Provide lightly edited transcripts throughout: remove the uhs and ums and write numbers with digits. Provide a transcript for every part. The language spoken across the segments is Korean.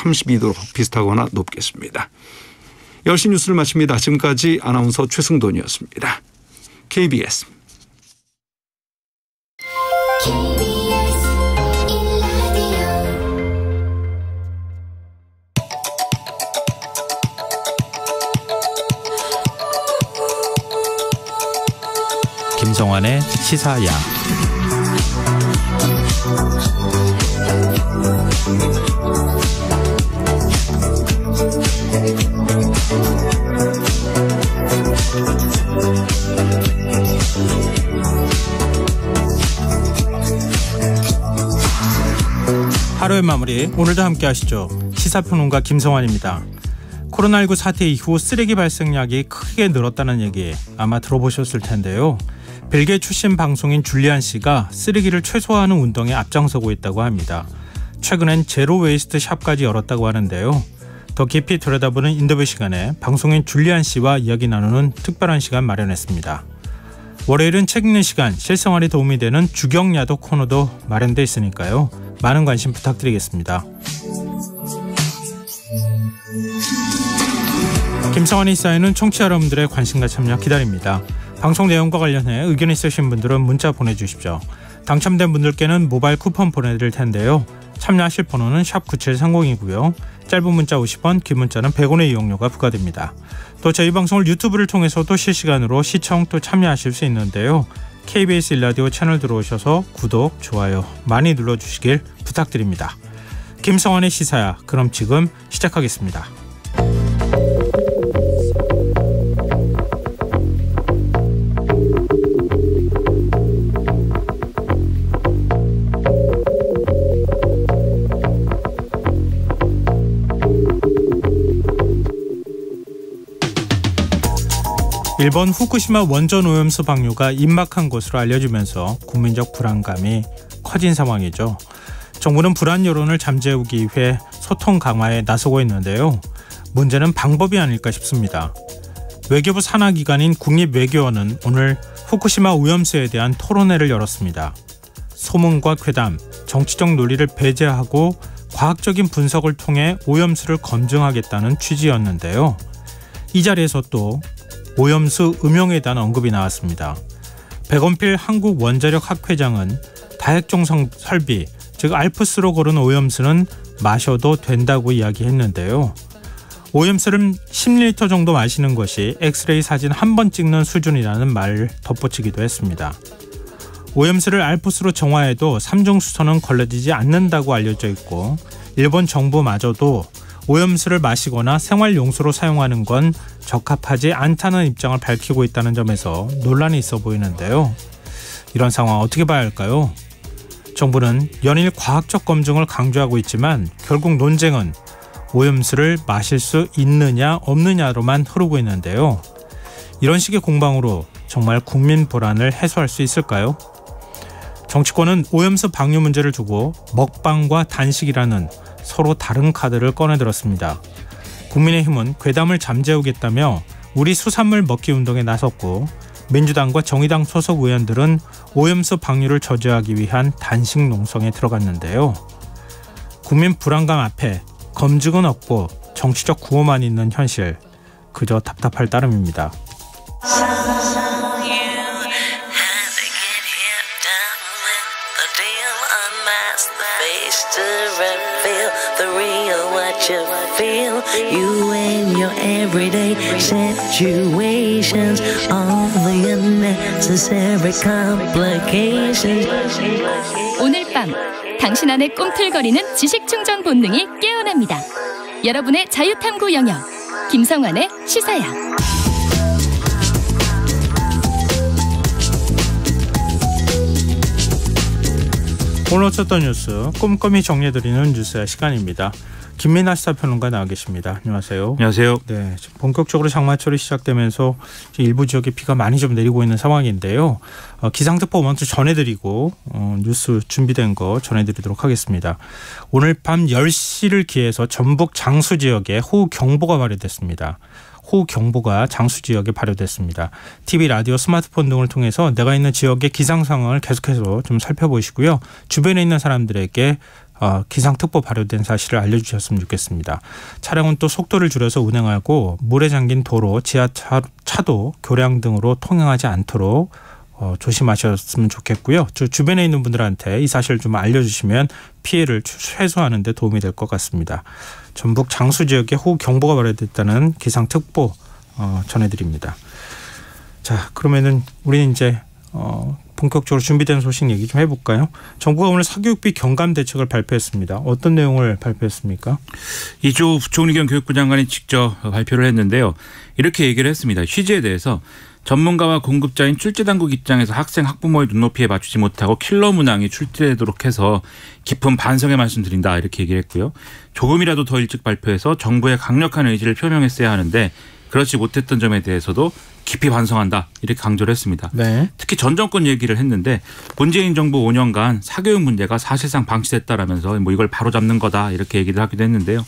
32도 비슷하거나 높겠습니다. 10시 뉴스를 마칩니다. 지금까지 아나운서 최승돈이었습니다. KBS 김성환의 시사야. 하루의 마무리, 오늘도 함께 하시죠. 시사평론가 김성환입니다. 코로나19 사태 이후 쓰레기 발생량이 크게 늘었다는 얘기 아마 들어보셨을 텐데요. 벨기에 출신 방송인 줄리안 씨가 쓰레기를 최소화하는 운동에 앞장서고 있다고 합니다. 최근엔 제로 웨이스트 샵까지 열었다고 하는데요. 더 깊이 들여다보는 인터뷰 시간에 방송인 줄리안 씨와 이야기 나누는 특별한 시간 마련했습니다. 월요일은 책 읽는 시간, 실생활에 도움이 되는 주경야도 코너도 마련돼 있으니까요. 많은 관심 부탁드리겠습니다. 김성환의 시사에는 청취자 여러분들의 관심과 참여 기다립니다. 방송 내용과 관련해 의견 있으신 분들은 문자 보내주십시오. 당첨된 분들께는 모바일 쿠폰 보내드릴 텐데요. 참여하실 번호는 샵 9730이고요. 짧은 문자 50원, 긴 문자는 100원의 이용료가 부과됩니다. 또 저희 방송을 유튜브를 통해서도 실시간으로 시청 또 참여하실 수 있는데요. KBS 1라디오 채널 들어오셔서 구독, 좋아요 많이 눌러주시길 부탁드립니다. 김성환의 시사야, 그럼 지금 시작하겠습니다. 일본 후쿠시마 원전 오염수 방류가 임박한 것으로 알려지면서 국민적 불안감이 커진 상황이죠. 정부는 불안 여론을 잠재우기 위해 소통 강화에 나서고 있는데요. 문제는 방법이 아닐까 싶습니다. 외교부 산하기관인 국립외교원은 오늘 후쿠시마 오염수에 대한 토론회를 열었습니다. 소문과 괴담, 정치적 논리를 배제하고 과학적인 분석을 통해 오염수를 검증하겠다는 취지였는데요. 이 자리에서 또 오염수 음용에 대한 언급이 나왔습니다. 백원필 한국원자력학회장은 다핵종 설비, 즉 알프스로 고른 오염수는 마셔도 된다고 이야기했는데요. 오염수를 10리터 정도 마시는 것이 엑스레이 사진 한 번 찍는 수준이라는 말을 덧붙이기도 했습니다. 오염수를 알프스로 정화해도 삼중수소는 걸러지지 않는다고 알려져 있고 일본 정부마저도 오염수를 마시거나 생활용수로 사용하는 건 적합하지 않다는 입장을 밝히고 있다는 점에서 논란이 있어 보이는데요. 이런 상황 어떻게 봐야 할까요? 정부는 연일 과학적 검증을 강조하고 있지만 결국 논쟁은 오염수를 마실 수 있느냐 없느냐로만 흐르고 있는데요. 이런 식의 공방으로 정말 국민 불안을 해소할 수 있을까요? 정치권은 오염수 방류 문제를 두고 먹방과 단식이라는 서로 다른 카드를 꺼내들었습니다. 국민의힘은 괴담을 잠재우겠다며 우리 수산물 먹기 운동에 나섰고 민주당과 정의당 소속 의원들은 오염수 방류를 저지하기 위한 단식 농성에 들어갔는데요. 국민 불안감 앞에 검증은 없고 정치적 구호만 있는 현실, 그저 답답할 따름입니다. You and your everyday situations, all the unnecessary complications. 오늘 밤 당신 안에 꿈틀거리는 지식 충전 본능이 깨어납니다. 여러분의 자유탐구 영역 김성환의 시사야. 오늘 어쨌던 뉴스 꼼꼼히 정리해드리는 뉴스의 시간입니다. 김민하 시사평론가 나와 계십니다. 안녕하세요. 안녕하세요. 네, 본격적으로 장마철이 시작되면서 일부 지역에 비가 많이 좀 내리고 있는 상황인데요. 기상특보 먼저 전해드리고 뉴스 준비된 거 전해드리도록 하겠습니다. 오늘 밤 10시를 기해서 전북 장수 지역에 호우경보가 발효됐습니다. 호우경보가 장수 지역에 발효됐습니다. TV, 라디오, 스마트폰 등을 통해서 내가 있는 지역의 기상 상황을 계속해서 좀 살펴보시고요. 주변에 있는 사람들에게 기상특보 발효된 사실을 알려주셨으면 좋겠습니다. 차량은 또 속도를 줄여서 운행하고 물에 잠긴 도로, 지하차도, 교량 등으로 통행하지 않도록 조심하셨으면 좋겠고요. 주변에 있는 분들한테 이 사실을 좀 알려주시면 피해를 최소화하는 데 도움이 될 것 같습니다. 전북 장수 지역에 호우경보가 발효됐다는 기상특보 전해드립니다. 자, 그러면은 우리는 이제 본격적으로 준비된 소식 얘기 좀 해볼까요? 정부가 오늘 사교육비 경감 대책을 발표했습니다. 어떤 내용을 발표했습니까? 이조 부총리 겸 교육부 장관이 직접 발표를 했는데요. 이렇게 얘기를 했습니다. 취지에 대해서 전문가와 공급자인 출제당국 입장에서 학생 학부모의 눈높이에 맞추지 못하고 킬러 문항이 출제되도록 해서 깊은 반성의 말씀드린다 이렇게 얘기를 했고요. 조금이라도 더 일찍 발표해서 정부의 강력한 의지를 표명했어야 하는데 그렇지 못했던 점에 대해서도 깊이 반성한다 이렇게 강조를 했습니다. 네. 특히 전 정권 얘기를 했는데 문재인 정부 5년간 사교육 문제가 사실상 방치됐다라면서 뭐 이걸 바로잡는 거다 이렇게 얘기를 하기도 했는데요.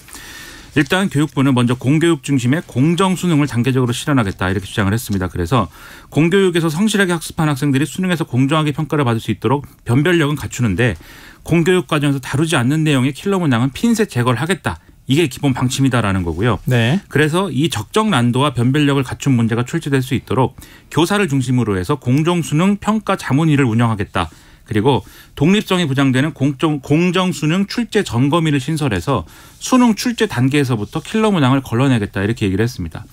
일단 교육부는 먼저 공교육 중심의 공정수능을 단계적으로 실현하겠다 이렇게 주장을 했습니다. 그래서 공교육에서 성실하게 학습한 학생들이 수능에서 공정하게 평가를 받을 수 있도록 변별력은 갖추는데 공교육 과정에서 다루지 않는 내용의 킬러 문항은 핀셋 제거를 하겠다. 이게 기본 방침이다라는 거고요. 네. 그래서 이 적정 난도와 변별력을 갖춘 문제가 출제될 수 있도록 교사를 중심으로 해서 공정수능 평가 자문위를 운영하겠다. 그리고 독립성이 보장되는 공정수능 출제 점검위를 신설해서 수능 출제 단계에서부터 킬러 문항을 걸러내겠다 이렇게 얘기를 했습니다.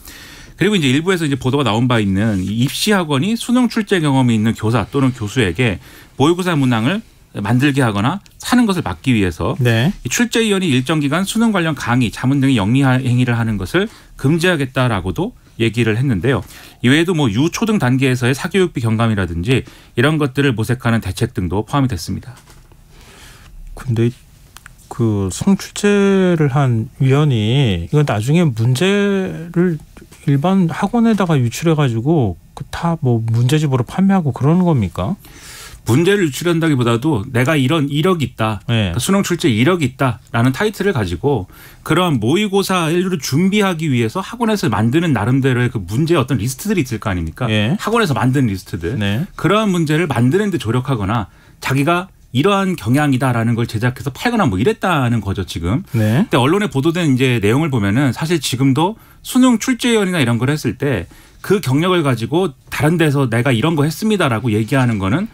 그리고 이제 일부에서 이제 보도가 나온 바 있는 입시학원이 수능 출제 경험이 있는 교사 또는 교수에게 모의고사 문항을 만들게 하거나 사는 것을 막기 위해서 네. 출제위원이 일정 기간 수능 관련 강의, 자문 등의 영리 행위를 하는 것을 금지하겠다라고도 얘기를 했는데요. 이외에도 뭐 유초등 단계에서의 사교육비 경감이라든지 이런 것들을 모색하는 대책 등도 포함이 됐습니다. 근데 그 성출제를 한 위원이 이건 나중에 문제를 일반 학원에다가 유출해 가지고 다 뭐 문제집으로 판매하고 그러는 겁니까? 문제를 유출한다기보다도 내가 이런 이력이 있다. 네. 그러니까 수능 출제 이력이 있다라는 타이틀을 가지고 그러한 모의고사를 준비하기 위해서 학원에서 만드는 나름대로의 그 문제의 어떤 리스트들이 있을 거 아닙니까? 네. 학원에서 만든 리스트들. 네. 그러한 문제를 만드는 데 조력하거나 자기가 이러한 경향이다라는 걸 제작해서 팔거나 뭐 이랬다는 거죠 지금. 네. 근데 언론에 보도된 이제 내용을 보면은 사실 지금도 수능 출제위원이나 이런 걸 했을 때 그 경력을 가지고 다른 데서 내가 이런 거 했습니다라고 얘기하는 거는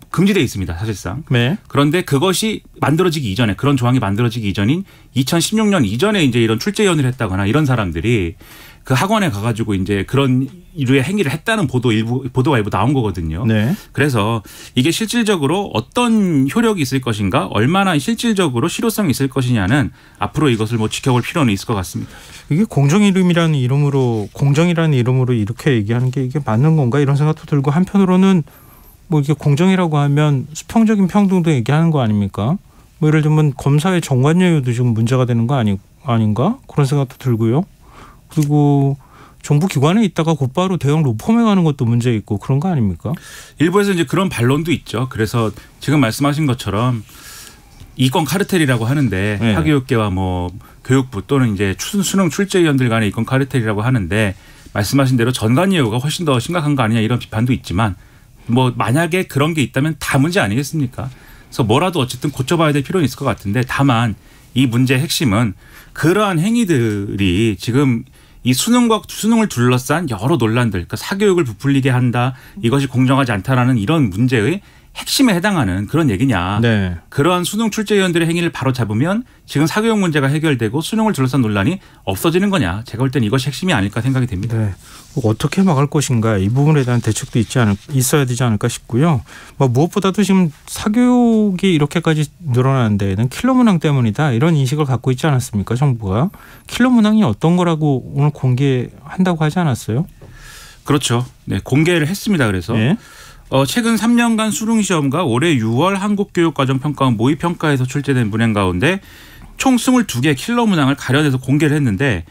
금지되어 있습니다 사실상. 네. 그런데 그것이 만들어지기 이전에 그런 조항이 만들어지기 이전인 2016년 이전에 이제 이런 출제위원을 했다거나 이런 사람들이 그 학원에 가가지고 이제 그런 이류의 행위를 했다는 보도가 일부 나온 거거든요. 네. 그래서 이게 실질적으로 어떤 효력이 있을 것인가, 얼마나 실질적으로 실효성이 있을 것이냐는 앞으로 이것을 뭐 지켜볼 필요는 있을 것 같습니다. 이게 공정이라는 이름으로 이렇게 얘기하는 게 이게 맞는 건가 이런 생각도 들고 한편으로는 뭐 이게 공정이라고 하면 수평적인 평등도 얘기하는 거 아닙니까? 뭐 예를 들면 검사의 정관여유도 지금 문제가 되는 거 아닌가 그런 생각도 들고요. 그리고 정부 기관에 있다가 곧바로 대형 로펌에 가는 것도 문제 있고 그런 거 아닙니까? 일부에서 이제 그런 반론도 있죠. 그래서 지금 말씀하신 것처럼 이권 카르텔이라고 하는데 네. 사교육계와 뭐 교육부 또는 이제 수능 출제위원들 간의 이권 카르텔이라고 하는데 말씀하신 대로 전관예우가 훨씬 더 심각한 거 아니냐 이런 비판도 있지만 뭐 만약에 그런 게 있다면 다 문제 아니겠습니까? 그래서 뭐라도 어쨌든 고쳐봐야 될 필요는 있을 것 같은데 다만 이 문제의 핵심은 그러한 행위들이 지금 이 수능을 둘러싼 여러 논란들, 그러니까 사교육을 부풀리게 한다, 이것이 공정하지 않다라는 이런 문제의 핵심에 해당하는 그런 얘기냐. 네. 그러한 수능 출제위원들의 행위를 바로 잡으면 지금 사교육 문제가 해결되고 수능을 둘러싼 논란이 없어지는 거냐. 제가 볼 땐 이것이 핵심이 아닐까 생각이 됩니다. 네. 어떻게 막을 것인가 이 부분에 대한 대책도 있어야 되지 않을까 싶고요. 뭐 무엇보다도 지금 사교육이 이렇게까지 늘어나는 데에는 킬러 문항 때문이다 이런 인식을 갖고 있지 않았습니까? 정부가. 킬러 문항이 어떤 거라고 오늘 공개한다고 하지 않았어요? 그렇죠. 네, 공개를 했습니다. 그래서. 네. 최근 3년간 수능시험과 올해 6월 한국교육과정평가원 모의평가에서 출제된 문항 가운데 총 22개 킬러 문항을 가려내서 공개를 했는데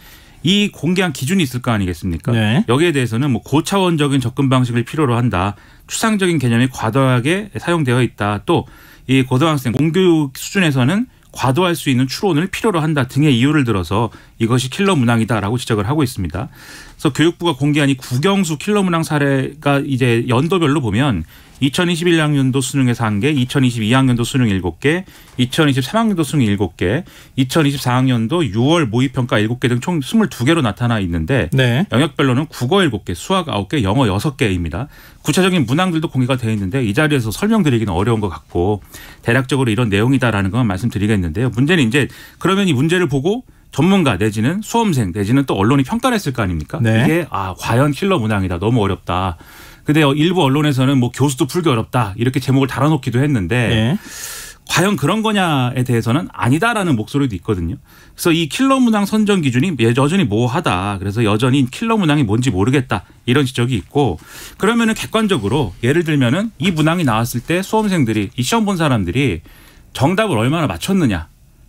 이 공개한 기준이 있을 거 아니겠습니까? 네. 여기에 대해서는 뭐 고차원적인 접근 방식을 필요로 한다. 추상적인 개념이 과도하게 사용되어 있다. 또 이 고등학생 공교육 수준에서는 과도할 수 있는 추론을 필요로 한다 등의 이유를 들어서 이것이 킬러 문항이다라고 지적을 하고 있습니다. 그래서 교육부가 공개한 이 국영수 킬러 문항 사례가 이제 연도별로 보면 2021학년도 수능에서 1개, 2022학년도 수능 7개, 2023학년도 수능 7개, 2024학년도 6월 모의평가 7개 등 총 22개로 나타나 있는데 네. 영역별로는 국어 7개, 수학 9개, 영어 6개입니다. 구체적인 문항들도 공개가 되어 있는데 이 자리에서 설명드리기는 어려운 것 같고 대략적으로 이런 내용이다라는 건 말씀드리겠는데요. 문제는 이제 그러면 이 문제를 보고 전문가 내지는 수험생 내지는 또 언론이 평가를 했을 거 아닙니까? 네. 이게 과연 킬러 문항이다. 너무 어렵다. 근데 일부 언론에서는 뭐 교수도 풀기 어렵다. 이렇게 제목을 달아놓기도 했는데 네. 과연 그런 거냐에 대해서는 아니다라는 목소리도 있거든요. 그래서 이 킬러 문항 선정 기준이 여전히 모호하다. 그래서 여전히 킬러 문항이 뭔지 모르겠다. 이런 지적이 있고 그러면은 객관적으로 예를 들면은 이 문항이 나왔을 때 수험생들이 이 시험 본 사람들이 정답을 얼마나 맞췄느냐.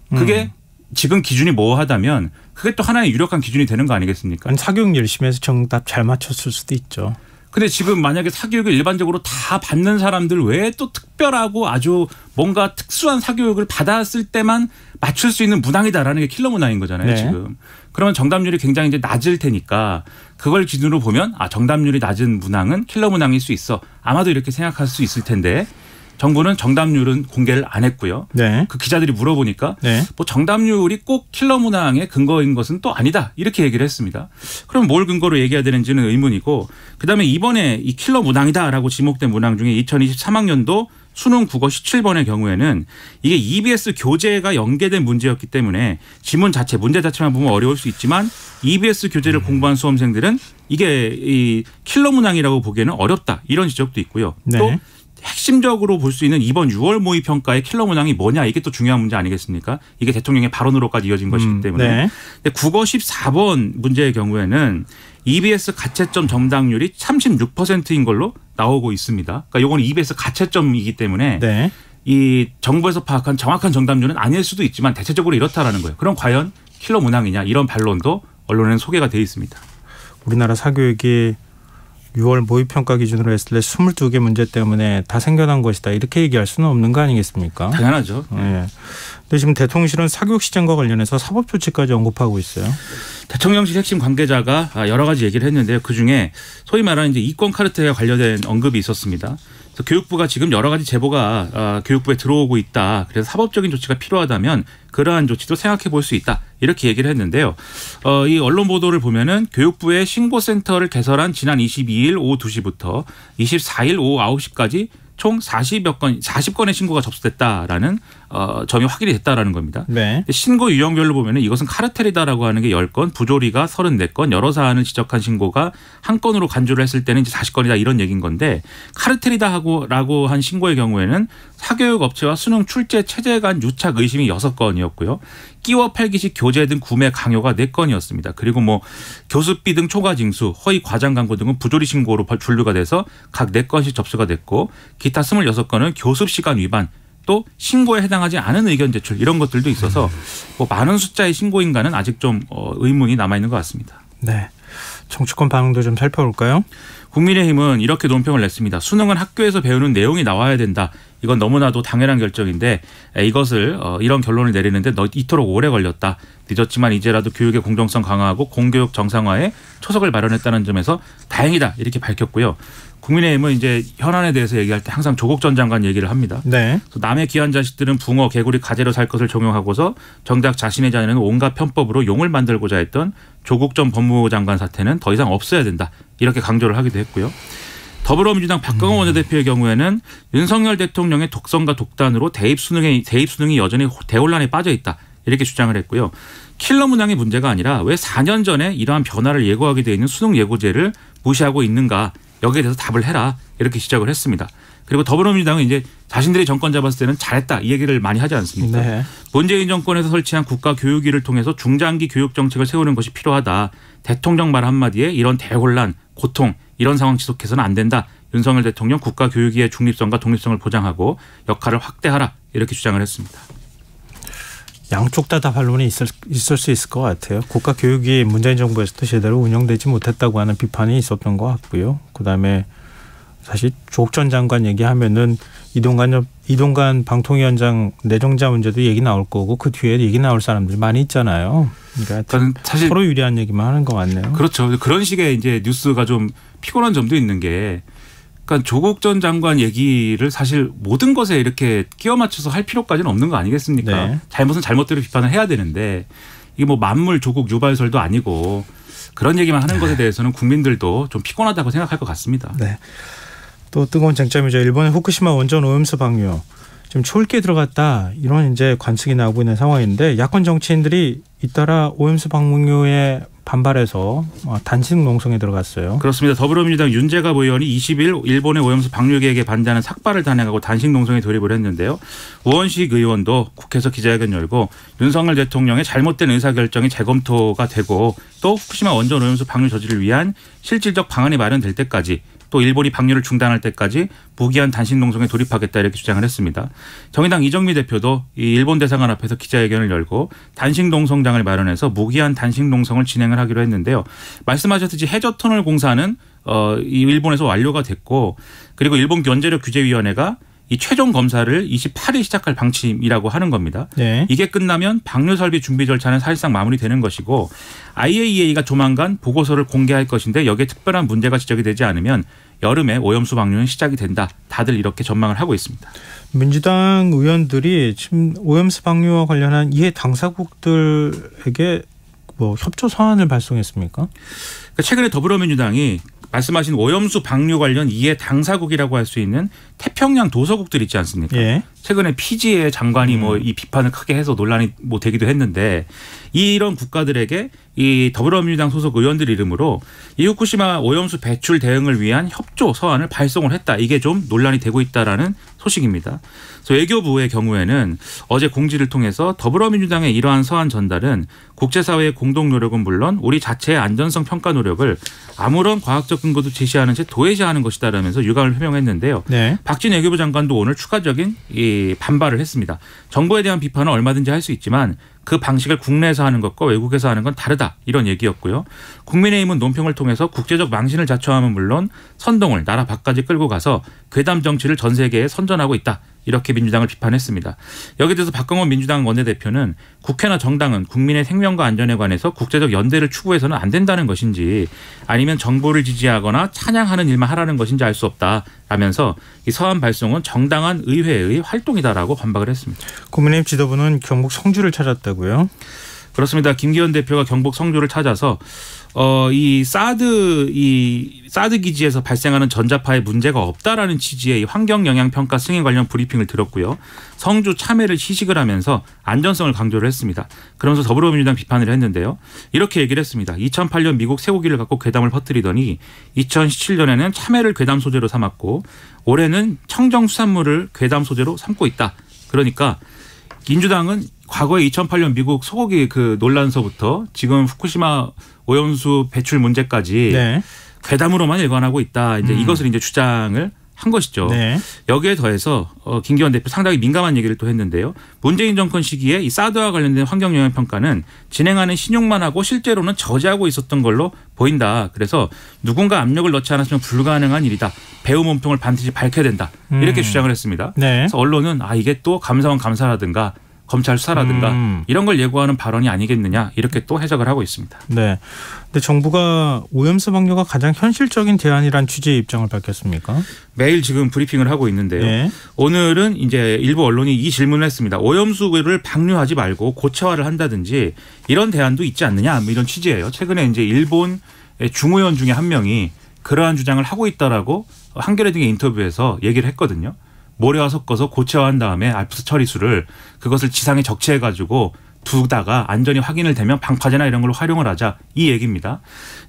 그게 지금 기준이 모호하다면 그게 또 하나의 유력한 기준이 되는 거 아니겠습니까? 사교육 열심히 해서 정답 잘 맞췄을 수도 있죠. 근데 지금 만약에 사교육을 일반적으로 다 받는 사람들 외에 또 특별하고 아주 뭔가 특수한 사교육을 받았을 때만 맞출 수 있는 문항이다라는 게 킬러 문항인 거잖아요. 네. 지금. 그러면 정답률이 굉장히 이제 낮을 테니까 그걸 기준으로 보면 정답률이 낮은 문항은 킬러 문항일 수 있어. 아마도 이렇게 생각할 수 있을 텐데 정부는 정답률은 공개를 안 했고요. 네. 그 기자들이 물어보니까 네. 뭐 정답률이 꼭 킬러 문항의 근거인 것은 또 아니다. 이렇게 얘기를 했습니다. 그럼 뭘 근거로 얘기해야 되는지는 의문이고 그다음에 이번에 이 킬러 문항이다라고 지목된 문항 중에 2023학년도 수능 국어 17번의 경우에는 이게 EBS 교재가 연계된 문제였기 때문에 지문 자체, 문제 자체만 보면 어려울 수 있지만 EBS 교재를 공부한 수험생들은 이게 이 킬러 문항이라고 보기에는 어렵다. 이런 지적도 있고요. 네. 또 핵심적으로 볼 수 있는 이번 6월 모의 평가의 킬러 문항이 뭐냐 이게 또 중요한 문제 아니겠습니까? 이게 대통령의 발언으로까지 이어진 것이기 때문에 네. 근데 국어 14번 문제의 경우에는 EBS 가채점 정답률이 36%인 걸로 나오고 있습니다. 그러니까 이건 EBS 가채점이기 때문에 네. 이 정부에서 파악한 정확한 정답률은 아닐 수도 있지만 대체적으로 이렇다라는 거예요. 그럼 과연 킬러 문항이냐 이런 반론도 언론에는 소개가 되어 있습니다. 우리나라 사교육이 6월 모의평가 기준으로 했을 때 22개 문제 때문에 다 생겨난 것이다. 이렇게 얘기할 수는 없는 거 아니겠습니까? 당연하죠. 네. 근데 지금 대통령실은 사교육 시장과 관련해서 사법 조치까지 언급하고 있어요. 대통령실 핵심 관계자가 여러 가지 얘기를 했는데요. 그중에 소위 말하는 이제 이권 카르텔과 관련된 언급이 있었습니다. 그래서 교육부가 지금 여러 가지 제보가 교육부에 들어오고 있다. 그래서 사법적인 조치가 필요하다면 그러한 조치도 생각해 볼 수 있다. 이렇게 얘기를 했는데요. 이 언론 보도를 보면은 교육부의 신고센터를 개설한 지난 22일 오후 2시부터 24일 오후 9시까지 총 40건의 신고가 접수됐다라는 점이 확인이 됐다라는 겁니다. 네. 신고 유형별로 보면은 이것은 카르텔이다라고 하는 게 10건, 부조리가 34건, 여러 사안을 지적한 신고가 한 건으로 간주를 했을 때는 이제 40건이다 이런 얘기인 건데 카르텔이다라고 한 신고의 경우에는 사교육 업체와 수능 출제 체제 간 유착 의심이 6건이었고요. 끼워 팔기식 교재 등 구매 강요가 4건이었습니다. 그리고 뭐 교습비 등 초과 징수, 허위 과장 광고 등은 부조리 신고로 분류가 돼서 각 4건씩 접수가 됐고 기타 26건은 교습 시간 위반 또 신고에 해당하지 않은 의견 제출 이런 것들도 있어서 뭐 많은 숫자의 신고인가는 아직 좀 의문이 남아있는 것 같습니다. 네. 정치권 반응도 좀 살펴볼까요? 국민의힘은 이렇게 논평을 냈습니다. 수능은 학교에서 배우는 내용이 나와야 된다. 이건 너무나도 당연한 결정인데 이것을 이런 결론을 내리는데 이토록 오래 걸렸다. 늦었지만 이제라도 교육의 공정성 강화하고 공교육 정상화에 초석을 마련했다는 점에서 다행이다. 이렇게 밝혔고요. 국민의힘은 이제 현안에 대해서 얘기할 때 항상 조국 전 장관 얘기를 합니다. 네. 남의 귀한 자식들은 붕어, 개구리, 가재로 살 것을 종용하고서 정작 자신의 자녀는 온갖 편법으로 용을 만들고자 했던 조국 전 법무부 장관 사태는 더 이상 없어야 된다. 이렇게 강조를 하기도 했고요. 더불어민주당 박광호 원내대표의 경우에는 윤석열 대통령의 독선과 독단으로 대입 수능이 여전히 대혼란에 빠져 있다. 이렇게 주장을 했고요. 킬러 문항의 문제가 아니라 왜 4년 전에 이러한 변화를 예고하게 되어 있는 수능 예고제를 무시하고 있는가. 여기에 대해서 답을 해라. 이렇게 지적을 했습니다. 그리고 더불어민주당은 이제 자신들이 정권 잡았을 때는 잘했다. 이 얘기를 많이 하지 않습니까? 네. 문재인 정권에서 설치한 국가교육위를 통해서 중장기 교육 정책을 세우는 것이 필요하다. 대통령 말 한마디에 이런 대혼란, 고통 이런 상황 지속해서는 안 된다. 윤석열 대통령 국가교육위의 중립성과 독립성을 보장하고 역할을 확대하라. 이렇게 주장을 했습니다. 양쪽 다 반론이 있을 수 있을 것 같아요. 국가교육이 문재인 정부에서도 제대로 운영되지 못했다고 하는 비판이 있었던 것 같고요. 그다음에 사실 조국 전 장관 얘기하면은 이동관 방통위원장 내정자 문제도 얘기 나올 거고 그 뒤에 얘기 나올 사람들이 많이 있잖아요. 그러니까 사실 서로 유리한 얘기만 하는 것 같네요. 그렇죠. 그런 식의 이제 뉴스가 좀 피곤한 점도 있는 게 그러니까 조국 전 장관 얘기를 사실 모든 것에 이렇게 끼워 맞춰서 할 필요까지는 없는 거 아니겠습니까? 네. 잘못은 잘못대로 비판을 해야 되는데 이게 뭐 만물 조국 유발설도 아니고 그런 얘기만 하는 것에 대해서는 국민들도 좀 피곤하다고 생각할 것 같습니다. 네. 또 뜨거운 쟁점이죠. 일본의 후쿠시마 원전 오염수 방류 지금 초읽기에 들어갔다 이런 이제 관측이 나오고 있는 상황인데 야권 정치인들이 잇따라 오염수 방류에 반발해서 단식 농성에 들어갔어요. 그렇습니다. 더불어민주당 윤재갑 의원이 20일 일본의 오염수 방류 계획에 반대하는 삭발을 단행하고 단식 농성에 돌입을 했는데요. 우원식 의원도 국회에서 기자회견 열고 윤석열 대통령의 잘못된 의사결정이 재검토가 되고 또 후쿠시마 원전 오염수 방류 저지를 위한 실질적 방안이 마련될 때까지 또 일본이 방류를 중단할 때까지 무기한 단식 농성에 돌입하겠다 이렇게 주장을 했습니다. 정의당 이정미 대표도 이 일본 대사관 앞에서 기자회견을 열고 단식 농성장을 마련해서 무기한 단식 농성을 진행을 하기로 했는데요. 말씀하셨듯이 해저터널 공사는 이 일본에서 완료가 됐고 그리고 일본 원자력 규제위원회가 이 최종 검사를 28일 시작할 방침이라고 하는 겁니다. 네. 이게 끝나면 방류 설비 준비 절차는 사실상 마무리되는 것이고 IAEA가 조만간 보고서를 공개할 것인데 여기에 특별한 문제가 지적이 되지 않으면 여름에 오염수 방류는 시작이 된다. 다들 이렇게 전망을 하고 있습니다. 민주당 의원들이 지금 오염수 방류와 관련한 이해 당사국들에게 뭐 협조 서한을 발송했습니까? 그러니까 최근에 더불어민주당이 말씀하신 오염수 방류 관련 이해 당사국이라고 할 수 있는 태평양 도서국들 있지 않습니까? 예. 최근에 피지의 장관이 뭐 이 비판을 크게 해서 논란이 뭐 되기도 했는데 이런 국가들에게 이 더불어민주당 소속 의원들 이름으로 이 후쿠시마 오염수 배출 대응을 위한 협조 서한을 발송을 했다. 이게 좀 논란이 되고 있다라는 소식입니다. 그래서 외교부의 경우에는 어제 공지를 통해서 더불어민주당의 이러한 서한 전달은 국제사회의 공동 노력은 물론 우리 자체의 안전성 평가 노력을 아무런 과학적 근거도 제시하는 채 도외시하는 것이다라면서 유감을 표명했는데요. 네. 박진 외교부 장관도 오늘 추가적인 이 반발을 했습니다. 정부에 대한 비판은 얼마든지 할 수 있지만 그 방식을 국내에서 하는 것과 외국에서 하는 건 다르다 이런 얘기였고요. 국민의힘은 논평을 통해서 국제적 망신을 자초하면 물론 선동을 나라 밖까지 끌고 가서 괴담 정치를 전 세계에 선전하고 있다. 이렇게 민주당을 비판했습니다. 여기에 대해서 박광원 민주당 원내대표는 국회나 정당은 국민의 생명과 안전에 관해서 국제적 연대를 추구해서는 안 된다는 것인지 아니면 정부를 지지하거나 찬양하는 일만 하라는 것인지 알 수 없다라면서 이 서한 발송은 정당한 의회의 활동이다라고 반박을 했습니다. 국민의힘 지도부는 경북 성주를 찾았다고요? 그렇습니다. 김기현 대표가 경북 성주를 찾아서 이 사드 기지에서 발생하는 전자파에 문제가 없다라는 취지의 환경 영향 평가 승인 관련 브리핑을 들었고요. 성주 참외를 시식을 하면서 안전성을 강조를 했습니다. 그러면서 더불어민주당 비판을 했는데요. 이렇게 얘기를 했습니다. 2008년 미국 쇠고기를 갖고 괴담을 퍼뜨리더니 2017년에는 참외를 괴담 소재로 삼았고 올해는 청정 수산물을 괴담 소재로 삼고 있다. 그러니까 민주당은 과거에 2008년 미국 소고기 그 논란서부터 지금 후쿠시마 오염수 배출 문제까지 네. 괴담으로만 일관하고 있다. 이제 이것을 이제 주장을 한 것이죠. 네. 여기에 더해서 김기현 대표 상당히 민감한 얘기를 또 했는데요. 문재인 정권 시기에 이 사드와 관련된 환경 영향 평가는 진행하는 신용만 하고 실제로는 저지하고 있었던 걸로 보인다. 그래서 누군가 압력을 넣지 않았으면 불가능한 일이다. 배후 몸통을 반드시 밝혀야 된다. 이렇게 주장을 했습니다. 네. 그래서 언론은 이게 또 감사원 감사라든가 검찰 수사라든가 이런 걸 예고하는 발언이 아니겠느냐 이렇게 또 해석을 하고 있습니다. 네. 근데 정부가 오염수 방류가 가장 현실적인 대안이란 취지의 입장을 밝혔습니까? 매일 지금 브리핑을 하고 있는데요. 네. 오늘은 이제 일부 언론이 이 질문을 했습니다. 오염수를 방류하지 말고 고체화를 한다든지 이런 대안도 있지 않느냐 이런 취지예요. 최근에 이제 일본의 중의원 중에 한 명이 그러한 주장을 하고 있다라고 한겨레 등의 인터뷰에서 얘기를 했거든요. 모래와 섞어서 고체화한 다음에 알프스 처리수를 그것을 지상에 적치해가지고 두다가 안전이 확인을 되면 방파제나 이런 걸로 활용을 하자 이 얘기입니다.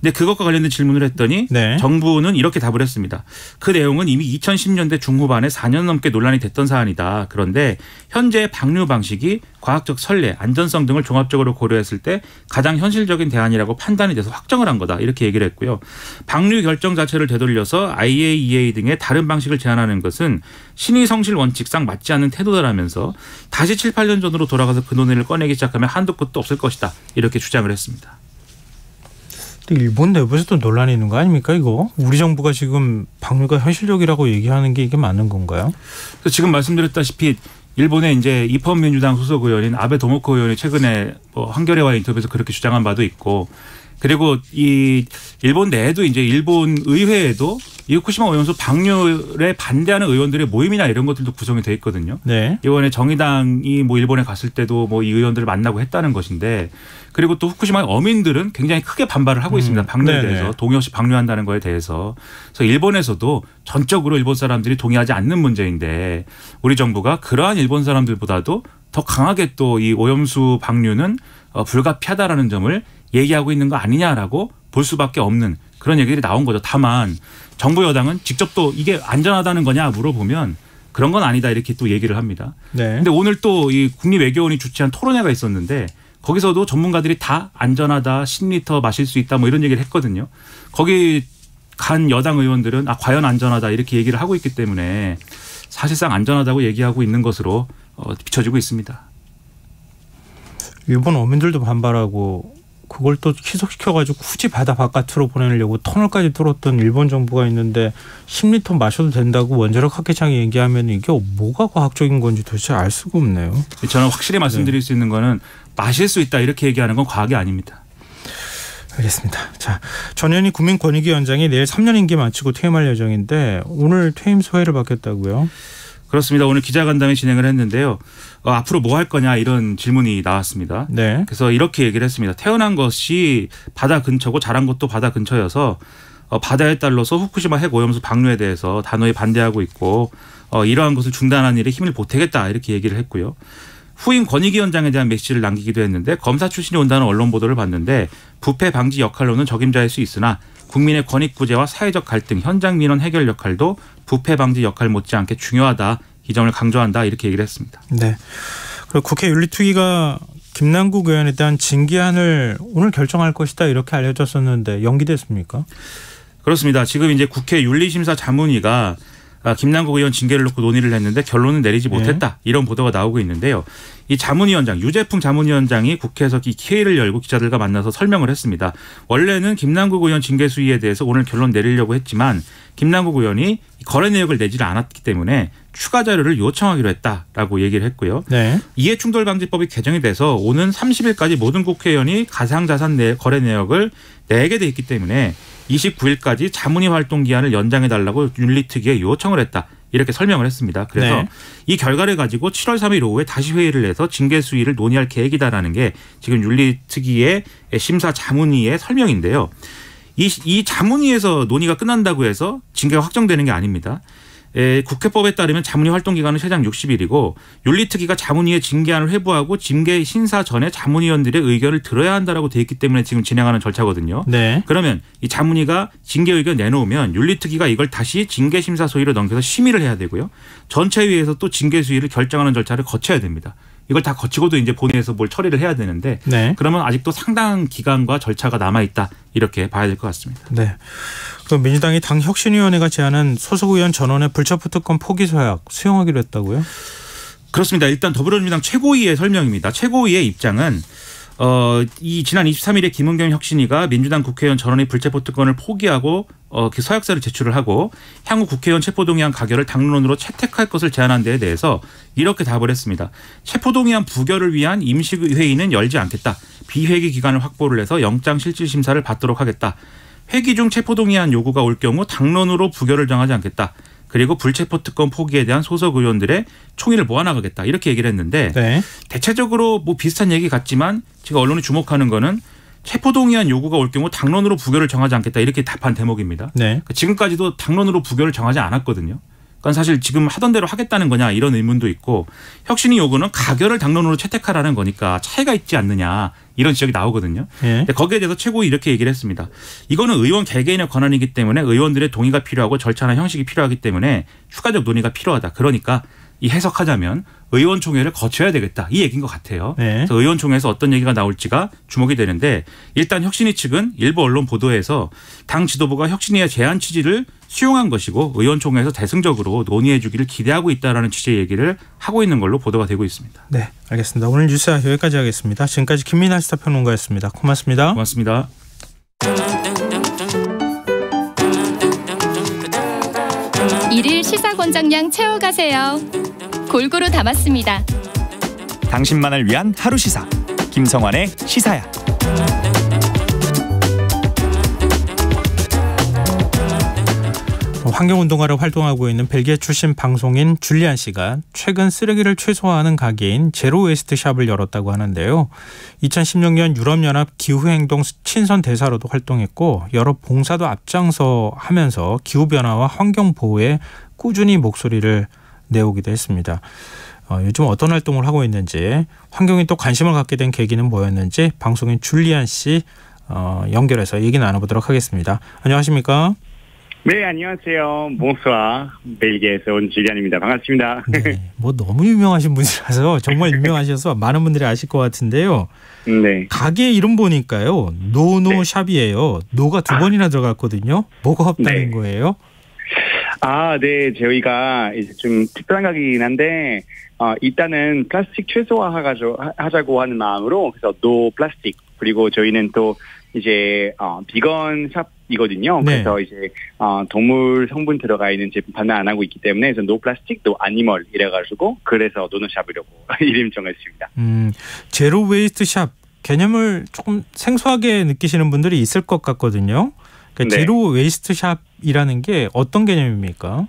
근데 그것과 관련된 질문을 했더니 네. 정부는 이렇게 답을 했습니다. 그 내용은 이미 2010년대 중후반에 4년 넘게 논란이 됐던 사안이다. 그런데 현재 방류 방식이 과학적 선례, 안전성 등을 종합적으로 고려했을 때 가장 현실적인 대안이라고 판단이 돼서 확정을 한 거다. 이렇게 얘기를 했고요. 방류 결정 자체를 되돌려서 IAEA 등의 다른 방식을 제안하는 것은 신의 성실 원칙상 맞지 않는 태도다라면서 다시 7, 8년 전으로 돌아가서 그 논의를 꺼내기 시작하면 한도 끝도 없을 것이다. 이렇게 주장을 했습니다. 일본 내부에서도 논란이 있는 거 아닙니까 이거? 우리 정부가 지금 방류가 현실적이라고 얘기하는 게 이게 맞는 건가요? 그래서 지금 말씀드렸다시피 일본의 이제 입헌민주당 소속 의원인 아베 도모코 의원이 최근에 한겨레와 인터뷰에서 그렇게 주장한 바도 있고 그리고 이 일본 내에도 이제 일본 의회에도 이 후쿠시마 오염수 방류에 반대하는 의원들의 모임이나 이런 것들도 구성이 돼 있거든요. 네. 이번에 정의당이 뭐 일본에 갔을 때도 뭐 이 의원들을 만나고 했다는 것인데, 그리고 또 후쿠시마 어민들은 굉장히 크게 반발을 하고 있습니다. 방류에 대해서, 동의 없이 방류한다는 거에 대해서. 그래서 일본에서도 전적으로 일본 사람들이 동의하지 않는 문제인데 우리 정부가 그러한 일본 사람들보다도 더 강하게 또 이 오염수 방류는 불가피하다라는 점을 얘기하고 있는 거 아니냐라고 볼 수밖에 없는 그런 얘기들이 나온 거죠. 다만 정부 여당은 직접 또 이게 안전하다는 거냐 물어보면 그런 건 아니다 이렇게 또 얘기를 합니다. 네. 근데 오늘 또 이 국립외교원이 주최한 토론회가 있었는데 거기서도 전문가들이 다 안전하다, 10리터 마실 수 있다 뭐 이런 얘기를 했거든요. 거기 간 여당 의원들은 과연 안전하다 이렇게 얘기를 하고 있기 때문에 사실상 안전하다고 얘기하고 있는 것으로 비춰지고 있습니다. 일본 어민들도 반발하고 그걸 또 희석시켜가지고 굳이 바다 바깥으로 보내려고 터널까지 뚫었던 일본 정부가 있는데 10리터 마셔도 된다고 원자력 학회장이 얘기하면 이게 뭐가 과학적인 건지 도대체 알 수가 없네요. 저는 확실히 말씀드릴 수 있는 거는 마실 수 있다 이렇게 얘기하는 건 과학이 아닙니다. 알겠습니다. 자, 전현희 국민권익위원장이 내일 3년 임기 마치고 퇴임할 예정인데 오늘 퇴임 소회를 받겠다고요? 그렇습니다. 오늘 기자간담회 진행을 했는데요. 앞으로 뭐 할 거냐 이런 질문이 나왔습니다. 네. 그래서 이렇게 얘기를 했습니다. 태어난 것이 바다 근처고 자란 것도 바다 근처여서 바다에 따라서 후쿠시마 핵 오염수 방류에 대해서 단호히 반대하고 있고 이러한 것을 중단하는 일에 힘을 보태겠다 이렇게 얘기를 했고요. 후임 권익위원장에 대한 메시지를 남기기도 했는데 검사 출신이 온다는 언론 보도를 봤는데 부패 방지 역할로는 적임자일 수 있으나 국민의 권익 구제와 사회적 갈등, 현장 민원 해결 역할도 부패 방지 역할 못지않게 중요하다. 이 점을 강조한다. 이렇게 얘기를 했습니다. 네. 그리고 국회 윤리특위가 김남국 의원에 대한 징계안을 오늘 결정할 것이다. 이렇게 알려졌었는데 연기됐습니까? 그렇습니다. 지금 이제 국회 윤리심사 자문위가 김남국 의원 징계를 놓고 논의를 했는데 결론은 내리지 못했다. 이런 보도가 나오고 있는데요. 이 자문위원장 유재풍 자문위원장이 국회에서 이 기회를 열고 기자들과 만나서 설명을 했습니다. 원래는 김남국 의원 징계 수위에 대해서 오늘 결론 내리려고 했지만 김남국 의원이 거래 내역을 내지를 않았기 때문에 추가 자료를 요청하기로 했다라고 얘기를 했고요. 네. 이해충돌방지법이 개정이 돼서 오는 30일까지 모든 국회의원이 가상자산 거래 내역을 내게 돼 있기 때문에 29일까지 자문위 활동 기한을 연장해달라고 윤리특위에 요청을 했다. 이렇게 설명을 했습니다. 그래서 네. 이 결과를 가지고 7월 3일 오후에 다시 회의를 해서 징계 수위를 논의할 계획이다라는 게 지금 윤리특위의 심사 자문위의 설명인데요. 이 자문위에서 논의가 끝난다고 해서 징계가 확정되는 게 아닙니다. 국회법에 따르면 자문위 활동 기간은 최장 60일이고 윤리특위가 자문위의 징계안을 회부하고 징계 심사 전에 자문위원들의 의견을 들어야 한다라고 돼 있기 때문에 지금 진행하는 절차거든요. 네. 그러면 이 자문위가 징계 의견 내놓으면 윤리특위가 이걸 다시 징계 심사 소위로 넘겨서 심의를 해야 되고요. 전체회의에서 또 징계 수위를 결정하는 절차를 거쳐야 됩니다. 이걸 다 거치고도 이제 본회의에서 뭘 처리를 해야 되는데 네. 그러면 아직도 상당한 기간과 절차가 남아있다. 이렇게 봐야 될 것 같습니다. 네. 그럼 민주당이 당혁신위원회가 제안한 소속 의원 전원의 불체포 특권 포기 서약 수용하기로 했다고요? 그렇습니다. 일단 더불어민주당 최고위의 설명입니다. 최고위의 입장은 이 지난 23일에 김은경 혁신위가 민주당 국회의원 전원의 불체포 특권을 포기하고 그 서약서를 제출을 하고 향후 국회의원 체포동의안 가결을 당론으로 채택할 것을 제안한 데에 대해서 이렇게 답을 했습니다. 체포동의안 부결을 위한 임시회의는 열지 않겠다. 비회기 기간을 확보를 해서 영장실질심사를 받도록 하겠다. 회기 중 체포동의안 요구가 올 경우 당론으로 부결을 정하지 않겠다. 그리고 불체포 특권 포기에 대한 소속 의원들의 총의를 모아나가겠다. 이렇게 얘기를 했는데 네. 대체적으로 뭐 비슷한 얘기 같지만 제가 언론이 주목하는 거는 체포동의안 요구가 올 경우 당론으로 부결을 정하지 않겠다. 이렇게 답한 대목입니다. 네. 그러니까 지금까지도 당론으로 부결을 정하지 않았거든요. 그러니까 사실 지금 하던 대로 하겠다는 거냐 이런 의문도 있고 혁신위 요구는 가결을 당론으로 채택하라는 거니까 차이가 있지 않느냐 이런 지적이 나오거든요. 네. 거기에 대해서 최고위 이렇게 얘기를 했습니다. 이거는 의원 개개인의 권한이기 때문에 의원들의 동의가 필요하고 절차나 형식이 필요하기 때문에 추가적 논의가 필요하다. 그러니까 이 해석하자면 의원총회를 거쳐야 되겠다. 이 얘기인 것 같아요. 네. 그래서 의원총회에서 어떤 얘기가 나올지가 주목이 되는데 일단 혁신위 측은 일부 언론 보도에서 당 지도부가 혁신위의 제안 취지를 수용한 것이고 의원총회에서 대승적으로 논의해 주기를 기대하고 있다라는 취지의 얘기를 하고 있는 걸로 보도가 되고 있습니다. 네, 알겠습니다. 오늘 뉴스 여기까지 하겠습니다. 지금까지 김민하 시사평론가였습니다. 고맙습니다. 고맙습니다. 일일 시사권장량 채워가세요. 골고루 담았습니다. 당신만을 위한 하루 시사 김성환의 시사야. 환경운동가로 활동하고 있는 벨기에 출신 방송인 줄리안 씨가 최근 쓰레기를 최소화하는 가게인 제로 웨이스트 샵을 열었다고 하는데요. 2016년 유럽연합 기후행동 친선 대사로도 활동했고 여러 봉사도 앞장서 하면서 기후변화와 환경보호에 꾸준히 목소리를 내오기도 했습니다. 요즘 어떤 활동을 하고 있는지, 환경에 또 관심을 갖게 된 계기는 뭐였는지 방송인 줄리안 씨 연결해서 얘기 나눠보도록 하겠습니다. 안녕하십니까? 네, 안녕하세요. 몽스와 벨기에에서 온 줄리안입니다. 반갑습니다. 네, 뭐 너무 유명하신 분이라서 정말 유명하셔서 많은 분들이 아실 것 같은데요. 네. 가게 이름 보니까요. 노노샵이에요. 노가 두 번이나 들어갔거든요. 뭐가 없다는 거예요? 네. 저희가 이제 좀 특별한 가게이긴 한데, 일단은 플라스틱 최소화하자고 하는 마음으로, 그래서 노 플라스틱. 그리고 저희는 또 이제, 비건 샵이거든요. 네. 그래서 이제, 동물 성분 들어가 있는 제품 판매 안 하고 있기 때문에, 그래서 노 플라스틱, 노 아니멀 이래가지고, 그래서 노노샵이라고 이름 정했습니다. 제로 웨이스트 샵 개념을 조금 생소하게 느끼시는 분들이 있을 것 같거든요. 그러니까 네. 제로 웨이스트 샵이라는 게 어떤 개념입니까?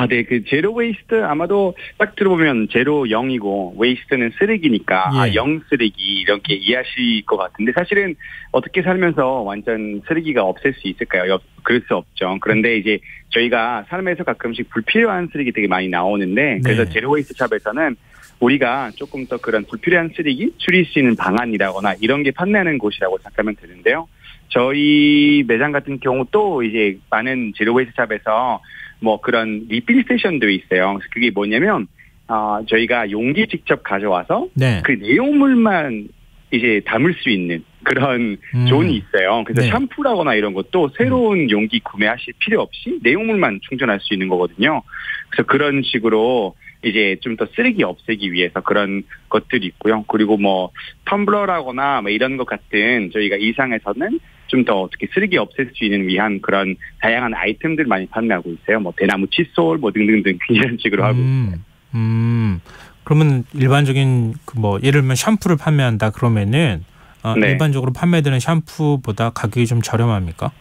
네, 그 제로 웨이스트 아마도 딱 들어보면 제로 0이고 웨이스트는 쓰레기니까 예. 0 쓰레기 이렇게 이해하실 것 같은데 사실은 어떻게 살면서 완전 쓰레기가 없앨 수 있을까요? 그럴 수 없죠. 그런데 이제 저희가 삶에서 가끔씩 불필요한 쓰레기 되게 많이 나오는데 그래서 네. 제로 웨이스트 샵에서는 우리가 조금 더 그런 불필요한 쓰레기 줄일 수 있는 방안이라거나 이런 게 판매하는 곳이라고 생각하면 되는데요. 저희 매장 같은 경우 또 이제 많은 제로 웨이스트 샵에서 뭐 그런 리필 스테이션도 있어요. 그래서 그게 뭐냐면 저희가 용기 직접 가져와서 네. 그 내용물만 이제 담을 수 있는 그런 존이 있어요. 그래서 네. 샴푸라거나 이런 것도 새로운 용기 구매하실 필요 없이 내용물만 충전할 수 있는 거거든요. 그래서 그런 식으로 이제 좀 더 쓰레기 없애기 위해서 그런 것들이 있고요. 그리고 뭐 텀블러라거나 뭐 이런 것 같은 저희가 이상에서는 좀 더 어떻게 쓰레기 없앨 수 있는 위한 그런 다양한 아이템들 많이 판매하고 있어요. 뭐 대나무 칫솔 뭐 등등등 이런 식으로 하고 있어요. 그러면 일반적인 뭐 예를 들면 샴푸를 판매한다 그러면은 네. 일반적으로 판매되는 샴푸보다 가격이 좀 저렴합니까?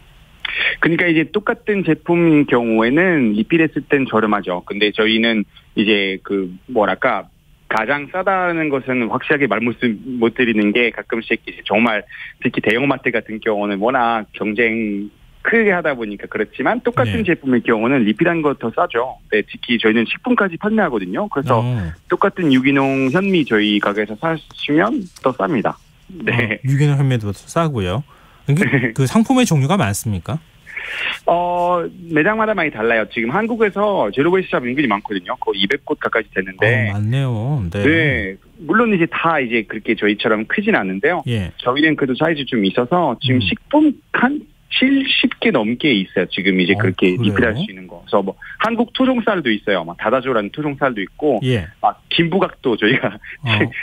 그러니까 이제 똑같은 제품인 경우에는 리필했을 땐 저렴하죠. 근데 저희는 이제 그 뭐랄까 가장 싸다는 것은 확실하게 말 못 드리는 게 가끔씩 이제 정말 특히 대형마트 같은 경우는 워낙 경쟁 크게 하다 보니까 그렇지만 똑같은 네. 제품일 경우는 리필한 거 더 싸죠. 네, 특히 저희는 식품까지 판매하거든요. 그래서 똑같은 유기농 현미 저희 가게에서 사시면 더 쌉니다. 네. 유기농 현미도 싸고요. 이게 그 상품의 종류가 많습니까? 매장마다 많이 달라요. 지금 한국에서 제로 웨이스트 샵 은근히 많거든요. 거의 200곳 가까이 되는데. 많네요. 네. 네. 물론 이제 다 이제 그렇게 저희처럼 크진 않은데요. 예. 저희는 그래도 사이즈 좀 있어서 지금 식품 한 70개 넘게 있어요. 지금 이제 그렇게 그래요? 리필할 수 있는 거. 그래서 뭐 한국 토종쌀도 있어요. 막 다다조라는 토종쌀도 있고, 예. 막 김부각도 저희가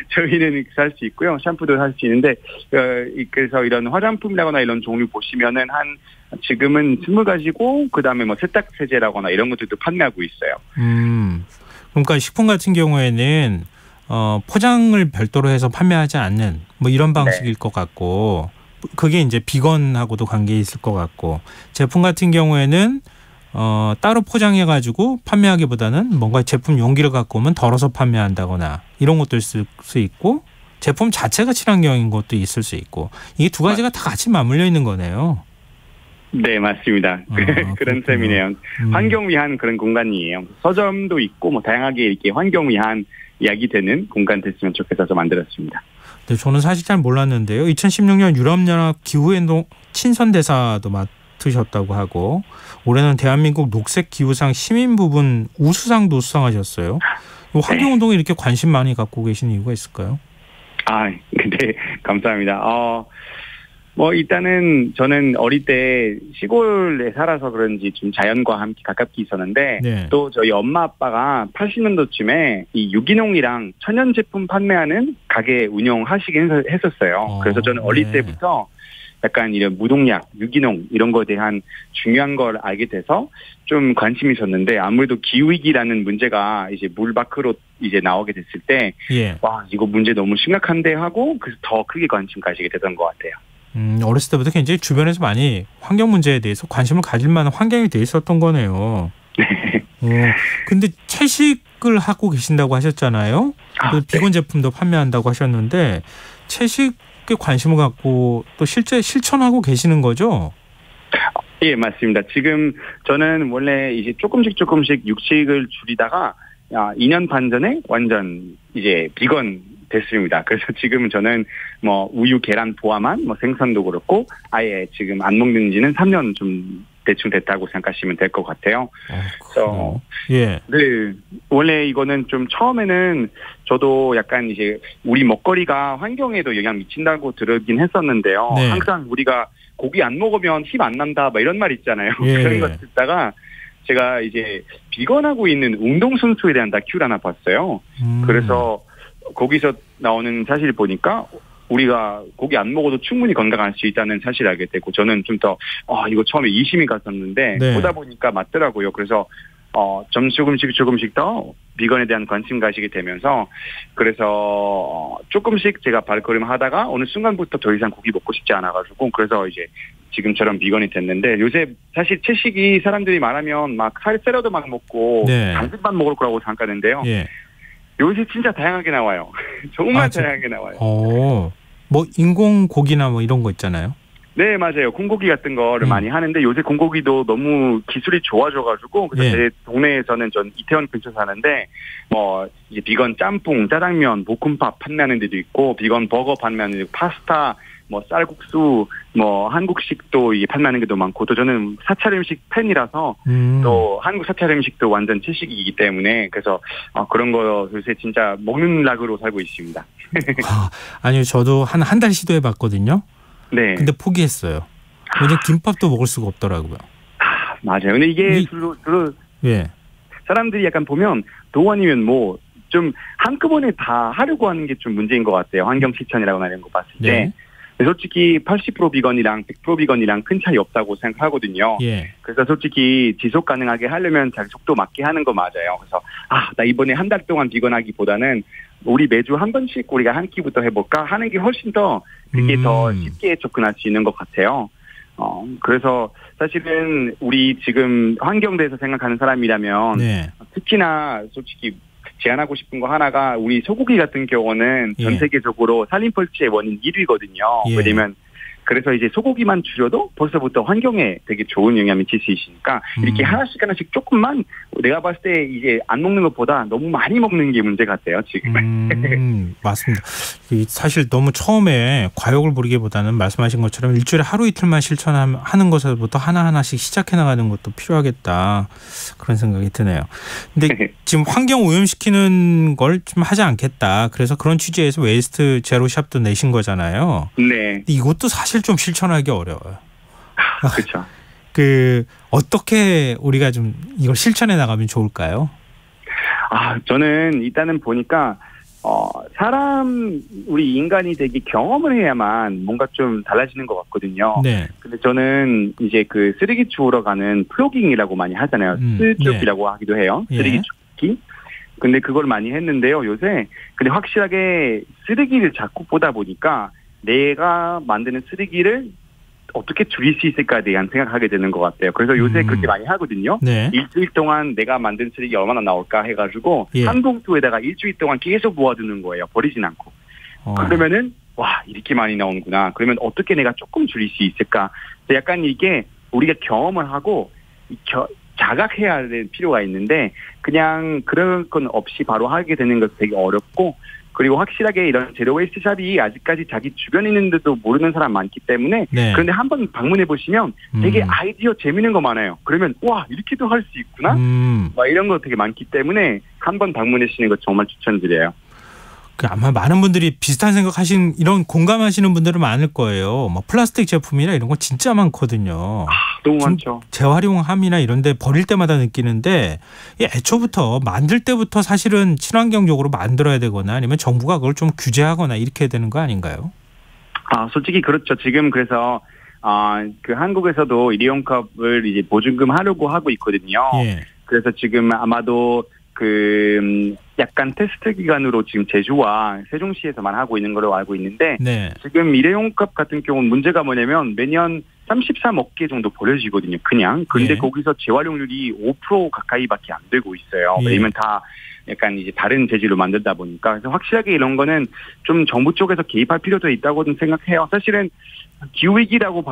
저희는 살 수 있고요. 샴푸도 살 수 있는데 그래서 이런 화장품이라거나 이런 종류 보시면은 한 지금은 20가지고 그다음에 뭐 세탁 세제라거나 이런 것들도 판매하고 있어요. 그러니까 식품 같은 경우에는 포장을 별도로 해서 판매하지 않는 뭐 이런 방식일 것 같고. 그게 이제 비건하고도 관계 있을 것 같고 제품 같은 경우에는 따로 포장해가지고 판매하기보다는 뭔가 제품 용기를 갖고 오면 덜어서 판매한다거나 이런 것도 있을 수 있고 제품 자체가 친환경인 것도 있을 수 있고 이게 두 가지가 다 같이 맞물려 있는 거네요. 네, 맞습니다. 그런 셈이네요. 환경 위한 그런 공간이에요. 서점도 있고 뭐 다양하게 이렇게 환경 위한 이야기 되는 공간 됐으면 좋겠어서 만들었습니다. 네, 저는 사실 잘 몰랐는데요. 2016년 유럽연합 기후행동 친선대사도 맡으셨다고 하고 올해는 대한민국 녹색기후상 시민 부분 우수상도 수상하셨어요. 환경운동에 이렇게 관심 많이 갖고 계신 이유가 있을까요? 네, 감사합니다. 뭐 일단은 저는 어릴 때 시골에 살아서 그런지 좀 자연과 함께 가깝게 있었는데 네. 또 저희 엄마 아빠가 80년도쯤에 이 유기농이랑 천연 제품 판매하는 가게 운영하시긴 했었어요. 그래서 저는 어릴 때부터 약간 이런 무농약, 유기농 이런 거에 대한 중요한 걸 알게 돼서 좀 관심이 있었는데 아무래도 기후위기라는 문제가 이제 물 밖으로 이제 나오게 됐을 때 예. 와, 이거 문제 너무 심각한데 하고 그래서 더 크게 관심 가지게 되던 것 같아요. 어렸을 때부터 굉장히 주변에서 많이 환경 문제에 대해서 관심을 가질 만한 환경이 돼 있었던 거네요. 근데 채식을 하고 계신다고 하셨잖아요. 비건 제품도 판매한다고 하셨는데 채식에 관심을 갖고 또 실제 실천하고 계시는 거죠? 예, 맞습니다. 지금 저는 원래 이제 조금씩 육식을 줄이다가 2년 반 전에 완전 이제 비건 됐습니다. 그래서 지금 저는 뭐 우유, 계란 포함한 뭐 생선도 그렇고 아예 지금 안 먹는 지는 3년 좀 대충 됐다고 생각하시면 될 것 같아요. 그래서 예. 네, 원래 이거는 좀 처음에는 저도 약간 이제 우리 먹거리가 환경에도 영향 미친다고 들었긴 했었는데요. 네. 항상 우리가 고기 안 먹으면 힘 안 난다, 막 이런 말 있잖아요. 예. 그런 거 듣다가 제가 이제 비건하고 있는 운동선수에 대한 다큐를 하나 봤어요. 그래서 거기서 나오는 사실 보니까 우리가 고기 안 먹어도 충분히 건강할 수 있다는 사실을 알게 되고 저는 좀 더 이거 처음에 의심이 갔었는데 네. 보다 보니까 맞더라고요. 그래서 좀 조금씩 더 비건에 대한 관심 가지게 되면서 그래서 조금씩 제가 발걸음 하다가 어느 순간부터 더 이상 고기 먹고 싶지 않아가지고 그래서 이제 지금처럼 비건이 됐는데 요새 사실 채식이 사람들이 말하면 막 샐러드 막 먹고 네. 당근만 먹을 거라고 생각하는데요. 예. 요새 진짜 다양하게 나와요. 정말 다양하게 나와요. 뭐 인공 고기나 뭐 이런 거 있잖아요. 네, 맞아요. 콩고기 같은 거를 많이 하는데 요새 콩고기도 너무 기술이 좋아져가지고 그래서 제 동네에서는 전 이태원 근처 사는데 뭐 이제 비건 짬뽕, 짜장면, 볶음밥 판매하는 데도 있고 비건 버거 판매하는 데도 있고 파스타, 뭐 쌀국수, 뭐 한국식도 이게 판매하는 게도 많고 또 저는 사찰 음식 팬이라서 또 한국 사찰 음식도 완전 채식이기 때문에 그래서 그런 거 요새 진짜 먹는 락으로 살고 있습니다. 아니요, 저도 한 달 시도해봤거든요. 네. 근데 포기했어요. 왜냐면 김밥도 먹을 수가 없더라고요. 맞아요. 근데 이게 예. 사람들이 약간 보면 도안이면 뭐 좀 한꺼번에 다 하려고 하는 게 좀 문제인 것 같아요. 환경 실천이라고 하는 거 봤을 때. 네. 솔직히 80% 비건이랑 100% 비건이랑 큰 차이 없다고 생각하거든요. 예. 그래서 솔직히 지속 가능하게 하려면 자기 속도 맞게 하는 거 맞아요. 그래서 나 이번에 한 달 동안 비건하기보다는 우리 매주 한 번씩 우리가 한 끼부터 해볼까 하는 게 훨씬 더 그게 더 쉽게 접근할 수 있는 것 같아요. 그래서 사실은 우리 지금 환경 대해서 생각하는 사람이라면 네. 특히나 솔직히 제안하고 싶은 거 하나가 우리 소고기 같은 경우는 전 세계적으로 살림벌칙의 원인 1위거든요. 예. 왜냐면 그래서 이제 소고기만 줄여도 벌써부터 환경에 되게 좋은 영향을 미칠 수 있으니까 이렇게 하나씩 조금만 내가 봤을 때 이제 안 먹는 것보다 너무 많이 먹는 게 문제 같아요, 지금. 맞습니다. 사실 너무 처음에 과욕을 부리기보다는 말씀하신 것처럼 일주일에 하루 이틀만 실천하는 것에서부터 하나하나씩 시작해 나가는 것도 필요하겠다. 그런 생각이 드네요. 근데 지금 환경 오염시키는 걸 좀 하지 않겠다. 그래서 그런 취지에서 웨이스트 제로샵도 내신 거잖아요. 네. 이것도 사실 좀 실천하기 어려워요. 그렇죠. 어떻게 우리가 좀 이걸 실천해 나가면 좋을까요? 저는 일단은 보니까 우리 인간이 되게 경험을 해야만 뭔가 좀 달라지는 것 같거든요. 네. 근데 저는 이제 그 쓰레기 주우러 가는 플로깅이라고 많이 하잖아요. 스줍이라고 하기도 해요. 쓰레기 줍기. 근데 그걸 많이 했는데요, 요새. 근데 확실하게 쓰레기를 자꾸 보다 보니까 내가 만드는 쓰레기를 어떻게 줄일 수 있을까에 대한 생각하게 되는 것 같아요. 그래서 요새 그렇게 많이 하거든요. 네. 일주일 동안 내가 만든 쓰레기 얼마나 나올까 해가지고 한 봉투에다가 일주일 동안 계속 모아두는 거예요. 버리진 않고. 그러면은 이렇게 많이 나오는구나. 그러면 어떻게 내가 조금 줄일 수 있을까. 약간 이게 우리가 경험을 하고 자각해야 될 필요가 있는데 그냥 그런 건 없이 바로 하게 되는 것도 되게 어렵고 그리고 확실하게 이런 제로 웨이스트 샵이 아직까지 자기 주변에 있는데도 모르는 사람 많기 때문에 그런데 한번 방문해 보시면 되게 아이디어 재밌는 거 많아요. 그러면 이렇게도 할 수 있구나? 막 이런 거 되게 많기 때문에 한번 방문해 주시는 거 정말 추천드려요. 아마 많은 분들이 비슷한 생각하신 이런 공감하시는 분들은 많을 거예요. 뭐 플라스틱 제품이나 이런 거 진짜 많거든요. 너무 많죠. 재활용함이나 이런 데 버릴 때마다 느끼는데 애초부터 만들 때부터 사실은 친환경적으로 만들어야 되거나 아니면 정부가 그걸 좀 규제하거나 이렇게 해야 되는 거 아닌가요? 솔직히 그렇죠. 지금 그래서 그 한국에서도 일회용컵을 이제 보증금 하려고 하고 있거든요. 그래서 지금 아마도 약간 테스트 기간으로 지금 제주와 세종시에서만 하고 있는 걸로 알고 있는데 네. 지금 일회용컵 같은 경우는 문제가 뭐냐면 매년 33억 개 정도 버려지거든요. 그냥. 근데 예. 거기서 재활용률이 5% 가까이밖에 안 되고 있어요. 예. 왜냐면 다 약간 이제 다른 재질로 만들다 보니까. 그래서 확실하게 이런 거는 좀 정부 쪽에서 개입할 필요도 있다고 좀 생각해요. 사실은 기후위기라고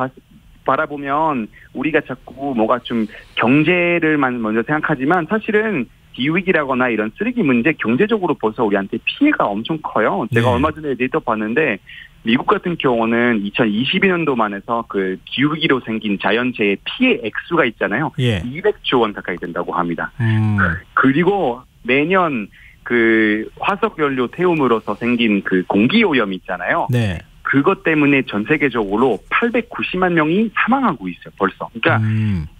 바라보면 우리가 자꾸 뭐가 좀 경제를만 먼저 생각하지만 사실은 기후위기라거나 이런 쓰레기 문제 경제적으로 벌써 우리한테 피해가 엄청 커요. 제가 네. 얼마 전에 데이터 봤는데 미국 같은 경우는 2022년도만 해서 그 기후위기로 생긴 자연재해 피해 액수가 있잖아요. 예. 200조 원 가까이 된다고 합니다. 음. 그리고 매년 그 화석연료 태움으로서 생긴 그 공기오염 있잖아요. 네. 그것 때문에 전 세계적으로 890만 명이 사망하고 있어요, 벌써. 그러니까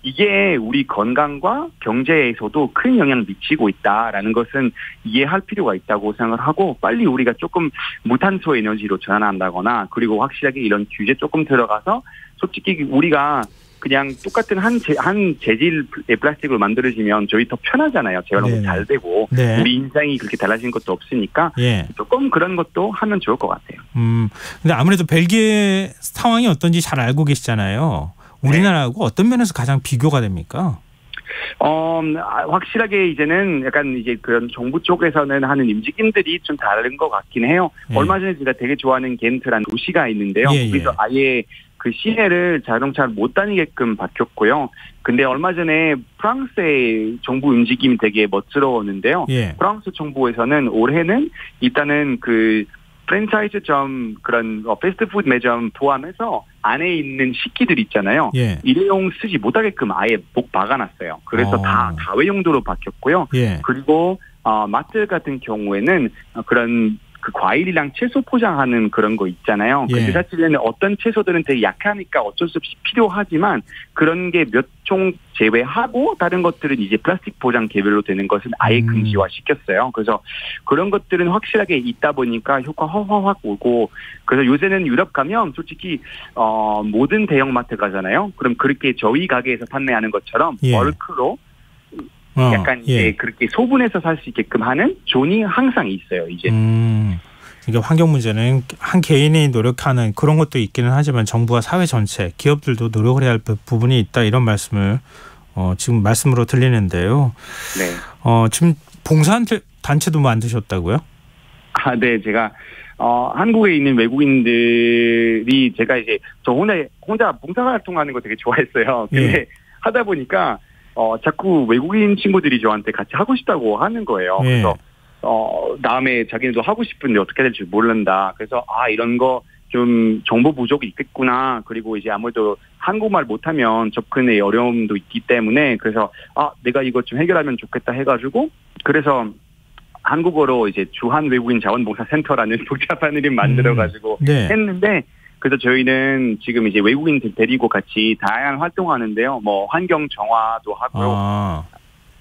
이게 우리 건강과 경제에서도 큰 영향을 미치고 있다라는 것은 이해할 필요가 있다고 생각을 하고 빨리 우리가 조금 무탄소 에너지로 전환한다거나 그리고 확실하게 이런 규제 조금 들어가서 솔직히 우리가 그냥 똑같은 한 재질의 플라스틱으로 만들어지면 저희 더 편하잖아요. 재활용도 네네. 잘 되고 네. 우리 인상이 그렇게 달라진 것도 없으니까 예. 조금 그런 것도 하면 좋을 것 같아요. 근데 아무래도 벨기에 상황이 어떤지 잘 알고 계시잖아요. 우리나라하고 어떤 면에서 가장 비교가 됩니까? 확실하게 이제는 약간 이제 그런 정부 쪽에서는 하는 움직임들이 좀 다른 것 같긴 해요. 예. 얼마 전에 제가 되게 좋아하는 겐트라는 도시가 있는데요. 예, 예. 거기서 아예 그 시내를 자동차를 못 다니게끔 바뀌었고요. 근데 얼마 전에 프랑스의 정부 움직임이 되게 멋스러웠는데요. 예. 프랑스 정부에서는 올해는 일단은 그 프랜차이즈점 그런 패스트푸드 매점 포함해서 안에 있는 식기들 있잖아요. 예. 일회용 쓰지 못하게끔 아예 목 박아놨어요. 그래서 다 다회용도로 바뀌었고요. 예. 그리고 마트 같은 경우에는 그런 그 과일이랑 채소 포장하는 그런 거 있잖아요. 예. 근데 사실은 어떤 채소들은 되게 약하니까 어쩔 수 없이 필요하지만 그런 게 몇 종 제외하고 다른 것들은 이제 플라스틱 포장 개별로 되는 것은 아예 금지화 시켰어요. 그래서 그런 것들은 확실하게 있다 보니까 효과 확 오고 그래서 요새는 유럽 가면 솔직히 모든 대형마트 가잖아요. 그럼 그렇게 저희 가게에서 판매하는 것처럼 예. 벌크로 약간 이제 그렇게 소분해서 살 수 있게끔 하는 존이 항상 있어요. 이제. 이게 환경 문제는 한 개인이 노력하는 그런 것도 있기는 하지만 정부와 사회 전체, 기업들도 노력을 해야 할 부분이 있다 이런 말씀을 지금 말씀으로 들리는데요. 네. 지금 봉사단체도 만드셨다고요? 네, 제가 한국에 있는 외국인들이 제가 이제 저 혼자 봉사활동하는 거 되게 좋아했어요. 근데 예. 하다 보니까 자꾸 외국인 친구들이 저한테 같이 하고 싶다고 하는 거예요. 예. 그래서 다음에 자기네도 하고 싶은데 어떻게 해야 될지 모른다. 그래서 이런 거 좀 정보 부족이 있겠구나. 그리고 이제 아무래도 한국말 못하면 접근에 어려움도 있기 때문에 그래서 내가 이거 좀 해결하면 좋겠다 해가지고 그래서 한국어로 이제 주한 외국인 자원봉사센터라는 복잡한 이름 만들어가지고 네. 했는데 그래서 저희는 지금 이제 외국인들 데리고 같이 다양한 활동하는데요. 뭐 환경 정화도 하고요.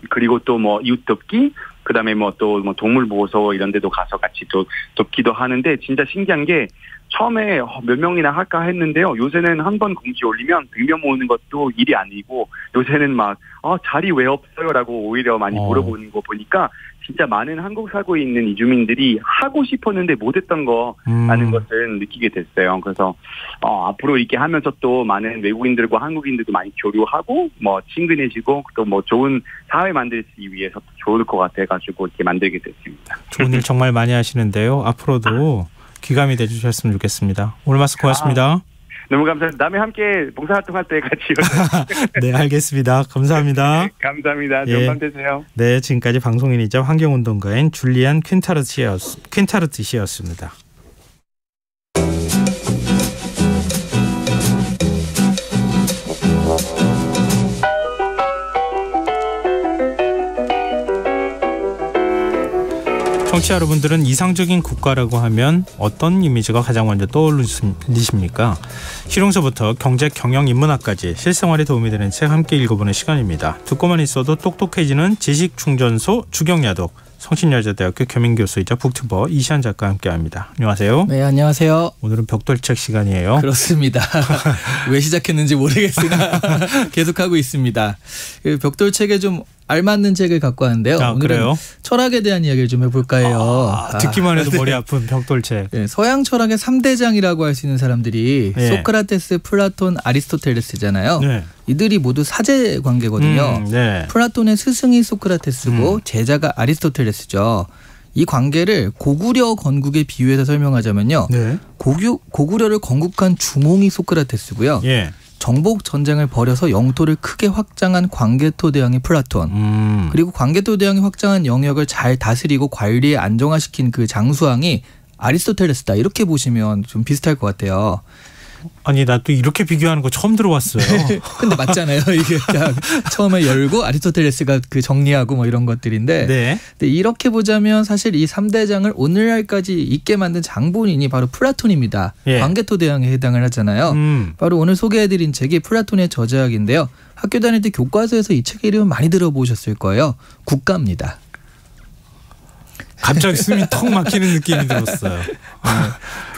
그리고 또 뭐 이웃 돕기, 그다음에 뭐 또 뭐 동물 보호소 이런 데도 가서 같이 또 돕기도 하는데 진짜 신기한 게 처음에 몇 명이나 할까 했는데요. 요새는 한 번 공지 올리면 100명 모으는 것도 일이 아니고 요새는 막 자리 왜 없어요라고 오히려 많이 물어보는 거 보니까 진짜 많은 한국 살고 있는 이주민들이 하고 싶었는데 못했던 거라는 것을 느끼게 됐어요. 그래서 앞으로 이렇게 하면서 또 많은 외국인들과 한국인들도 많이 교류하고 뭐 친근해지고 또 뭐 좋은 사회 만들기 위해서 좋을 것 같아가지고 이렇게 만들게 됐습니다. 좋은 일 정말 많이 하시는데요. 앞으로도 귀감이 돼주셨으면 좋겠습니다. 오늘 말씀 고맙습니다. 너무 감사합니다. 다음에 함께 봉사활동할 때 같이 네, 알겠습니다. 감사합니다. 감사합니다. 좋은 밤 되세요. 네, 지금까지 방송인이자 환경운동가인 줄리안 퀸타르트 씨였습니다. 청취자 여러분들은 이상적인 국가라고 하면 어떤 이미지가 가장 먼저 떠오르십니까? 실용서부터 경제, 경영, 인문학까지 실생활에 도움이 되는 책 함께 읽어보는 시간입니다. 듣고만 있어도 똑똑해지는 지식충전소 주경야독 성신여자대학교 겸임교수이자 북튜버 이시안 작가와 함께합니다. 안녕하세요. 네, 안녕하세요. 오늘은 벽돌책 시간이에요. 그렇습니다. 왜 시작했는지 모르겠으나 계속하고 있습니다. 그 벽돌책에 좀 알맞는 책을 갖고 왔는데요. 오늘은 그래요? 철학에 대한 이야기를 좀 해볼까 해요. 듣기만 해도 머리 아픈 벽돌책. 네, 서양 철학의 3대장이라고 할 수 있는 사람들이 네. 소크라테스, 플라톤, 아리스토텔레스잖아요. 네. 이들이 모두 사제 관계거든요. 네. 플라톤의 스승이 소크라테스고 제자가 아리스토텔레스죠. 이 관계를 고구려 건국에 비유해서 설명하자면요. 네. 고구려를 건국한 주몽이 소크라테스고요. 예. 정복 전쟁을 벌여서 영토를 크게 확장한 광개토 대왕이 플라톤. 그리고 광개토 대왕이 확장한 영역을 잘 다스리고 관리에 안정화시킨 그 장수왕이 아리스토텔레스다. 이렇게 보시면 좀 비슷할 것 같아요. 아니 나 또 이렇게 비교하는 거 처음 들어봤어요. 근데 맞잖아요. 이게 딱 처음에 열고 아리스토텔레스가 그 정리하고 뭐 이런 것들인데. 네. 근데 이렇게 보자면 사실 이 3대장을 오늘날까지 있게 만든 장본인이 바로 플라톤입니다. 예. 광개토 대왕에 해당을 하잖아요. 바로 오늘 소개해드린 책이 플라톤의 저자학인데요. 학교 다닐 때 교과서에서 이 책의 이름을 많이 들어보셨을 거예요. 국가입니다. 갑자기 숨이 턱 막히는 느낌이 들었어요.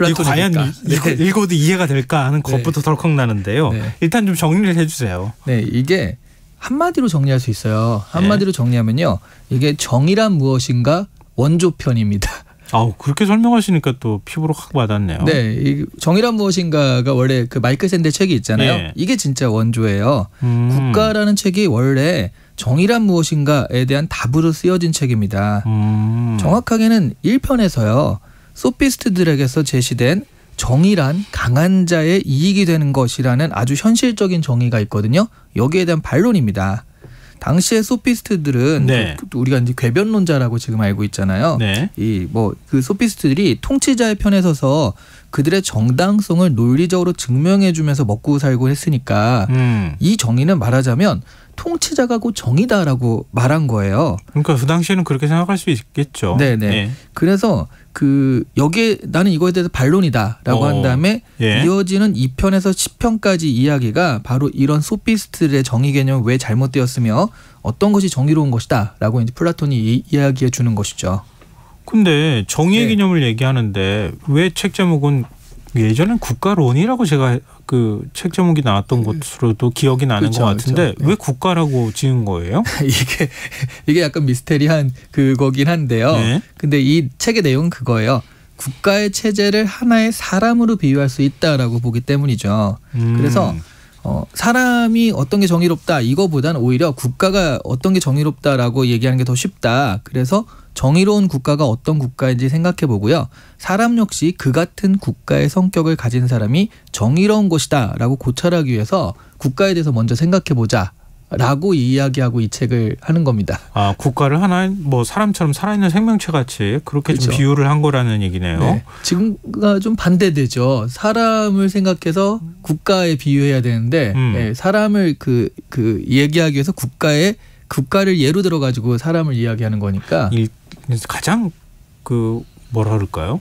이거 과연 읽어도 이해가 될까 하는 것부터 덜컥 나는데요. 네. 일단 좀 정리를 해주세요. 네, 이게 한마디로 정리할 수 있어요. 한마디로 정리하면요. 이게 정의란 무엇인가 원조편입니다. 그렇게 설명하시니까 또 피부로 확 와닿네요. 네, 이 정의란 무엇인가가 원래 그 마이클 샌델 책이 있잖아요. 예. 이게 진짜 원조예요. 국가라는 책이 원래 정의란 무엇인가에 대한 답으로 쓰여진 책입니다. 정확하게는 1편에서요. 소피스트들에게서 제시된 정의란 강한 자의 이익이 되는 것이라는 아주 현실적인 정의가 있거든요. 여기에 대한 반론입니다. 당시의 소피스트들은 네. 우리가 이제 궤변론자라고 지금 알고 있잖아요. 네. 이 뭐 그 소피스트들이 통치자의 편에 서서 그들의 정당성을 논리적으로 증명해주면서 먹고 살고 했으니까 이 정의는 말하자면 통치자가 곧 정의다라고 말한 거예요. 그러니까 그 당시에는 그렇게 생각할 수 있겠죠. 네네. 네. 그래서 그 여기에 나는 이거에 대해서 반론이다라고 한 다음에 예. 이어지는 2편에서 10편까지 이야기가 바로 이런 소피스트들의 정의 개념이 왜 잘못되었으며 어떤 것이 정의로운 것이다라고 이제 플라톤이 이야기해 주는 것이죠. 근데 정의의 네. 개념을 얘기하는데 왜 책 제목은 예전엔 국가론이라고 제가 그 책 제목이 나왔던 것으로도 기억이 나는 그렇죠, 것 같은데 그렇죠. 네. 왜 국가라고 지은 거예요? 이게 약간 미스테리한 그거긴 한데요. 네. 근데 이 책의 내용은 그거예요. 국가의 체제를 하나의 사람으로 비유할 수 있다라고 보기 때문이죠. 그래서 사람이 어떤 게 정의롭다 이거보다는 오히려 국가가 어떤 게 정의롭다라고 얘기하는 게 더 쉽다. 그래서 정의로운 국가가 어떤 국가인지 생각해 보고요. 사람 역시 그 같은 국가의 성격을 가진 사람이 정의로운 것이다라고 고찰하기 위해서 국가에 대해서 먼저 생각해 보자라고 이야기하고 이 책을 하는 겁니다. 국가를 하나의 뭐 사람처럼 살아있는 생명체 같이 그렇게 그렇죠. 좀 비유를 한 거라는 얘기네요. 네. 지금과 좀 반대되죠. 사람을 생각해서 국가에 비유해야 되는데 네, 사람을 그 얘기하기 위해서 국가를 예로 들어 가지고 사람을 이야기하는 거니까 가장 그 뭐라 그럴까요?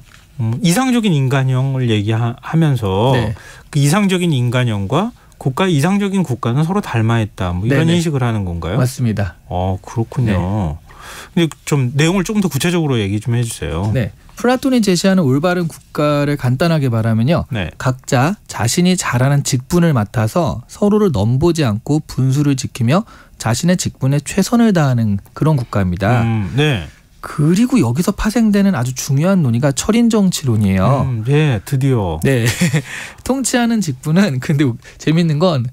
이상적인 인간형을 얘기하면서 네. 그 이상적인 인간형과 국가의 이상적인 국가는 서로 닮아있다. 뭐 이런 네네. 인식을 하는 건가요? 맞습니다. 그렇군요. 근데 좀 내용을 조금 더 구체적으로 얘기 좀 해주세요. 네. 플라톤이 제시하는 올바른 국가를 간단하게 말하면요. 네. 각자 자신이 잘하는 직분을 맡아서 서로를 넘보지 않고 분수를 지키며 자신의 직분에 최선을 다하는 그런 국가입니다. 네. 그리고 여기서 파생되는 아주 중요한 논의가 철인정치론이에요. 네, 드디어. 네. 통치하는 직분은 근데 재밌는 건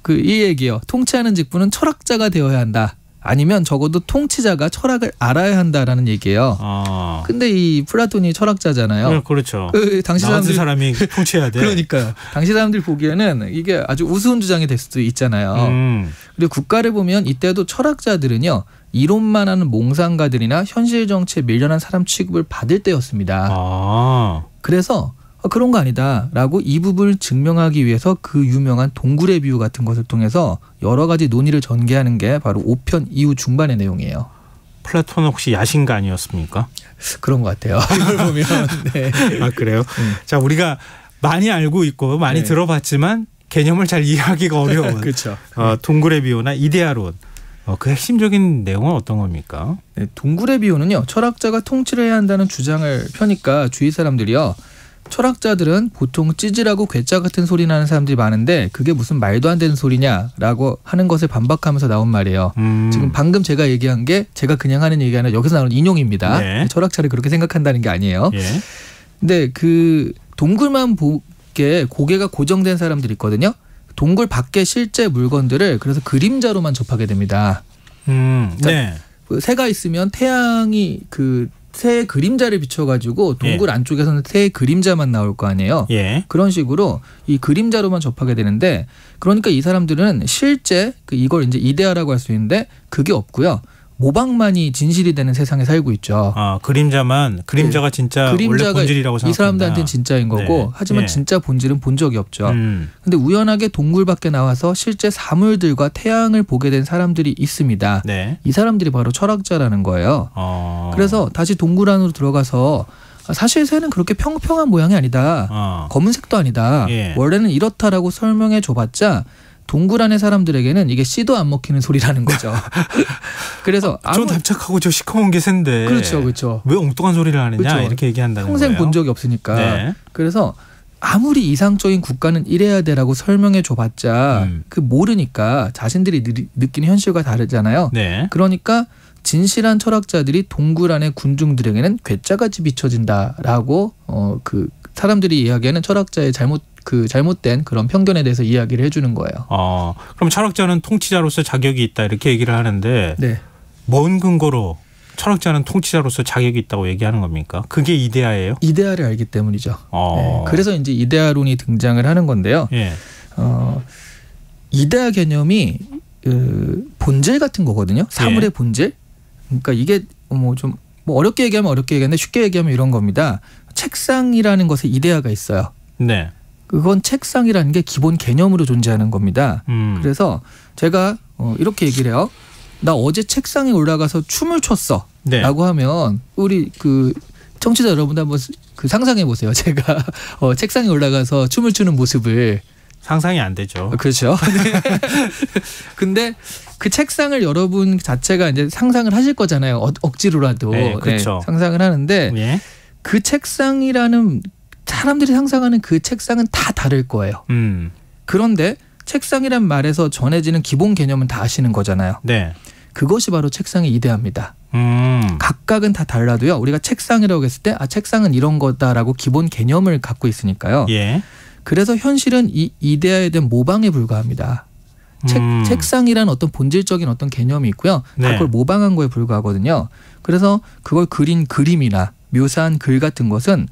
이 얘기예요. 통치하는 직분은 철학자가 되어야 한다. 아니면 적어도 통치자가 철학을 알아야 한다라는 얘기예요. 근데 이 플라톤이 철학자잖아요. 그렇죠. 당시 나 같은 사람이 통치해야 돼. 그러니까요. 당시 사람들 보기에는 이게 아주 우스운 주장이 될 수도 있잖아요. 그리고 국가를 보면 이때도 철학자들은요. 이론만 하는 몽상가들이나 현실 정치에 밀려난 사람 취급을 받을 때였습니다. 그래서 그런 거 아니다라고 이 부분을 증명하기 위해서 그 유명한 동굴의 비유 같은 것을 통해서 여러 가지 논의를 전개하는 게 바로 5편 이후 중반의 내용이에요. 플라톤은 혹시 야신가 아니었습니까? 그런 것 같아요. 이걸 보면. 네. 그래요? 자, 우리가 많이 알고 있고 많이 네. 들어봤지만 개념을 잘 이해하기가 어려운 그렇죠. 동굴의 비유나 이데아론. 그 핵심적인 내용은 어떤 겁니까? 네, 동굴의 비유는요. 철학자가 통치를 해야 한다는 주장을 펴니까 주위 사람들이요. 철학자들은 보통 찌질하고 괴짜 같은 소리 나는 사람들이 많은데 그게 무슨 말도 안 되는 소리냐라고 하는 것을 반박하면서 나온 말이에요. 지금 방금 제가 얘기한 게 제가 그냥 하는 얘기가 아니라 여기서 나오는 인용입니다. 네. 철학자를 그렇게 생각한다는 게 아니에요. 예. 근데 그 동굴만 보게 고개가 고정된 사람들이 있거든요. 동굴 밖에 실제 물건들을 그래서 그림자로만 접하게 됩니다. 네. 새가 있으면 태양이 그 새의 그림자를 비춰가지고 동굴 안쪽에서는 새의 그림자만 나올 거 아니에요. 예. 그런 식으로 이 그림자로만 접하게 되는데 그러니까 이 사람들은 실제 이걸 이제 이데아라고 할 수 있는데 그게 없고요. 모방만이 진실이 되는 세상에 살고 있죠. 아, 그림자가 진짜 원래 본질이라고 생각한다. 이 사람들한테는 진짜인 거고 네. 하지만 예. 진짜 본질은 본 적이 없죠. 근데 우연하게 동굴 밖에 나와서 실제 사물들과 태양을 보게 된 사람들이 있습니다. 네. 이 사람들이 바로 철학자라는 거예요. 그래서 다시 동굴 안으로 들어가서 사실 새는 그렇게 평평한 모양이 아니다. 검은색도 아니다. 예. 원래는 이렇다라고 설명해 줘봤자 동굴 안의 사람들에게는 이게 씨도 안 먹히는 소리라는 거죠. 그래서 좀 답착하고 저 시커먼 게 샌데. 그렇죠. 왜 엉뚱한 소리를 하느냐 그렇죠. 이렇게 얘기한다는 평생 거예요. 본 적이 없으니까. 네. 그래서 아무리 이상적인 국가는 이래야 돼라고 설명해 줘봤자 그 모르니까 자신들이 느끼는 현실과 다르잖아요. 네. 그러니까 진실한 철학자들이 동굴 안의 군중들에게는 괴짜같이 비춰진다라고 그 사람들이 이야기하는 철학자의 잘못된 그런 편견에 대해서 이야기를 해주는 거예요. 그럼 철학자는 통치자로서 자격이 있다 이렇게 얘기를 하는데 네. 뭔 근거로 철학자는 통치자로서 자격이 있다고 얘기하는 겁니까? 그게 이데아예요? 이데아를 알기 때문이죠. 네. 그래서 이제 이데아론이 등장을 하는 건데요. 예. 이데아 개념이 본질 같은 거거든요. 사물의 본질. 그러니까 이게 좀 어렵게 얘기하면 어렵게 얘기하는데 쉽게 얘기하면 이런 겁니다. 책상이라는 것에 이데아가 있어요. 네. 그건 책상이라는 게 기본 개념으로 존재하는 겁니다. 그래서 제가 이렇게 얘기를 해요. 나 어제 책상에 올라가서 춤을 췄어. 네. 라고 하면 우리 그 청취자 여러분들 한번 그 상상해 보세요. 제가 책상에 올라가서 춤을 추는 모습을. 상상이 안 되죠. 그렇죠. 근데 그 책상을 여러분 자체가 이제 상상을 하실 거잖아요. 억지로라도. 네, 그렇죠. 네, 상상을 하는데 예. 그 책상이라는 사람들이 상상하는 그 책상은 다 다를 거예요. 그런데 책상이란 말에서 전해지는 기본 개념은 다 아시는 거잖아요. 네. 그것이 바로 책상의 이데아입니다. 각각은 다 달라도요. 우리가 책상이라고 했을 때 책상은 이런 거다라고 기본 개념을 갖고 있으니까요. 예. 그래서 현실은 이 이데아에 대한 모방에 불과합니다. 책상이라는 어떤 본질적인 어떤 개념이 있고요. 다 그걸 모방한 거에 불과하거든요. 그래서 그걸 그린 그림이나 묘사한 글 같은 것은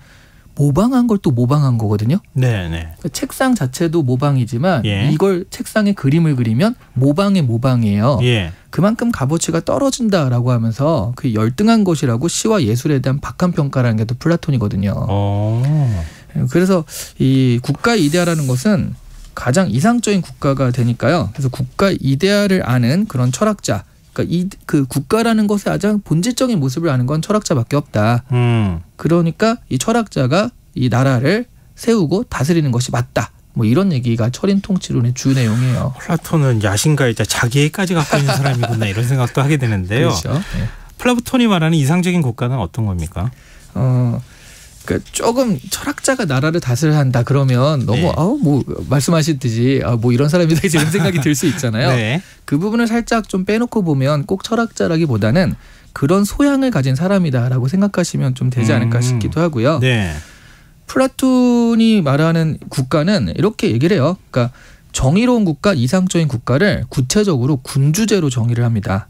모방한 걸 또 모방한 거거든요. 네. 책상 자체도 모방이지만 예. 이걸 책상에 그림을 그리면 모방의 모방이에요. 예. 그만큼 값어치가 떨어진다라고 하면서 그 열등한 것이라고 시와 예술에 대한 박한 평가라는 게 또 플라톤이거든요. 그래서 이 국가 이데아라는 것은 가장 이상적인 국가가 되니까요. 그래서 국가 이데아를 아는 그런 철학자, 그러니까 그 국가라는 것의 가장 본질적인 모습을 아는 건 철학자밖에 없다. 그러니까 이 철학자가 이 나라를 세우고 다스리는 것이 맞다. 뭐 이런 얘기가 철인 통치론의 주 내용이에요. 플라톤은 야심가이자 자기애까지 갖고 있는 사람이구나 이런 생각도 하게 되는데요. 그렇죠. 네. 플라톤이 말하는 이상적인 국가는 어떤 겁니까? 그러니까 조금 철학자가 나라를 다스려한다 그러면 너무 네. 뭐 말씀하셨듯이 뭐 이런 사람이다 이런 생각이 들 수 있잖아요. 네. 그 부분을 살짝 좀 빼놓고 보면 꼭 철학자라기보다는 그런 소양을 가진 사람이다라고 생각하시면 좀 되지 않을까 싶기도 하고요. 네. 플라톤이 말하는 국가는 이렇게 얘기를 해요. 그러니까 정의로운 국가, 이상적인 국가를 구체적으로 군주제로 정의를 합니다.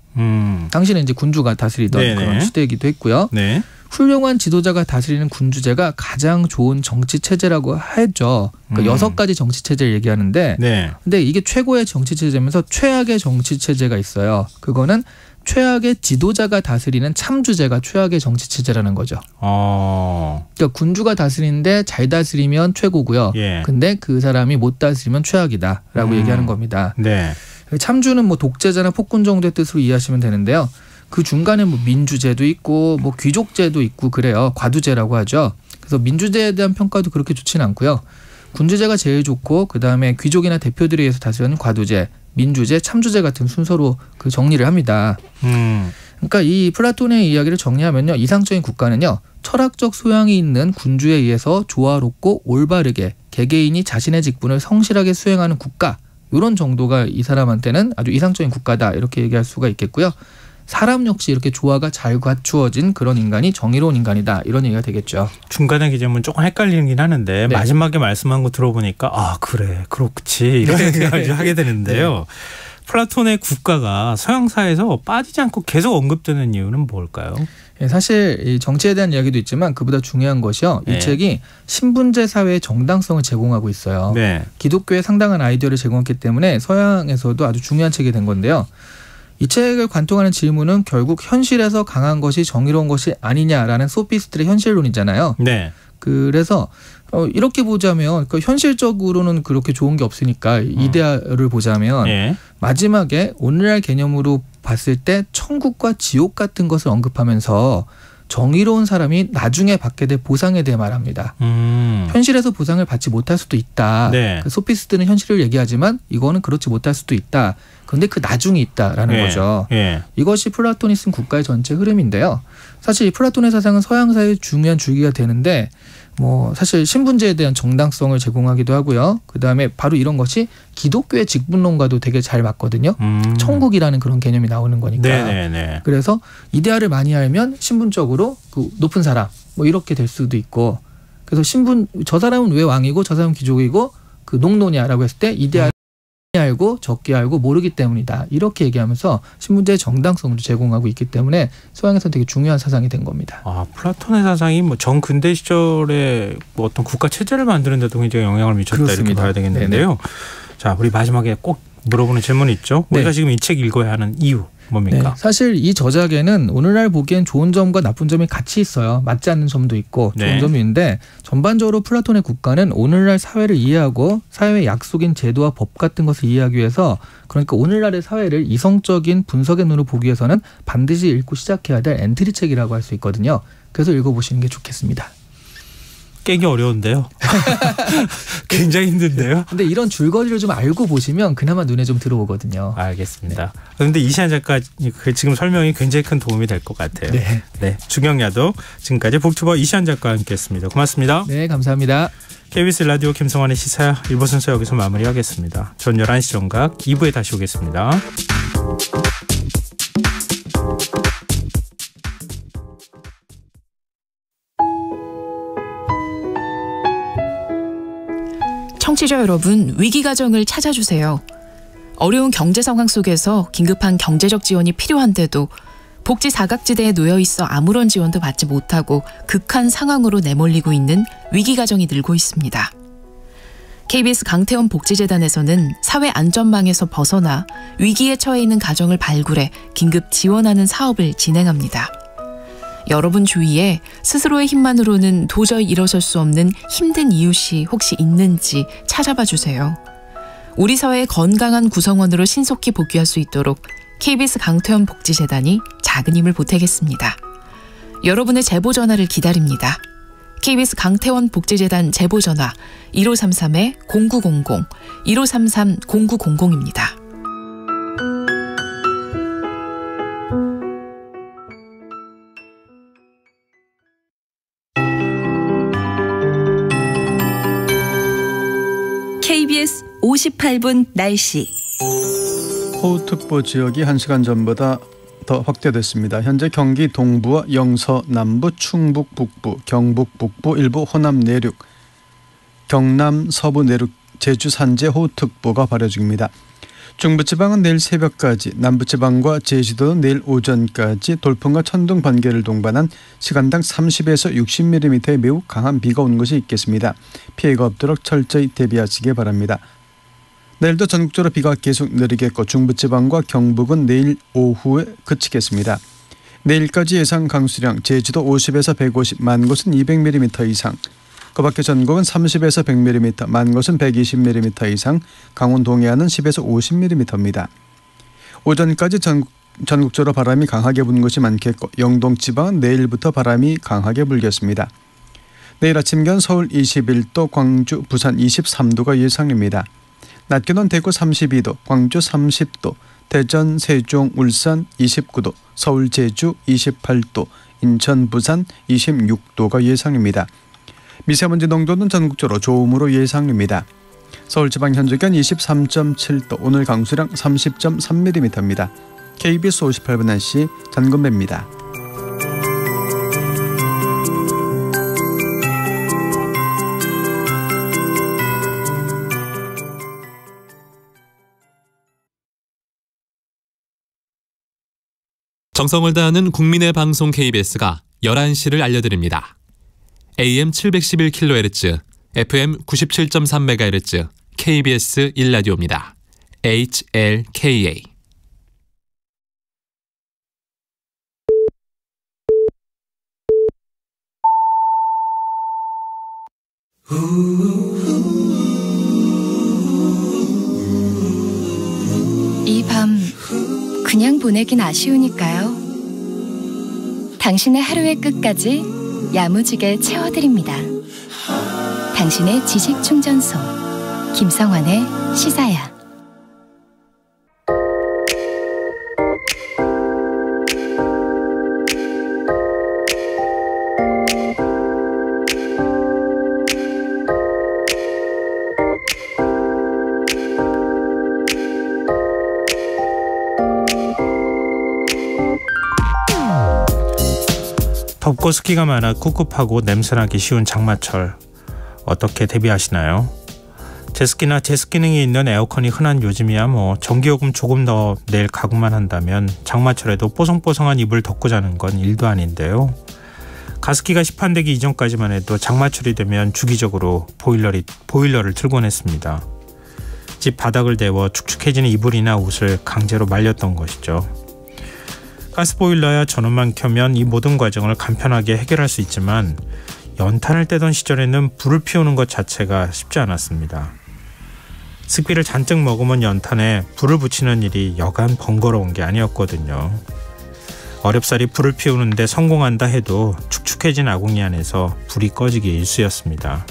당시는 이제 군주가 다스리던 네네. 그런 시대이기도 했고요. 네. 훌륭한 지도자가 다스리는 군주제가 가장 좋은 정치 체제라고 했죠. 그러니까 6가지 정치 체제를 얘기하는데, 네. 근데 이게 최고의 정치 체제면서 최악의 정치 체제가 있어요. 그거는 최악의 지도자가 다스리는 참주제가 최악의 정치 체제라는 거죠. 그러니까 군주가 다스리는데 잘 다스리면 최고고요. 예. 근데 그 사람이 못 다스리면 최악이다라고 얘기하는 겁니다. 네. 참주는 뭐 독재자나 폭군 정도의 뜻으로 이해하시면 되는데요. 그 중간에 뭐 민주제도 있고 뭐 귀족제도 있고 그래요. 과두제라고 하죠. 그래서 민주제에 대한 평가도 그렇게 좋지는 않고요. 군주제가 제일 좋고 그다음에 귀족이나 대표들에 의해서 다스리는 과두제, 민주제, 참주제 같은 순서로 그 정리를 합니다. 그러니까 이 플라톤의 이야기를 정리하면요. 이상적인 국가는요. 철학적 소양이 있는 군주에 의해서 조화롭고 올바르게 개개인이 자신의 직분을 성실하게 수행하는 국가. 이런 정도가 이 사람한테는 아주 이상적인 국가다. 이렇게 얘기할 수가 있겠고요. 사람 역시 이렇게 조화가 잘 갖추어진 그런 인간이 정의로운 인간이다. 이런 얘기가 되겠죠. 중간에 기재문 조금 헷갈리긴 하는데 네. 마지막에 말씀한 거 들어보니까 아 그래 그렇지 이런 생각을 하게 되는데요. 네. 플라톤의 국가가 서양사에서 빠지지 않고 계속 언급되는 이유는 뭘까요? 사실 이 정치에 대한 이야기도 있지만 그보다 중요한 것이요. 이 네. 책이 신분제 사회의 정당성을 제공하고 있어요. 네. 기독교에 상당한 아이디어를 제공했기 때문에 서양에서도 아주 중요한 책이 된 건데요. 이 책을 관통하는 질문은 결국 현실에서 강한 것이 정의로운 것이 아니냐라는 소피스트의 현실론이잖아요. 네. 그래서 이렇게 보자면 현실적으로는 그렇게 좋은 게 없으니까 이데아를 보자면 예. 마지막에 오늘날 개념으로 봤을 때 천국과 지옥 같은 것을 언급하면서 정의로운 사람이 나중에 받게 될 보상에 대해 말합니다. 현실에서 보상을 받지 못할 수도 있다. 네. 그 소피스트는 현실을 얘기하지만 이거는 그렇지 못할 수도 있다. 그런데 그 나중이 있다라는 예. 거죠. 예. 이것이 플라톤이 쓴 국가의 전체 흐름인데요. 사실 이 플라톤의 사상은 서양사의 중요한 줄기가 되는데 뭐 사실 신분제에 대한 정당성을 제공하기도 하고요. 그다음에 바로 이런 것이 기독교의 직분론과도 되게 잘 맞거든요. 천국이라는 그런 개념이 나오는 거니까. 네네네. 그래서 이데아를 많이 알면 신분적으로 그 높은 사람 뭐 이렇게 될 수도 있고. 그래서 신분 저 사람은 왜 왕이고 저 사람은 귀족이고 그 농노냐라고 했을 때 이데아를 많이 알고 적게 알고 모르기 때문이다. 이렇게 얘기하면서 신분제의 정당성을 제공하고 있기 때문에 서양에서는 되게 중요한 사상이 된 겁니다. 아 플라톤의 사상이 뭐 정근대 시절에 뭐 어떤 국가 체제를 만드는 데도 굉장히 영향을 미쳤다 그렇습니다. 이렇게 봐야 되겠는데요. 네네. 자 우리 마지막에 꼭 물어보는 질문이 있죠. 네. 우리가 지금 이 책 읽어야 하는 이유 뭡니까? 네, 사실 이 저작에는 오늘날 보기엔 좋은 점과 나쁜 점이 같이 있어요. 맞지 않는 점도 있고 좋은 네. 점이 있는데 전반적으로 플라톤의 국가는 오늘날 사회를 이해하고 사회의 약속인 제도와 법 같은 것을 이해하기 위해서 그러니까 오늘날의 사회를 이성적인 분석의 눈으로 보기 위해서는 반드시 읽고 시작해야 될 엔트리 책이라고 할 수 있거든요. 그래서 읽어보시는 게 좋겠습니다. 깨기 어려운데요. 굉장히 힘든데요. 근데 이런 줄거리를 좀 알고 보시면 그나마 눈에 좀 들어오거든요. 알겠습니다. 그런데 이시안 작가 지금 설명이 굉장히 큰 도움이 될 것 같아요. 네. 네, 주경야도 지금까지 북튜버 이시안 작가와 함께했습니다. 고맙습니다. 네, 감사합니다. KBS 라디오 김성환의 시사야 1부 순서 여기서 마무리하겠습니다. 전 11시 정각 2부에 다시 오겠습니다. 청취자 여러분, 위기가정을 찾아주세요. 어려운 경제 상황 속에서 긴급한 경제적 지원이 필요한데도 복지 사각지대에 놓여 있어 아무런 지원도 받지 못하고 극한 상황으로 내몰리고 있는 위기가정이 늘고 있습니다. KBS 강태원 복지재단에서는 사회안전망에서 벗어나 위기에 처해 있는 가정을 발굴해 긴급 지원하는 사업을 진행합니다. 여러분 주위에 스스로의 힘만으로는 도저히 일어설 수 없는 힘든 이웃이 혹시 있는지 찾아봐 주세요. 우리 사회의 건강한 구성원으로 신속히 복귀할 수 있도록 KBS 강태원 복지재단이 작은 힘을 보태겠습니다. 여러분의 제보 전화를 기다립니다. KBS 강태원 복지재단 제보 전화 1533-0900, 1533-0900입니다. KBS 58분 날씨. 호우특보 지역이 1시간 전보다 더 확대됐습니다. 현재 경기 동부와 영서 남부, 충북 북부, 경북 북부, 일부 호남 내륙, 경남 서부 내륙, 제주 산재 호우특보가 발효 중입니다. 중부지방은 내일 새벽까지, 남부지방과 제주도는 내일 오전까지 돌풍과 천둥 번개를 동반한 시간당 30에서 60mm의 매우 강한 비가 오는 것이 있겠습니다. 피해가 없도록 철저히 대비하시기 바랍니다. 내일도 전국적으로 비가 계속 내리겠고 중부지방과 경북은 내일 오후에 그치겠습니다. 내일까지 예상 강수량 제주도 50에서 150, 많은 곳은 200mm 이상, 그 밖에 전국은 30에서 100mm, 많은 곳은 120mm 이상, 강원 동해안은 10에서 50mm입니다. 오전까지 전국적으로 바람이 강하게 부는 곳이 많겠고 영동 지방은 내일부터 바람이 강하게 불겠습니다. 내일 아침 기온 서울 21도, 광주, 부산 23도가 예상입니다. 낮 기온은 대구 32도, 광주 30도, 대전, 세종, 울산 29도, 서울, 제주 28도, 인천, 부산 26도가 예상입니다. 미세먼지 농도는 전국적으로 좋음으로 예상됩니다. 서울지방 현재기온 23.7도, 오늘 강수량 30.3mm입니다. KBS 58분 날씨 전건배입니다. 정성을 다하는 국민의 방송 KBS가 11시를 알려드립니다. AM 711kHz, FM 97.3MHz, KBS 1라디오입니다. HLKA. 이 밤 그냥 보내긴 아쉬우니까요. 당신의 하루의 끝까지 야무지게 채워드립니다. 당신의 지식 충전소 김성환의 시사야. 덥고 습기가 많아 꿉꿉하고 냄새나기 쉬운 장마철 어떻게 대비하시나요? 제습기나 제습 기능이 있는 에어컨이 흔한 요즘이야 뭐 전기요금 조금 더 낼 각오만 한다면 장마철에도 뽀송뽀송한 이불 덮고 자는 건 일도 아닌데요. 가습기가 시판되기 이전까지만 해도 장마철이 되면 주기적으로 보일러를 틀곤 했습니다. 집 바닥을 데워 축축해지는 이불이나 옷을 강제로 말렸던 것이죠. 가스보일러야 전원만 켜면 이 모든 과정을 간편하게 해결할 수 있지만 연탄을 떼던 시절에는 불을 피우는 것 자체가 쉽지 않았습니다. 습기를 잔뜩 머금은 연탄에 불을 붙이는 일이 여간 번거로운 게 아니었거든요. 어렵사리 불을 피우는데 성공한다 해도 축축해진 아궁이 안에서 불이 꺼지기 일쑤였습니다.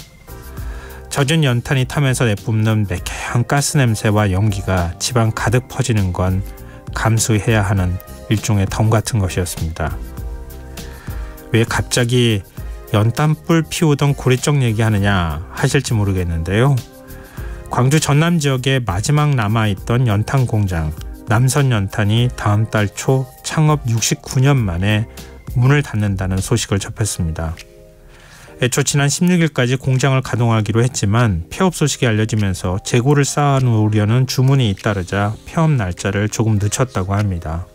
젖은 연탄이 타면서 내뿜는 매캐한 가스 냄새와 연기가 집안 가득 퍼지는 건 감수해야 하는 일종의 덤 같은 것이었습니다. 왜 갑자기 연탄불 피우던 고리적 얘기하느냐 하실지 모르겠는데요. 광주 전남 지역에 마지막 남아있던 연탄 공장 남선연탄이 다음 달 초 창업 69년 만에 문을 닫는다는 소식을 접했습니다. 애초 지난 16일까지 공장을 가동하기로 했지만 폐업 소식이 알려지면서 재고를 쌓아놓으려는 주문이 잇따르자 폐업 날짜를 조금 늦췄다고 합니다.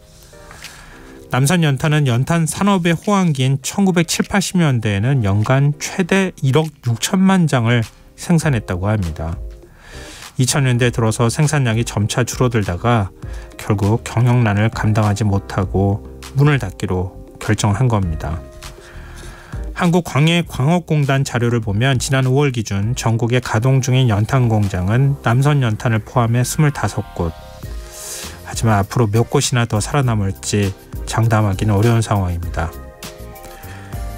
남선연탄은 연탄 산업의 호황기인 1970, 80년대에는 연간 최대 1억 6천만 장을 생산했다고 합니다. 2000년대 들어서 생산량이 점차 줄어들다가 결국 경영난을 감당하지 못하고 문을 닫기로 결정한 겁니다. 한국광해광업공단 자료를 보면 지난 5월 기준 전국에 가동 중인 연탄 공장은 남선연탄을 포함해 25곳. 하지만 앞으로 몇 곳이나 더 살아남을지 장담하기는 어려운 상황입니다.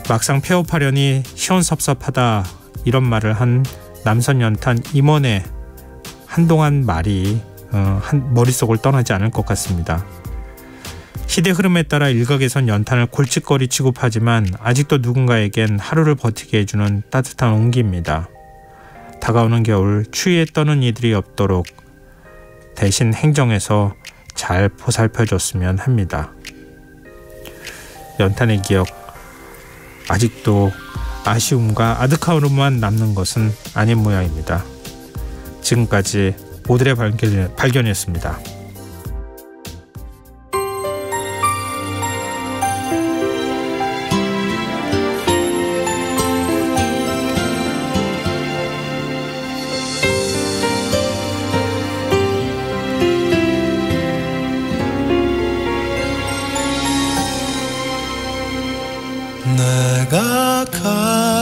막상 폐업하려니 시원섭섭하다 이런 말을 한 남선연탄 임원의 한동안 말이 머릿속을 떠나지 않을 것 같습니다. 시대 흐름에 따라 일각에선 연탄을 골칫거리 취급하지만 아직도 누군가에겐 하루를 버티게 해주는 따뜻한 온기입니다. 다가오는 겨울 추위에 떠는 이들이 없도록 대신 행정에서 잘 보살펴줬으면 합니다. 연탄의 기억, 아직도 아쉬움과 아득함으로만 남는 것은 아닌 모양입니다. 지금까지 오늘의 발견이었습니다. 내가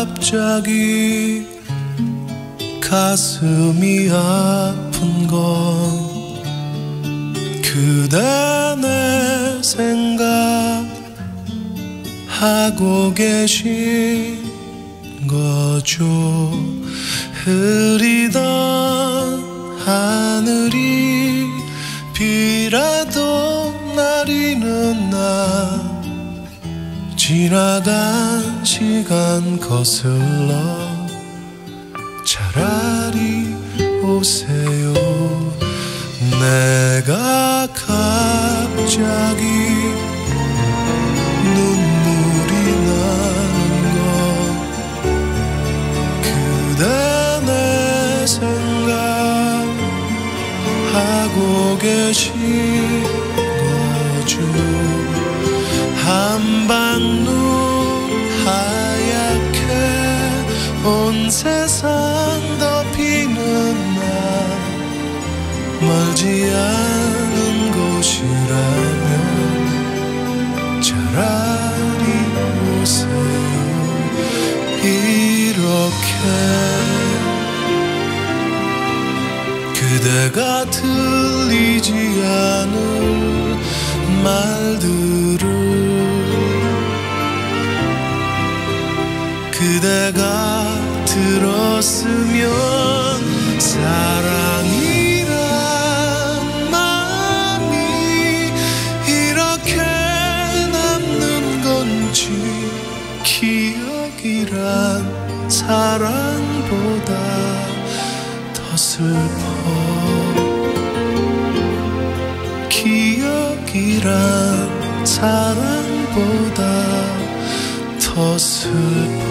갑자기 가슴이 아픈 건 그대 내 생각하고 계신 거죠. 흐리던 하늘이 비라도 기다리는 나 지나간 시간 거슬러 차라리 오세요. 내가 갑자기 눈물이 나는 건 그대 내 생각하고 계신 거죠. 한방눈 하얗게 온 세상 덮이는 날 멀지 않은 곳이라면 차라리 오세요. 이렇게 그대가 들리지 않을 말들을 그대가 들었으면 사랑이란 마음이 이렇게 남는 건지 기억이란 사랑보다 더 슬퍼 기억이란 사랑보다 더 슬퍼.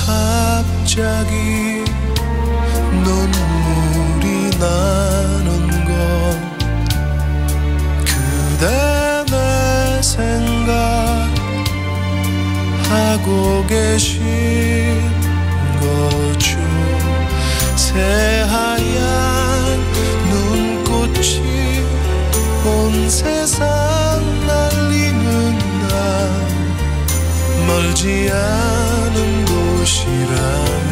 갑자기 눈물이 나는 건 그대 내 생각하고 계신 거죠. 새하얀 눈꽃이 온 세상 날리는 날 멀지 않은 곳이라면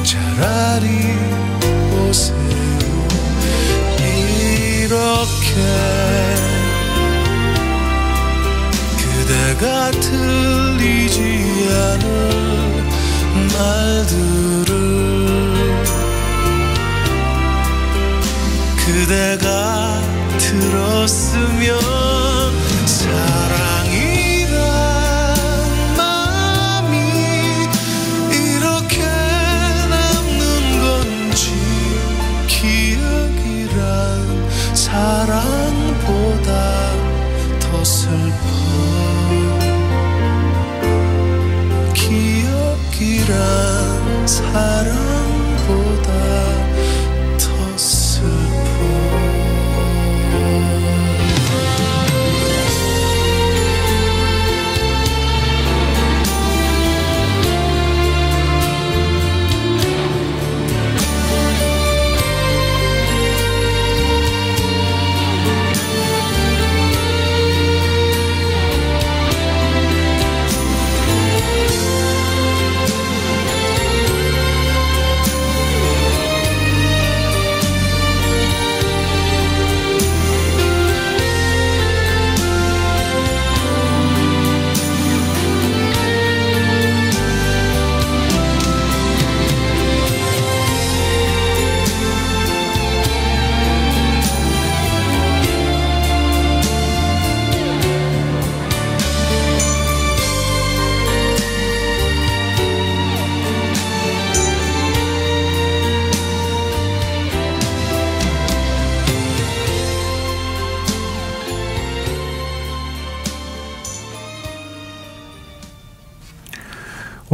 차라리 오세요. 이렇게 그대가 들리지 않을 말들을 그대가 들었으면 사랑이란 마음이 이렇게 남는 건지 기억이란 사랑보다 더 슬퍼 기억이란 사랑보다 더 슬퍼.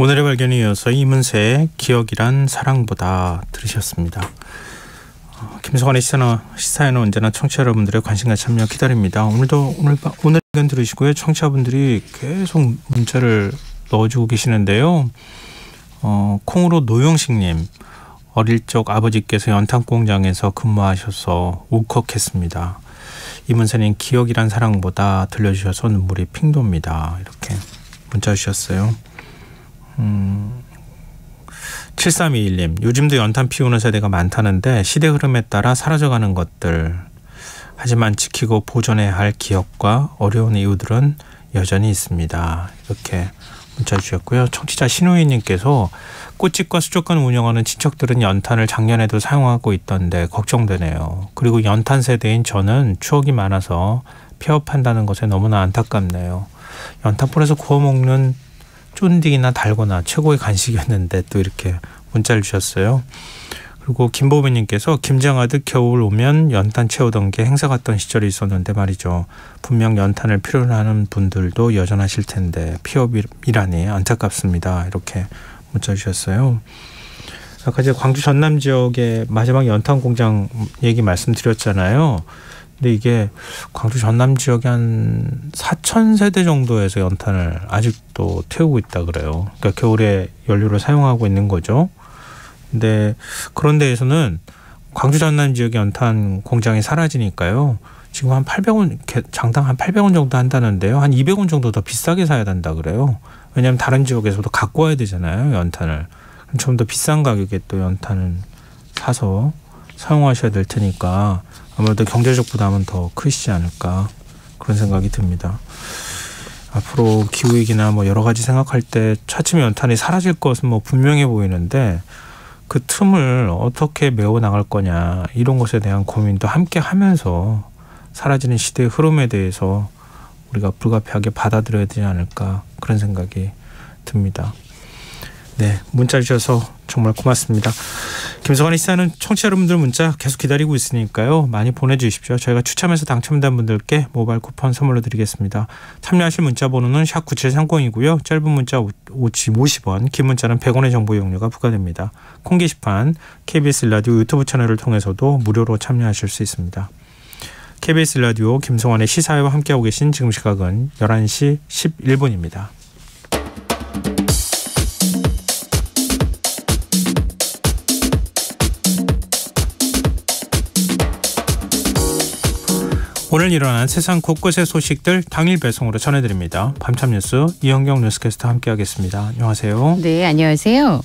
오늘의 발견에 이어서 이문세의 기억이란 사랑보다 들으셨습니다. 김성환의 시사에는 언제나 청취자 여러분들의 관심과 참여 기다립니다. 오늘 의견 들으시고요. 청취자분들이 계속 문자를 넣어주고 계시는데요. 콩으로 노영식님, 어릴 적 아버지께서 연탄 공장에서 근무하셔서 울컥했습니다. 이문세님, 기억이란 사랑보다 들려주셔서 눈물이 핑 돕니다. 이렇게 문자 주셨어요. 7321님, 요즘도 연탄 피우는 세대가 많다는데 시대 흐름에 따라 사라져가는 것들, 하지만 지키고 보존해야 할 기억과 어려운 이유들은 여전히 있습니다. 이렇게 문자 주셨고요. 청취자 신우희님께서 꽃집과 수족관 운영하는 친척들은 연탄을 작년에도 사용하고 있던데 걱정되네요. 그리고 연탄 세대인 저는 추억이 많아서 폐업한다는 것에 너무나 안타깝네요. 연탄불에서 구워 먹는 쫀디기나 달고나 최고의 간식이었는데 또 이렇게 문자를 주셨어요. 그리고 김보배님께서 김장하듯 겨울 오면 연탄 채우던 게 행사 갔던 시절이 있었는데 말이죠. 분명 연탄을 필요로 하는 분들도 여전하실 텐데 피업이라니 안타깝습니다. 이렇게 문자 주셨어요. 아까 제가 광주 전남 지역의 마지막 연탄 공장 얘기 말씀드렸잖아요. 근데 이게 광주 전남 지역에 한 4,000세대 정도에서 연탄을 아직도 태우고 있다 그래요. 그러니까 겨울에 연료를 사용하고 있는 거죠. 근데 그런 데에서는 광주 전남 지역의 연탄 공장이 사라지니까요. 지금 한 800원, 장당 한 800원 정도 한다는데요. 한 200원 정도 더 비싸게 사야 된다 그래요. 왜냐하면 다른 지역에서도 갖고 와야 되잖아요. 연탄을. 좀 더 비싼 가격에 또 연탄을 사서 사용하셔야 될 테니까 아무래도 경제적 부담은 더 크시지 않을까 그런 생각이 듭니다. 앞으로 기후위기나 뭐 여러 가지 생각할 때 차츰 연탄이 사라질 것은 뭐 분명해 보이는데 그 틈을 어떻게 메워 나갈 거냐 이런 것에 대한 고민도 함께 하면서 사라지는 시대의 흐름에 대해서 우리가 불가피하게 받아들여야 되지 않을까 그런 생각이 듭니다. 네, 문자 주셔서 정말 고맙습니다. 김성환의 시사는 청취자 여러분들 문자 계속 기다리고 있으니까요. 많이 보내주십시오. 저희가 추첨해서 당첨된 분들께 모바일 쿠폰 선물로 드리겠습니다. 참여하실 문자 번호는 샵 9730이고요. 짧은 문자 50원, 긴 문자는 100원의 정보 이용료가 부과됩니다. 콩 게시판, KBS 라디오 유튜브 채널을 통해서도 무료로 참여하실 수 있습니다. KBS 라디오 김성환의 시사회와 함께하고 계신 지금 시각은 11시 11분입니다. 오늘 일어난 세상 곳곳의 소식들 당일 배송으로 전해드립니다. 밤참 뉴스 이현경 뉴스캐스터 함께하겠습니다. 안녕하세요. 네, 안녕하세요.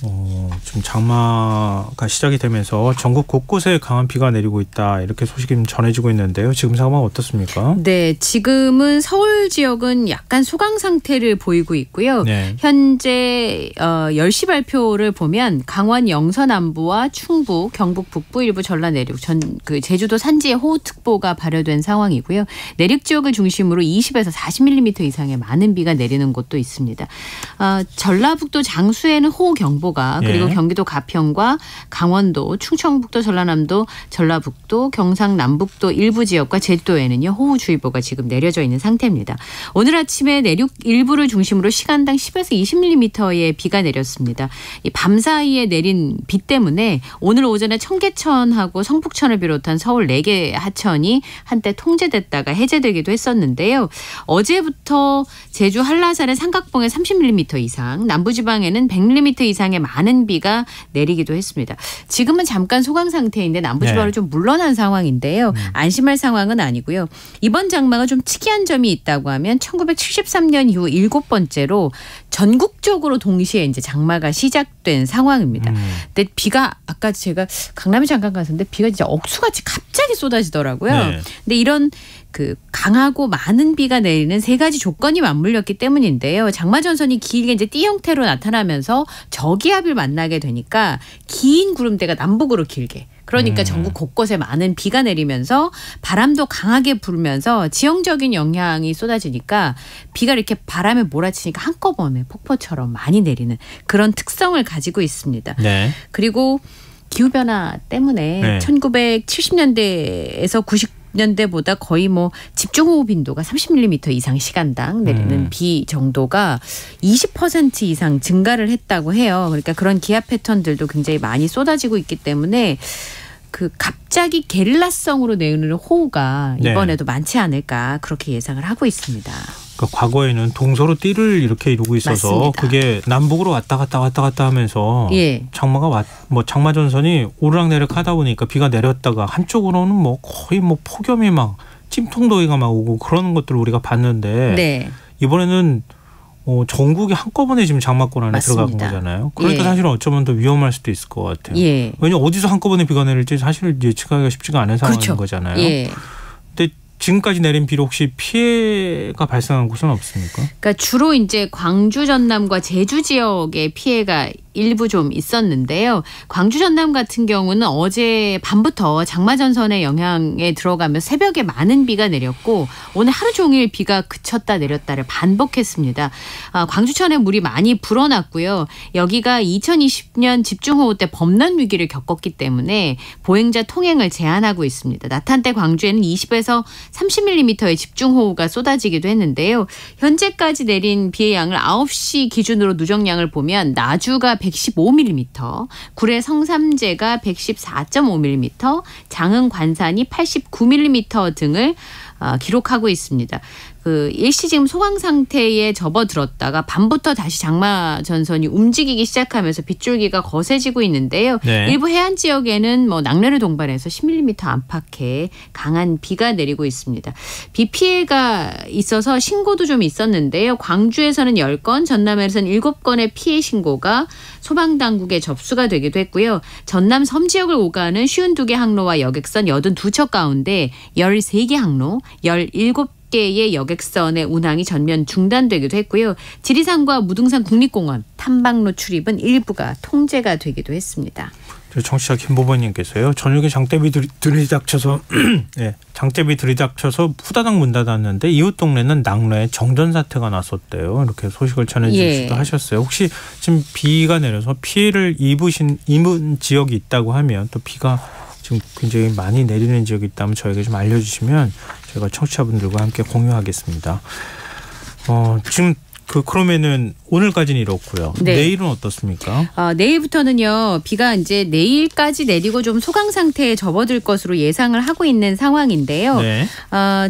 지금 장마가 시작이 되면서 전국 곳곳에 강한 비가 내리고 있다 이렇게 소식이 전해지고 있는데요. 지금 상황 어떻습니까? 네, 지금은 서울 지역은 약간 소강 상태를 보이고 있고요. 네. 현재 10시 발표를 보면 강원 영서 남부와 충북, 경북 북부 일부 전라 내륙, 제주도 산지에 호우특보가 발효된 상황 이고요. 내륙 지역을 중심으로 20에서 40mm 이상의 많은 비가 내리는 곳도 있습니다. 전라북도 장수에는 호우경보가 그리고 경기도 가평과 강원도, 충청북도, 전라남도, 전라북도, 경상남북도 일부 지역과 제주도에는요. 호우주의보가 지금 내려져 있는 상태입니다. 오늘 아침에 내륙 일부를 중심으로 시간당 10에서 20mm의 비가 내렸습니다. 이 밤 사이에 내린 비 때문에 오늘 오전에 청계천하고 성북천을 비롯한 서울 4개 하천이 한때 통제됐다가 해제되기도 했었는데요. 어제부터 제주 한라산의 삼각봉에 30mm 이상, 남부지방에는 100mm 이상의 많은 비가 내리기도 했습니다. 지금은 잠깐 소강 상태인데 남부지방으로 좀 물러난 상황인데요. 안심할 상황은 아니고요. 이번 장마가 좀 특이한 점이 있다고 하면 1973년 이후 7번째로 전국적으로 동시에 이제 장마가 시작된 상황입니다. 근데 비가 아까 제가 강남에 잠깐 갔었는데 비가 진짜 억수같이 갑자기 쏟아지더라고요. 네. 근데 이런 강하고 많은 비가 내리는 세 가지 조건이 맞물렸기 때문인데요. 장마 전선이 길게 이제 띠 형태로 나타나면서 저기압을 만나게 되니까 긴 구름대가 남북으로 길게. 그러니까 전국 곳곳에 많은 비가 내리면서 바람도 강하게 불면서 지형적인 영향이 쏟아지니까 비가 이렇게 바람에 몰아치니까 한꺼번에 폭포처럼 많이 내리는 그런 특성을 가지고 있습니다. 네. 그리고 기후변화 때문에 1970년대에서 90년대보다 거의 뭐 집중호우 빈도가 30mm 이상 시간당 내리는 비 정도가 20% 이상 증가를 했다고 해요. 그러니까 그런 기압 패턴들도 굉장히 많이 쏟아지고 있기 때문에 그 갑자기 게릴라성으로 내리는 호우가 네. 이번에도 많지 않을까 그렇게 예상을 하고 있습니다. 그러니까 과거에는 동서로 띠를 이렇게 이루고 있어서 맞습니다. 그게 남북으로 왔다 갔다 하면서 예. 장마가 장마 전선이 오르락내리락 하다 보니까 비가 내렸다가 한쪽으로는 뭐 거의 뭐 폭염이 막 찜통더위가 막 오고 그러는 것들을 우리가 봤는데 네. 이번에는 전국이 한꺼번에 지금 장마권 안에 맞습니다. 들어간 거잖아요. 그러니까 예. 사실은 어쩌면 더 위험할 수도 있을 것 같아요. 예. 왜냐하면 어디서 한꺼번에 비가 내릴지 사실 예측하기가 쉽지가 않은 상황인 그렇죠. 거잖아요. 예. 근데 지금까지 내린 비로 혹시 피해가 발생한 곳은 없습니까? 그러니까 주로 이제 광주 전남과 제주 지역에 피해가 일부 좀 있었는데요. 광주 전남 같은 경우는 어제 밤부터 장마 전선의 영향에 들어가면서 새벽에 많은 비가 내렸고 오늘 하루 종일 비가 그쳤다 내렸다를 반복했습니다. 광주천에 물이 많이 불어났고요. 여기가 2020년 집중호우 때 범람 위기를 겪었기 때문에 보행자 통행을 제한하고 있습니다. 나탄 때 광주에는 20에서 30mm의 집중호우가 쏟아지기도 했는데요. 현재까지 내린 비의 양을 9시 기준으로 누적량을 보면 나주가 115mm, 구례 성삼재가 114.5mm, 장흥 관산이 89mm 등을 기록하고 있습니다. 그 일시 지금 소강 상태에 접어들었다가 밤부터 다시 장마 전선이 움직이기 시작하면서 빗줄기가 거세지고 있는데요. 네. 일부 해안 지역에는 뭐 낙뢰를 동반해서 10mm 안팎의 강한 비가 내리고 있습니다. 비 피해가 있어서 신고도 좀 있었는데요. 광주에서는 10건, 전남에서는 7건의 피해 신고가 소방당국에 접수가 되기도 했고요. 전남 섬 지역을 오가는 52개 항로와 여객선 82척 가운데 13개 항로, 17개의 여객선의 운항이 전면 중단되기도 했고요. 지리산과 무등산 국립공원 탐방로 출입은 일부가 통제가 되기도 했습니다. 청취자 김보번님께서요. 저녁에 장대비 들이닥쳐서 네, 장대비 들이닥쳐서 후다닥 문 닫았는데 이웃 동네는 낙뢰에 정전 사태가 났었대요. 이렇게 소식을 전해주시기도 하셨어요. 혹시 지금 비가 내려서 피해를 입은 지역이 있다고 하면 또 비가 지금 굉장히 많이 내리는 지역이 있다면 저에게 좀 알려주시면 저희가 청취자분들과 함께 공유하겠습니다. 지금 그러면은 오늘까지는 이렇고요. 네. 내일은 어떻습니까? 내일부터는요. 비가 이제 내일까지 내리고 좀 소강 상태에 접어들 것으로 예상을 하고 있는 상황인데요. 네.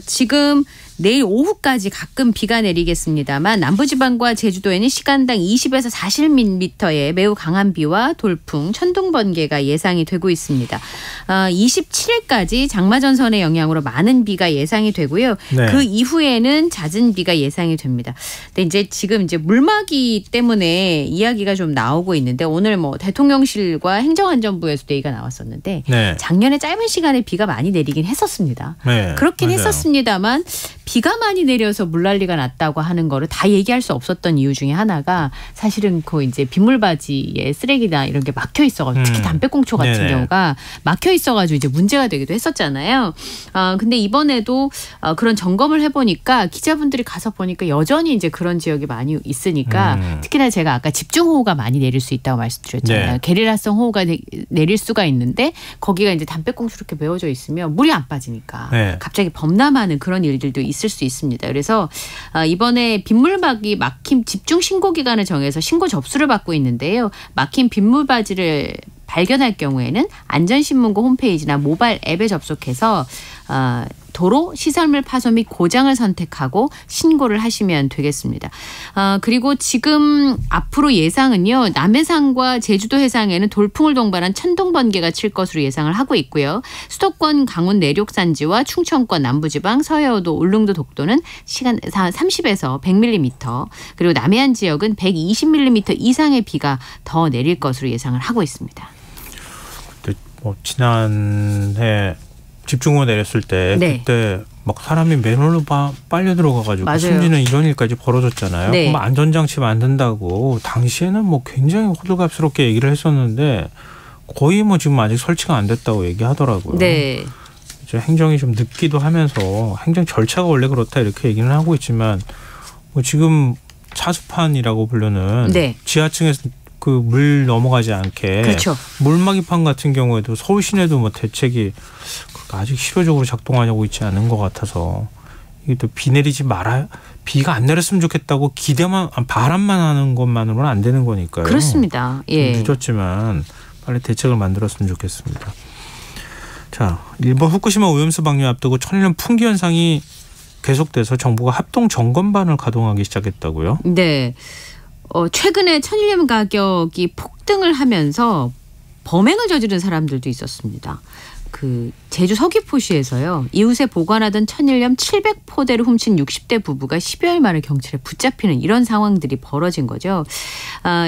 지금 내일 오후까지 가끔 비가 내리겠습니다만 남부지방과 제주도에는 시간당 20에서 40mm의 매우 강한 비와 돌풍, 천둥 번개가 예상이 되고 있습니다. 27일까지 장마전선의 영향으로 많은 비가 예상이 되고요. 네. 그 이후에는 잦은 비가 예상이 됩니다. 근데 이제 지금 이제 물막이 때문에 이야기가 좀 나오고 있는데 오늘 뭐 대통령실과 행정안전부에서도 얘기가 나왔었는데 네. 작년에 짧은 시간에 비가 많이 내리긴 했었습니다. 네, 그렇긴 맞아요. 했었습니다만 비가 많이 내려서 물난리가 났다고 하는 거를 다 얘기할 수 없었던 이유 중에 하나가 사실은 그 이제 빗물바지에 쓰레기나 이런 게 막혀 있어가지고 특히 담배꽁초 같은 네네. 경우가 막혀 있어가지고 이제 문제가 되기도 했었잖아요. 근데 이번에도 그런 점검을 해보니까 기자분들이 가서 보니까 여전히 이제 그런 지역이 많이 있으니까 특히나 제가 아까 집중호우가 많이 내릴 수 있다고 말씀드렸잖아요. 네. 게릴라성 호우가 내릴 수가 있는데 거기가 이제 담배꽁초 이렇게 메워져 있으면 물이 안 빠지니까 네. 갑자기 범람하는 그런 일들도 있을 수 있습니다. 그래서 이번에 빗물막이 막힘 집중 신고 기간을 정해서 신고 접수를 받고 있는데요. 막힌 빗물바지를 발견할 경우에는 안전신문고 홈페이지나 모바일 앱에 접속해서 도로 시설물 파손 및 고장을 선택하고 신고를 하시면 되겠습니다. 그리고 지금 앞으로 예상은요. 남해상과 제주도 해상에는 돌풍을 동반한 천둥 번개가 칠 것으로 예상을 하고 있고요. 수도권 강원 내륙산지와 충청권 남부지방 서해오도 울릉도 독도는 시간 30에서 100mm 그리고 남해안 지역은 120mm 이상의 비가 더 내릴 것으로 예상을 하고 있습니다. 지난해 집중호우 내렸을 때 네. 그때 막 사람이 맨홀로 빨려 들어가가지고 맞아요. 심지어는 이런 일까지 벌어졌잖아요. 네. 그럼 안전장치 만든다고 당시에는 뭐 굉장히 호들갑스럽게 얘기를 했었는데 거의 뭐 지금 아직 설치가 안 됐다고 얘기하더라고요. 네. 이제 행정이 좀 늦기도 하면서 행정 절차가 원래 그렇다 이렇게 얘기는 하고 있지만 뭐 지금 차수판이라고 부르는 네. 지하층에서 그 물 넘어가지 않게 그렇죠. 물막이판 같은 경우에도 서울 시내도 뭐 대책이 아직 실효적으로 작동하고 있지 않은 것 같아서 이게 또 비 내리지 말아요. 비가 안 내렸으면 좋겠다고 기대만 바람만 하는 것만으로는 안 되는 거니까요. 그렇습니다. 예. 늦었지만 빨리 대책을 만들었으면 좋겠습니다. 자, 일본 후쿠시마 오염수 방류 앞두고 천일염 풍기 현상이 계속돼서 정부가 합동 점검반을 가동하기 시작했다고요? 네. 최근에 천일염 가격이 폭등을 하면서 범행을 저지른 사람들도 있었습니다. 그 제주 서귀포시에서요. 이웃에 보관하던 천일염 700포대를 훔친 60대 부부가 12월 말에 경찰에 붙잡히는 이런 상황들이 벌어진 거죠.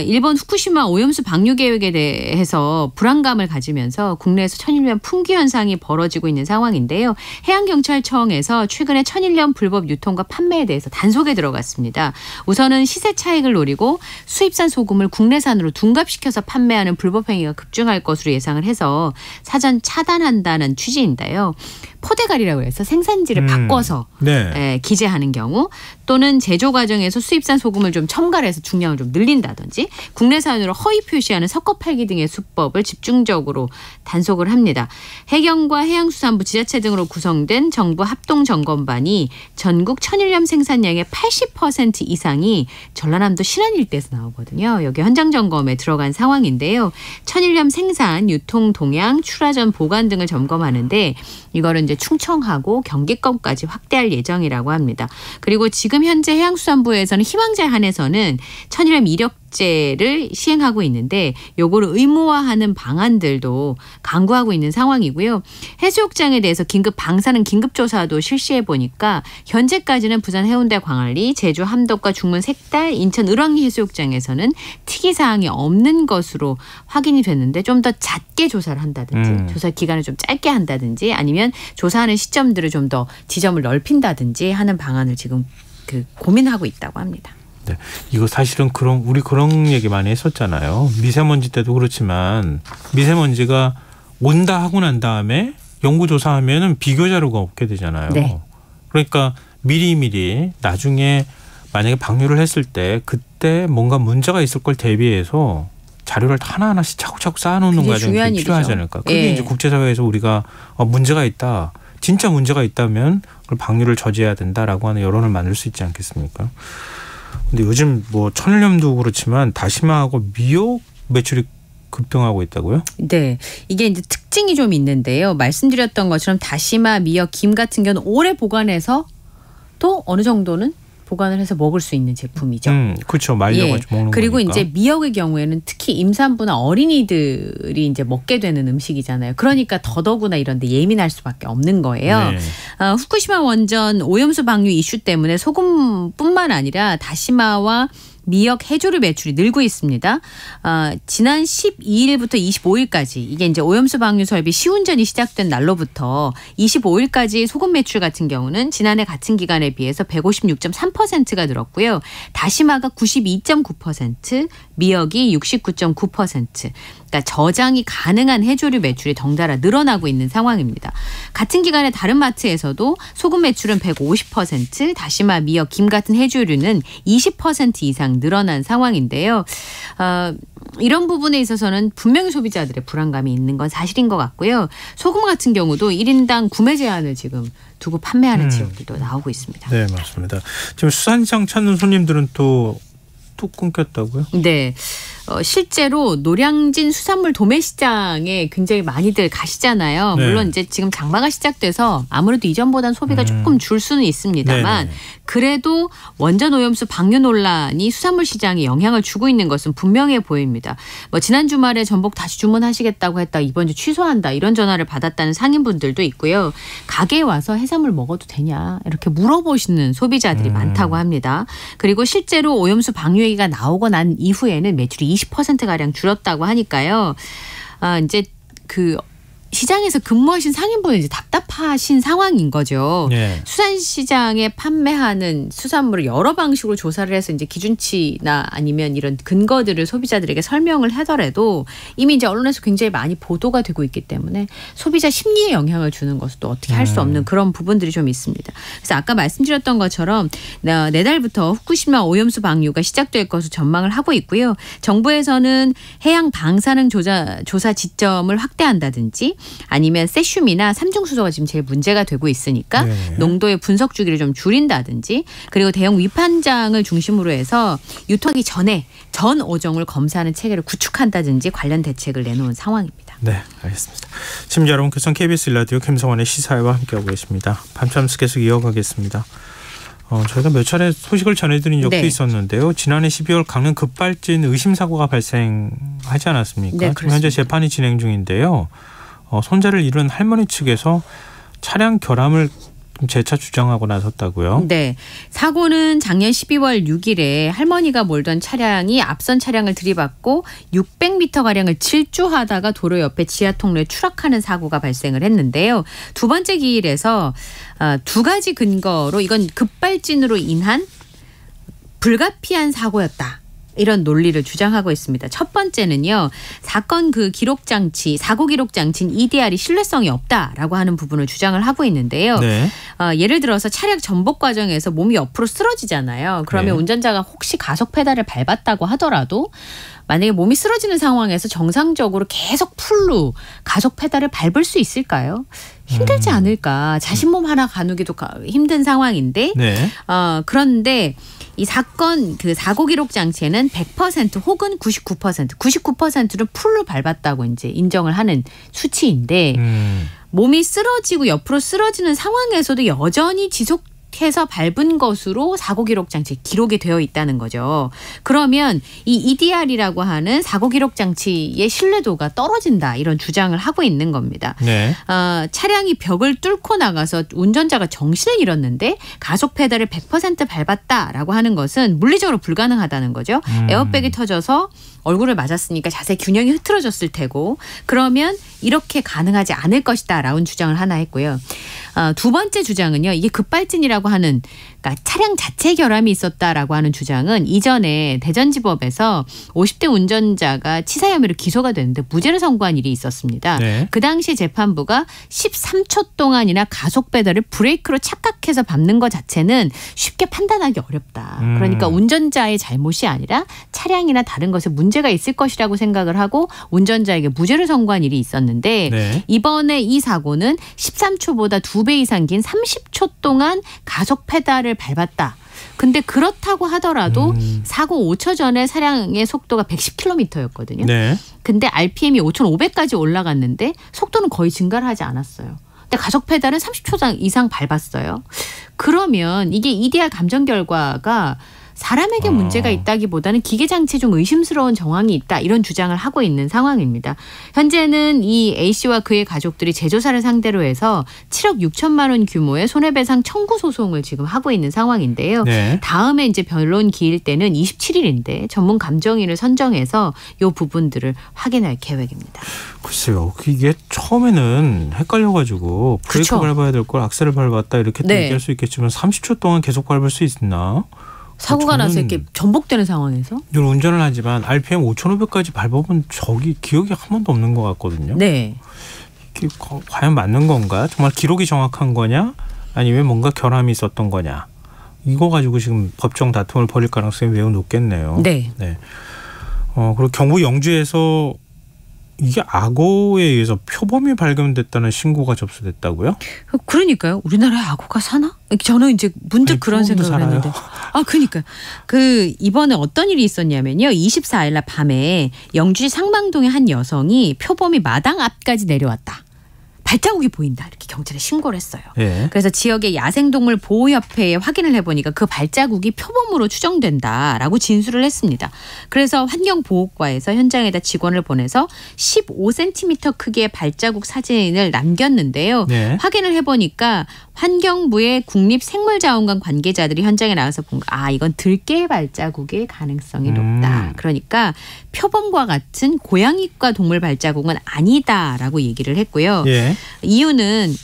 일본 후쿠시마 오염수 방류 계획에 대해서 불안감을 가지면서 국내에서 천일염 풍기 현상이 벌어지고 있는 상황인데요. 해양경찰청에서 최근에 천일염 불법 유통과 판매에 대해서 단속에 들어갔습니다. 우선은 시세 차익을 노리고 수입산 소금을 국내산으로 둔갑시켜서 판매하는 불법 행위가 급증할 것으로 예상을 해서 사전 차단한다는 취지인데요. 포대갈이라고 해서 생산지를 바꿔서 기재하는 경우 또는 제조 과정에서 수입산 소금을 좀 첨가해서 중량을 좀 늘린다든지 국내산으로 허위 표시하는 섞어 팔기 등의 수법을 집중적으로 단속을 합니다. 해경과 해양수산부 지자체 등으로 구성된 정부 합동점검반이 전국 천일염 생산량의 80% 이상이 전라남도 신안 일대에서 나오거든요. 여기 현장 점검에 들어간 상황인데요. 천일염 생산, 유통 동향, 출하전 보관 등을 점검하는데 이거를 이제 충청하고 경기권까지 확대할 예정이라고 합니다. 그리고 지금 현재 해양수산부에서는 희망제 한에서는 천일염 이력제를 시행하고 있는데 요거를 의무화하는 방안들도 강구하고 있는 상황이고요. 해수욕장에 대해서 긴급 방사능 긴급조사도 실시해 보니까 현재까지는 부산 해운대 광안리, 제주 함덕과 중문 색달, 인천 을왕리 해수욕장에서는 특이사항이 없는 것으로 확인이 됐는데 좀 더 잦게 조사를 한다든지 조사 기간을 좀 짧게 한다든지 아니면 조사하는 시점들을 좀 더 지점을 넓힌다든지 하는 방안을 지금 고민하고 있다고 합니다. 네, 이거 사실은 우리 그런 얘기 많이 했었잖아요. 미세먼지 때도 그렇지만 미세먼지가 온다 하고 난 다음에 연구조사하면은 비교 자료가 없게 되잖아요. 네. 그러니까 미리미리 나중에 만약에 방류를 했을 때 그때 뭔가 문제가 있을 걸 대비해서 자료를 하나하나씩 차곡차곡 쌓아놓는 과정이 필요하지 않을까. 그게 이제 국제사회에서 우리가 문제가 있다. 진짜 문제가 있다면 그걸 방류를 저지해야 된다라고 하는 여론을 만들 수 있지 않겠습니까? 근데 요즘 뭐 천일염도 그렇지만 다시마하고 미역 매출이 급등하고 있다고요? 네. 이게 이제 특징이 좀 있는데요. 말씀드렸던 것처럼 다시마, 미역, 김 같은 경우는 오래 보관해서 또 어느 정도는 보관을 해서 먹을 수 있는 제품이죠. 그렇죠. 말려가지고 먹는 그리고 거니까. 이제 미역의 경우에는 특히 임산부나 어린이들이 이제 먹게 되는 음식이잖아요. 그러니까 더더구나 이런 데 예민할 수밖에 없는 거예요. 네. 후쿠시마 원전 오염수 방류 이슈 때문에 소금뿐만 아니라 다시마와 미역 해조류 매출이 늘고 있습니다. 지난 12일부터 25일까지 이게 이제 오염수 방류 설비 시운전이 시작된 날로부터 25일까지 소금 매출 같은 경우는 지난해 같은 기간에 비해서 156.3%가 늘었고요. 다시마가 92.9%, 미역이 69.9%. 그러니까 저장이 가능한 해조류 매출이 덩달아 늘어나고 있는 상황입니다. 같은 기간에 다른 마트에서도 소금 매출은 150%, 다시마, 미역, 김 같은 해조류는 20% 이상 늘어난 상황인데요. 이런 부분에 있어서는 분명히 소비자들의 불안감이 있는 건 사실인 것 같고요. 소금 같은 경우도 1인당 구매 제한을 지금 두고 판매하는 지역들도 나오고 있습니다. 네, 맞습니다. 지금 수산시장 찾는 손님들은 또 끊겼다고요? 네. 실제로 노량진 수산물 도매시장에 굉장히 많이들 가시잖아요. 네. 물론 이제 지금 장마가 시작돼서 아무래도 이전보다는 소비가 조금 줄 수는 있습니다만 그래도 원전 오염수 방류 논란이 수산물 시장에 영향을 주고 있는 것은 분명해 보입니다. 지난 주말에 전복 다시 주문하시겠다고 했다 이번 주 취소한다 이런 전화를 받았다는 상인분들도 있고요. 가게에 와서 해산물 먹어도 되냐 이렇게 물어보시는 소비자들이 많다고 합니다. 그리고 실제로 오염수 방류 얘기가 나오고 난 이후에는 매출이 20%가량 줄었다고 하니까요. 이제 시장에서 근무하신 상인분은 이제 답답하신 상황인 거죠. 네. 수산시장에 판매하는 수산물을 여러 방식으로 조사를 해서 이제 기준치나 아니면 이런 근거들을 소비자들에게 설명을 하더라도 이미 이제 언론에서 굉장히 많이 보도가 되고 있기 때문에 소비자 심리에 영향을 주는 것은 또 어떻게 할 수 없는 그런 부분들이 좀 있습니다. 그래서 아까 말씀드렸던 것처럼 내달부터 후쿠시마 오염수 방류가 시작될 것으로 전망을 하고 있고요. 정부에서는 해양 방사능 조사 지점을 확대한다든지 아니면 세슘이나 삼중수소가 지금 제일 문제가 되고 있으니까 농도의 분석 주기를 좀 줄인다든지 그리고 대형 위판장을 중심으로 해서 유통하기 전에 전 어종을 검사하는 체계를 구축한다든지 관련 대책을 내놓은 상황입니다. 네, 알겠습니다. 지금 여러분께서는 KBS 일라디오 김성환의 시사회와 함께하고 계십니다. 밤참스 계속 이어가겠습니다. 저희가 몇 차례 소식을 전해드린 적도 있었는데요. 지난해 12월 강릉 급발진 의심 사고가 발생하지 않았습니까? 네, 지금 현재 재판이 진행 중인데요. 손자를 잃은 할머니 측에서 차량 결함을 재차 주장하고 나섰다고요? 네. 사고는 작년 12월 6일에 할머니가 몰던 차량이 앞선 차량을 들이받고 600m가량을 질주하다가 도로 옆에 지하 통로에 추락하는 사고가 발생을 했는데요. 두 번째 기일에서 두 가지 근거로 이건 급발진으로 인한 불가피한 사고였다. 이런 논리를 주장하고 있습니다. 첫 번째는요. 사건 그 기록 장치, 사고 기록 장치인 EDR이 신뢰성이 없다라고 하는 부분을 주장을 하고 있는데요. 네. 예를 들어서 차량 전복 과정에서 몸이 옆으로 쓰러지잖아요. 그러면 운전자가 혹시 가속 페달을 밟았다고 하더라도 만약에 몸이 쓰러지는 상황에서 정상적으로 계속 풀로 가속 페달을 밟을 수 있을까요? 힘들지 않을까. 자신 몸 하나 가누기도 힘든 상황인데 그런데 이 사건 그 사고 기록 장치에는 100% 혹은 99%를 풀로 밟았다고 이제 인정을 하는 수치인데 몸이 쓰러지고 옆으로 쓰러지는 상황에서도 여전히 지속해서 밟은 것으로 사고 기록 장치에 기록이 되어 있다는 거죠. 그러면 이 EDR이라고 하는 사고 기록 장치의 신뢰도가 떨어진다 이런 주장을 하고 있는 겁니다. 네. 차량이 벽을 뚫고 나가서 운전자가 정신을 잃었는데 가속 페달을 100% 밟았다라고 하는 것은 물리적으로 불가능하다는 거죠. 에어백이 터져서 얼굴을 맞았으니까 자세 균형이 흐트러졌을 테고 그러면 이렇게 가능하지 않을 것이다 라는 주장을 하나 했고요. 두 번째 주장은요. 이게 급발진이라고 하는 그러니까 차량 자체 결함이 있었다라고 하는 주장은 이전에 대전지법에서 50대 운전자가 치사 혐의로 기소가 됐는데 무죄를 선고한 일이 있었습니다. 네. 그 당시 재판부가 13초 동안이나 가속 페달을 브레이크로 착각해서 밟는 것 자체는 쉽게 판단하기 어렵다. 그러니까 운전자의 잘못이 아니라 차량이나 다른 것에 문제가 있을 것이라고 생각을 하고 운전자에게 무죄를 선고한 일이 있었는데 이번에 이 사고는 13초보다 2배 이상 긴 30초 동안 가속 페달을 밟았다. 근데 그렇다고 하더라도 사고 5초 전에 차량의 속도가 110km였거든요. 네. 근데 RPM이 5,500까지 올라갔는데 속도는 거의 증가를 하지 않았어요. 근데 가속 페달은 30초 이상 밟았어요. 그러면 이게 EDR 감정 결과가 사람에게 문제가 있다기보다는 기계 장치에 좀 의심스러운 정황이 있다 이런 주장을 하고 있는 상황입니다. 현재는 이 A씨와 그의 가족들이 제조사를 상대로 해서 7억 6천만 원 규모의 손해배상 청구 소송을 지금 하고 있는 상황인데요. 다음에 이제 변론 기일 때는 27일인데 전문 감정인을 선정해서 이 부분들을 확인할 계획입니다. 글쎄요. 이게 처음에는 헷갈려가지고 브레이크 밟아야 될 걸 악셀을 밟았다 이렇게 얘기할 수 있겠지만 30초 동안 계속 밟을 수 있나? 사고가 나서 이렇게 전복되는 상황에서? 저는 운전을 하지만 RPM 5,500까지 밟아본 적이 기억이 한 번도 없는 것 같거든요. 네. 이게 과연 맞는 건가? 정말 기록이 정확한 거냐? 아니면 뭔가 결함이 있었던 거냐? 이거 가지고 지금 법정 다툼을 벌일 가능성이 매우 높겠네요. 네. 그리고 경북 영주에서 이게 악어에 의해서 표범이 발견됐다는 신고가 접수됐다고요? 그러니까요. 우리나라에 악어가 사나? 저는 이제 문득 그런 생각을 했는데. 그러니까 이번에 어떤 일이 있었냐면요. 24일 날 밤에 영주시 상망동의 한 여성이 표범이 마당 앞까지 내려왔다. 발자국이 보인다 이렇게 경찰에 신고를 했어요. 그래서 지역의 야생동물 보호협회에 확인을 해보니까 그 발자국이 표범으로 추정된다라고 진술을 했습니다. 그래서 환경보호과에서 현장에다 직원을 보내서 15cm 크기의 발자국 사진을 남겼는데요. 확인을 해보니까 환경부의 국립생물자원관 관계자들이 현장에 나와서 본 거, 이건 들개 발자국일 가능성이 높다. 그러니까 표범과 같은 고양이과 동물 발자국은 아니다라고 얘기를 했고요. 이유는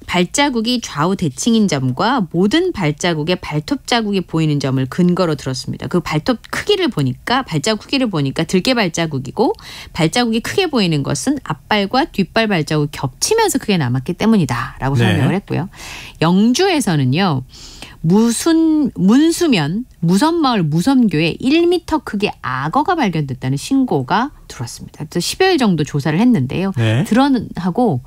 발자국이 좌우 대칭인 점과 모든 발자국에 발톱 자국이 보이는 점을 근거로 들었습니다. 그 발톱 크기를 보니까 발자국 크기를 보니까 들개 발자국이고 발자국이 크게 보이는 것은 앞발과 뒷발 발자국이 겹치면서 크게 남았기 때문이다라고 설명을 했고요. 영주에서는요. 문수면 무섬마을 무섬교에 1m 크기의 악어가 발견됐다는 신고가 들어왔습니다. 10여일 정도 조사를 했는데요. 네. 드론하고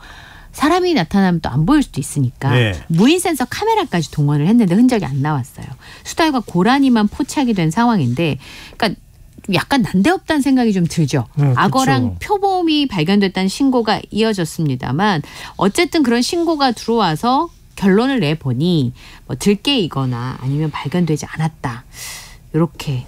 사람이 나타나면 또 안 보일 수도 있으니까 네. 무인 센서 카메라까지 동원을 했는데 흔적이 안 나왔어요. 수달과 고라니만 포착이 된 상황인데, 그러니까 약간 난데없다는 생각이 좀 들죠. 악어랑 표범이 발견됐다는 신고가 이어졌습니다만 어쨌든 그런 신고가 들어와서 결론을 내보니 뭐 들깨이거나 아니면 발견되지 않았다. 이렇게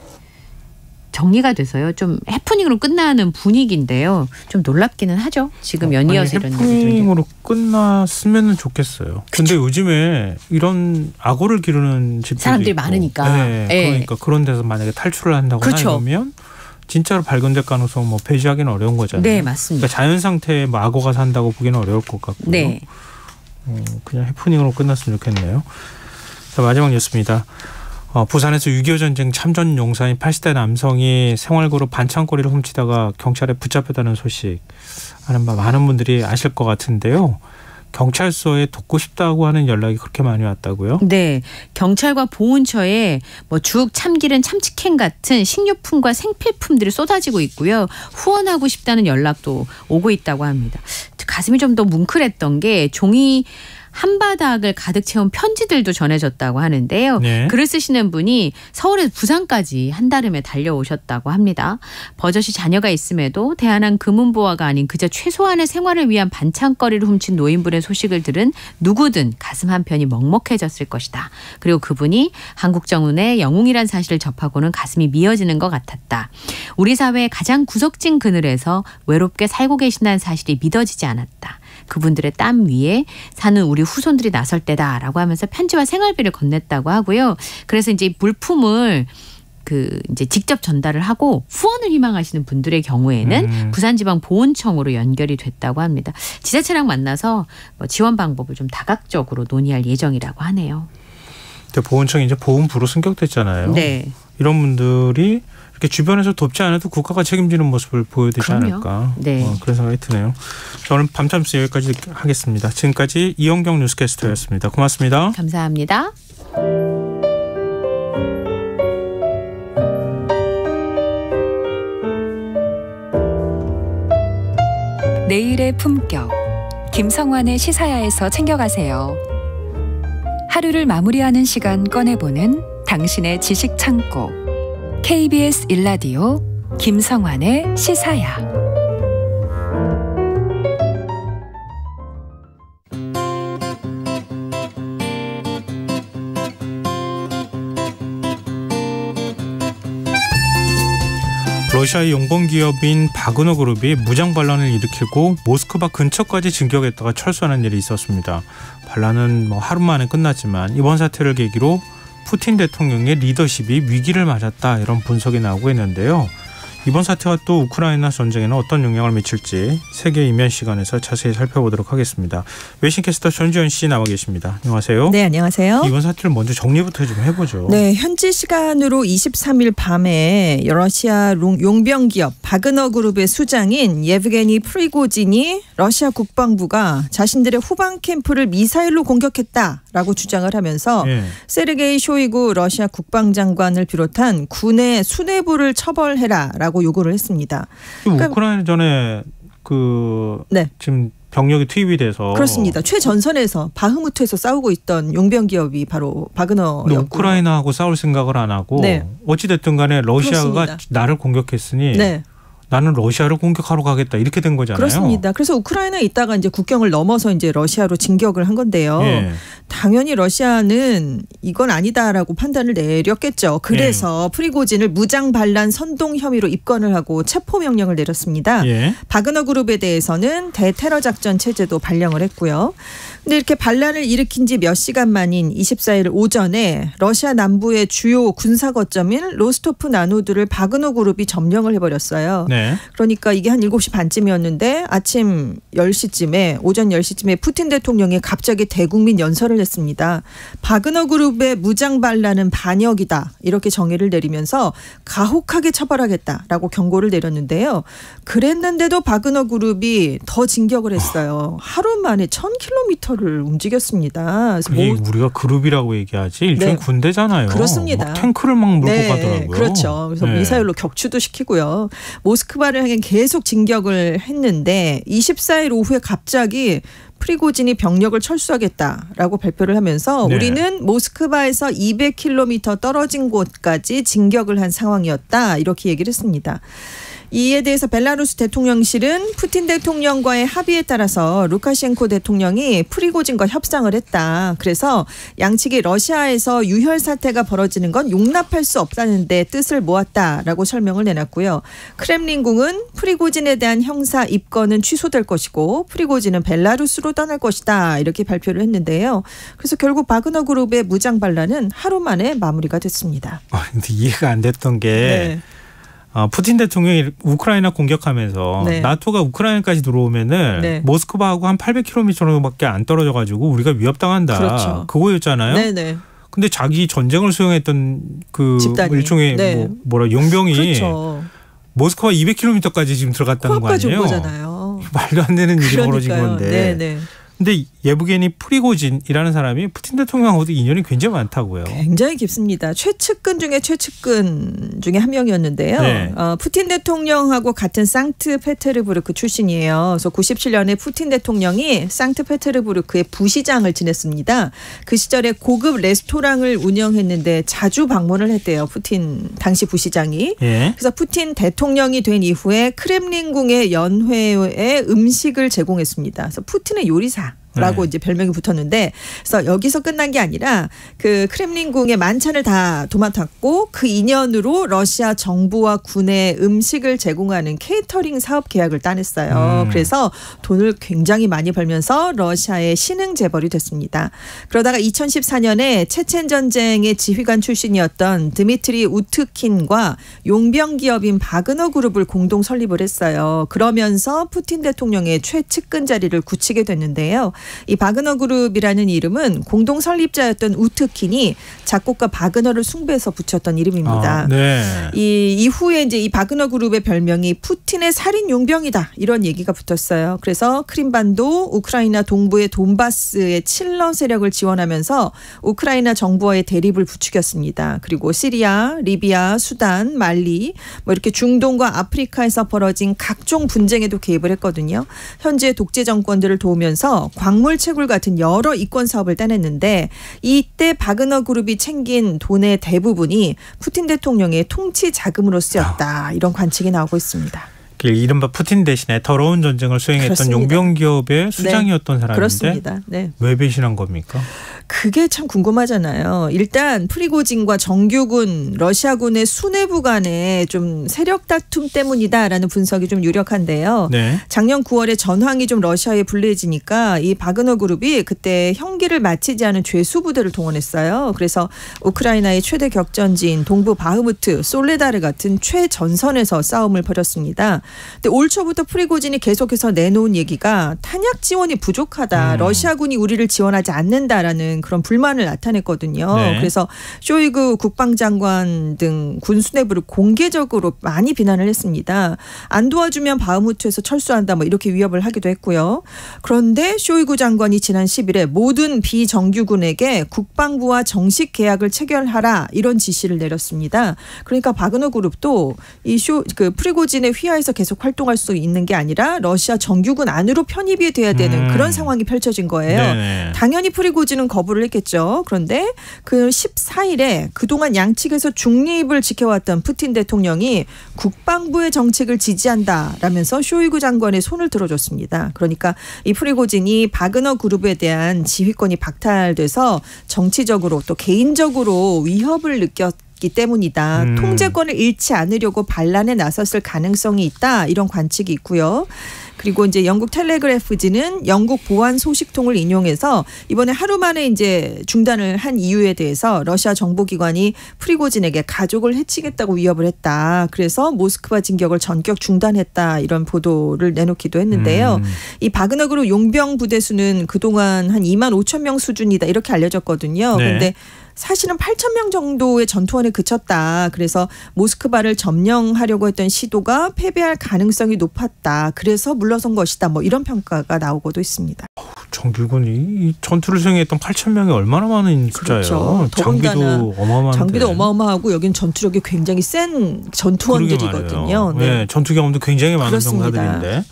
정리가 돼서요. 좀 해프닝으로 끝나는 분위기인데요. 좀 놀랍기는 하죠. 지금 연이어서 이런 해프닝으로 끝났으면 좋겠어요. 근데 요즘에 이런 악어를 기르는 집들이 사람들이 있고. 많으니까. 네, 그러니까 그런 데서 만약에 탈출을 한다거나 그렇죠. 이러면 진짜로 발견될 가능성 뭐 배제하기는 어려운 거잖아요. 네, 맞습니다. 그러니까 자연 상태에 뭐 악어가 산다고 보기는 어려울 것 같고요. 네. 그냥 해프닝으로 끝났으면 좋겠네요. 자, 마지막 뉴스입니다. 부산에서 6.25 전쟁 참전 용사인 80대 남성이 생활그룹 반창고리를 훔치다가 경찰에 붙잡혔다는 소식 아는 바 많은 분들이 아실 것 같은데요. 경찰서에 돕고 싶다고 하는 연락이 그렇게 많이 왔다고요? 네. 경찰과 보훈처에 뭐 죽, 참기름, 참치캔 같은 식료품과 생필품들이 쏟아지고 있고요. 후원하고 싶다는 연락도 오고 있다고 합니다. 가슴이 좀 더 뭉클했던 게 종이 한바닥을 가득 채운 편지들도 전해졌다고 하는데요. 네. 글을 쓰시는 분이 서울에서 부산까지 한달음에 달려오셨다고 합니다. 버젓이 자녀가 있음에도 대한항 금은보화가 아닌 그저 최소한의 생활을 위한 반찬거리를 훔친 노인분의 소식을 들은 누구든 가슴 한편이 먹먹해졌을 것이다. 그리고 그분이 한국정운의 영웅이란 사실을 접하고는 가슴이 미어지는 것 같았다. 우리 사회의 가장 구석진 그늘에서 외롭게 살고 계신다는 사실이 믿어지지 않았다. 그분들의 땀 위에 사는 우리 후손들이 나설 때다라고 하면서 편지와 생활비를 건넸다고 하고요. 그래서 이제 물품을 이제 직접 전달을 하고 후원을 희망하시는 분들의 경우에는 부산지방보훈청으로 연결이 됐다고 합니다. 지자체랑 만나서 뭐 지원 방법을 좀 다각적으로 논의할 예정이라고 하네요. 보훈청이 이제 보훈부로 승격됐잖아요. 네. 이런 분들이 이렇게 주변에서 돕지 않아도 국가가 책임지는 모습을 보여야 되지 그럼요. 않을까. 네. 그런 생각이 드네요. 저는 밤참스 여기까지 하겠습니다. 지금까지 이영경 뉴스캐스터였습니다. 고맙습니다. 감사합니다. 내일의 품격. 김성환의 시사야에서 챙겨가세요. 하루를 마무리하는 시간 꺼내보는 당신의 지식 창고. KBS 1라디오 김성환의 시사야. 러시아의 용봉 기업인 바그너 그룹이 무장 반란을 일으키고 모스크바 근처까지 진격했다가 철수하는 일이 있었습니다. 반란은 하루 만에 끝났지만 이번 사태를 계기로 푸틴 대통령의 리더십이 위기를 맞았다, 이런 분석이 나오고 있는데요. 이번 사태가 또 우크라이나 전쟁에는 어떤 영향을 미칠지 세계 이면 시간에서 자세히 살펴보도록 하겠습니다. 외신캐스터 전지현 씨 나와 계십니다. 안녕하세요. 네, 안녕하세요. 이번 사태를 먼저 정리부터 좀 해보죠. 네, 현지 시간으로 23일 밤에 러시아 용병 기업 바그너 그룹의 수장인 예브게니 프리고진이 러시아 국방부가 자신들의 후방 캠프를 미사일로 공격했다라고 주장을 하면서 세르게이 쇼이구 러시아 국방장관을 비롯한 군의 수뇌부를 처벌해라라고 요구를 했습니다. 우크라이나 전에 지금 병력이 투입이 돼서 그렇습니다. 최전선에서 바흐무트에서 싸우고 있던 용병 기업이 바로 바그너였고, 우크라이나하고 싸울 생각을 안 하고 어찌 됐든 간에 러시아가 그렇습니다. 나를 공격했으니 나는 러시아를 공격하러 가겠다, 이렇게 된 거잖아요. 그렇습니다. 그래서 우크라이나에 있다가 이제 국경을 넘어서 이제 러시아로 진격을 한 건데요. 당연히 러시아는 이건 아니다라고 판단을 내렸겠죠. 그래서 프리고진을 무장 반란 선동 혐의로 입건을 하고 체포 명령을 내렸습니다. 바그너 그룹에 대해서는 대테러 작전 체제도 발령을 했고요. 근데 이렇게 반란을 일으킨 지 몇 시간 만인 24일 오전에 러시아 남부의 주요 군사 거점인 로스토프 나누드를 바그너 그룹이 점령을 해버렸어요. 그러니까 이게 한 7시 반쯤이었는데 아침 10시쯤에 오전 10시쯤에 푸틴 대통령이 갑자기 대국민 연설을 했습니다. 바그너 그룹의 무장 반란은 반역이다, 이렇게 정의를 내리면서 가혹하게 처벌하겠다라고 경고를 내렸는데요. 그랬는데도 바그너 그룹이 더 진격을 했어요. 하루 만에 1000km 전차를 움직였습니다. 그래서 그게 우리가 그룹이라고 얘기하지 일종의 네. 군대잖아요. 그렇습니다. 막 탱크를 막 몰고 네, 가더라고요. 그렇죠. 그래서 네. 미사일로 격추도 시키고요. 모스크바를 향해 계속 진격을 했는데 24일 오후에 갑자기 프리고진이 병력을 철수하겠다라고 발표를 하면서 네. 우리는 모스크바에서 200km 떨어진 곳까지 진격을 한 상황이었다. 이렇게 얘기를 했습니다. 이에 대해서 벨라루스 대통령실은 푸틴 대통령과의 합의에 따라서 루카셴코 대통령이 프리고진과 협상을 했다. 그래서 양측이 러시아에서 유혈 사태가 벌어지는 건 용납할 수 없다는 데 뜻을 모았다라고 설명을 내놨고요. 크렘린궁은 프리고진에 대한 형사 입건은 취소될 것이고 프리고진은 벨라루스로 떠날 것이다. 이렇게 발표를 했는데요. 그래서 결국 바그너 그룹의 무장 반란은 하루 만에 마무리가 됐습니다. 근데 이해가 안 됐던 게 네. 푸틴 대통령이 우크라이나 공격하면서 네. 나토가 우크라이나까지 들어오면은 네. 모스크바하고 한 800km 정도밖에 안 떨어져가지고 우리가 위협당한다. 그렇죠. 그거였잖아요. 네네. 근데 자기 전쟁을 수행했던 그 집단이. 일종의 네. 뭐라 용병이 그렇죠. 모스크바 200km까지 지금 들어갔다는 거 코앞까지 온 아니에요? 거잖아요. 말도 안 되는 일이 벌어진 그러니까요. 건데. 네네. 근데 예부게니 프리고진이라는 사람이 푸틴 대통령하고도 인연이 굉장히 많다고요. 굉장히 깊습니다. 최측근 중에 최측근 중에 한 명이었는데요. 네. 푸틴 대통령하고 같은 상트페테르부르크 출신이에요. 그래서 97년에 푸틴 대통령이 상트페테르부르크의 부시장을 지냈습니다. 그 시절에 고급 레스토랑을 운영했는데 자주 방문을 했대요. 푸틴 당시 부시장이. 예. 그래서 푸틴 대통령이 된 이후에 크렘린궁의 연회에 음식을 제공했습니다. 그래서 푸틴의 요리사. 라고 이제 별명이 붙었는데, 그래서 여기서 끝난 게 아니라 그 크렘린궁의 만찬을 다 도맡았고 그 인연으로 러시아 정부와 군에 음식을 제공하는 케이터링 사업 계약을 따냈어요. 그래서 돈을 굉장히 많이 벌면서 러시아의 신흥 재벌이 됐습니다. 그러다가 2014년에 체첸 전쟁의 지휘관 출신이었던 드미트리 우트킨과 용병 기업인 바그너 그룹을 공동 설립을 했어요. 그러면서 푸틴 대통령의 최측근 자리를 굳히게 됐는데요. 이 바그너 그룹이라는 이름은 공동 설립자였던 우트킨이 작곡가 바그너를 숭배해서 붙였던 이름입니다. 네. 이 이후에 이제 이 바그너 그룹의 별명이 푸틴의 살인 용병이다 이런 얘기가 붙었어요. 그래서 크림반도, 우크라이나 동부의 돈바스의 칠러 세력을 지원하면서 우크라이나 정부와의 대립을 부추겼습니다. 그리고 시리아, 리비아, 수단, 말리 뭐 이렇게 중동과 아프리카에서 벌어진 각종 분쟁에도 개입을 했거든요. 현재 독재 정권들을 도우면서 광물 채굴 같은 여러 이권 사업을 따냈는데 이때 바그너 그룹이 챙긴 돈의 대부분이 푸틴 대통령의 통치 자금으로 쓰였다. 이런 관측이 나오고 있습니다. 이른바 푸틴 대신에 더러운 전쟁을 수행했던 그렇습니다. 용병 기업의 수장이었던 사람인데 그렇습니다. 네. 왜 배신한 겁니까? 그게 참 궁금하잖아요. 일단 프리고진과 정규군, 러시아군의 수뇌부 간의 좀 세력 다툼 때문이다라는 분석이 좀 유력한데요. 네. 작년 9월에 전황이 좀 러시아에 불리해지니까 이 바그너 그룹이 그때 형기를 마치지 않은 죄수 부대를 동원했어요. 그래서 우크라이나의 최대 격전지인 동부 바흐무트, 솔레다르 같은 최전선에서 싸움을 벌였습니다. 근데 올 초부터 프리고진이 계속해서 내놓은 얘기가 탄약 지원이 부족하다. 러시아군이 우리를 지원하지 않는다라는 그런 불만을 나타냈거든요. 네. 그래서 쇼이그 국방장관 등 군 수뇌부를 공개적으로 많이 비난을 했습니다. 안 도와주면 바흐무트에서 철수한다 뭐 이렇게 위협을 하기도 했고요. 그런데 쇼이그 장관이 지난 10일에 모든 비정규군에게 국방부와 정식 계약을 체결하라 이런 지시를 내렸습니다. 그러니까 바그너 그룹도 그 프리고진의 휘하에서 계속 활동할 수 있는 게 아니라 러시아 정규군 안으로 편입이 돼야 되는 그런 상황이 펼쳐진 거예요. 네네. 당연히 프리고진은 거부를 했겠죠. 그런데 그 14일에 그동안 양측에서 중립을 지켜왔던 푸틴 대통령이 국방부의 정책을 지지한다라면서 쇼이구 장관의 손을 들어줬습니다. 그러니까 이 프리고진이 바그너 그룹에 대한 지휘권이 박탈돼서 정치적으로 또 개인적으로 위협을 느꼈기 때문이다. 통제권을 잃지 않으려고 반란에 나섰을 가능성이 있다. 이런 관측이 있고요. 그리고 이제 영국 텔레그래프지는 영국 보안 소식통을 인용해서 이번에 하루 만에 이제 중단을 한 이유에 대해서 러시아 정보기관이 프리고진에게 가족을 해치겠다고 위협을 했다. 그래서 모스크바 진격을 전격 중단했다. 이런 보도를 내놓기도 했는데요. 이 바그너 그룹 용병 부대 수는 그동안 한 2만 5천 명 수준이다. 이렇게 알려졌거든요. 그런데 네. 사실은 8,000명 정도의 전투원에 그쳤다. 그래서 모스크바를 점령하려고 했던 시도가 패배할 가능성이 높았다. 그래서 물러선 것이다. 뭐 이런 평가가 나오고도 있습니다. 정규군이 이 전투를 수행했던 8,000명이 얼마나 많은 숫자예요. 그렇죠. 장비도 어마어마한데. 장비도 어마어마하고 여긴 전투력이 굉장히 센 전투원들이거든요. 네, 전투 경험도 굉장히 많은 병사들인데.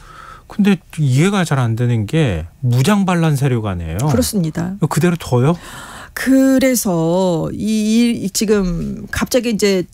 근데 이해가 잘 안 되는 게 무장 반란 세력 아니에요. 그렇습니다. 그대로 둬요? 그래서 이 지금 갑자기 이제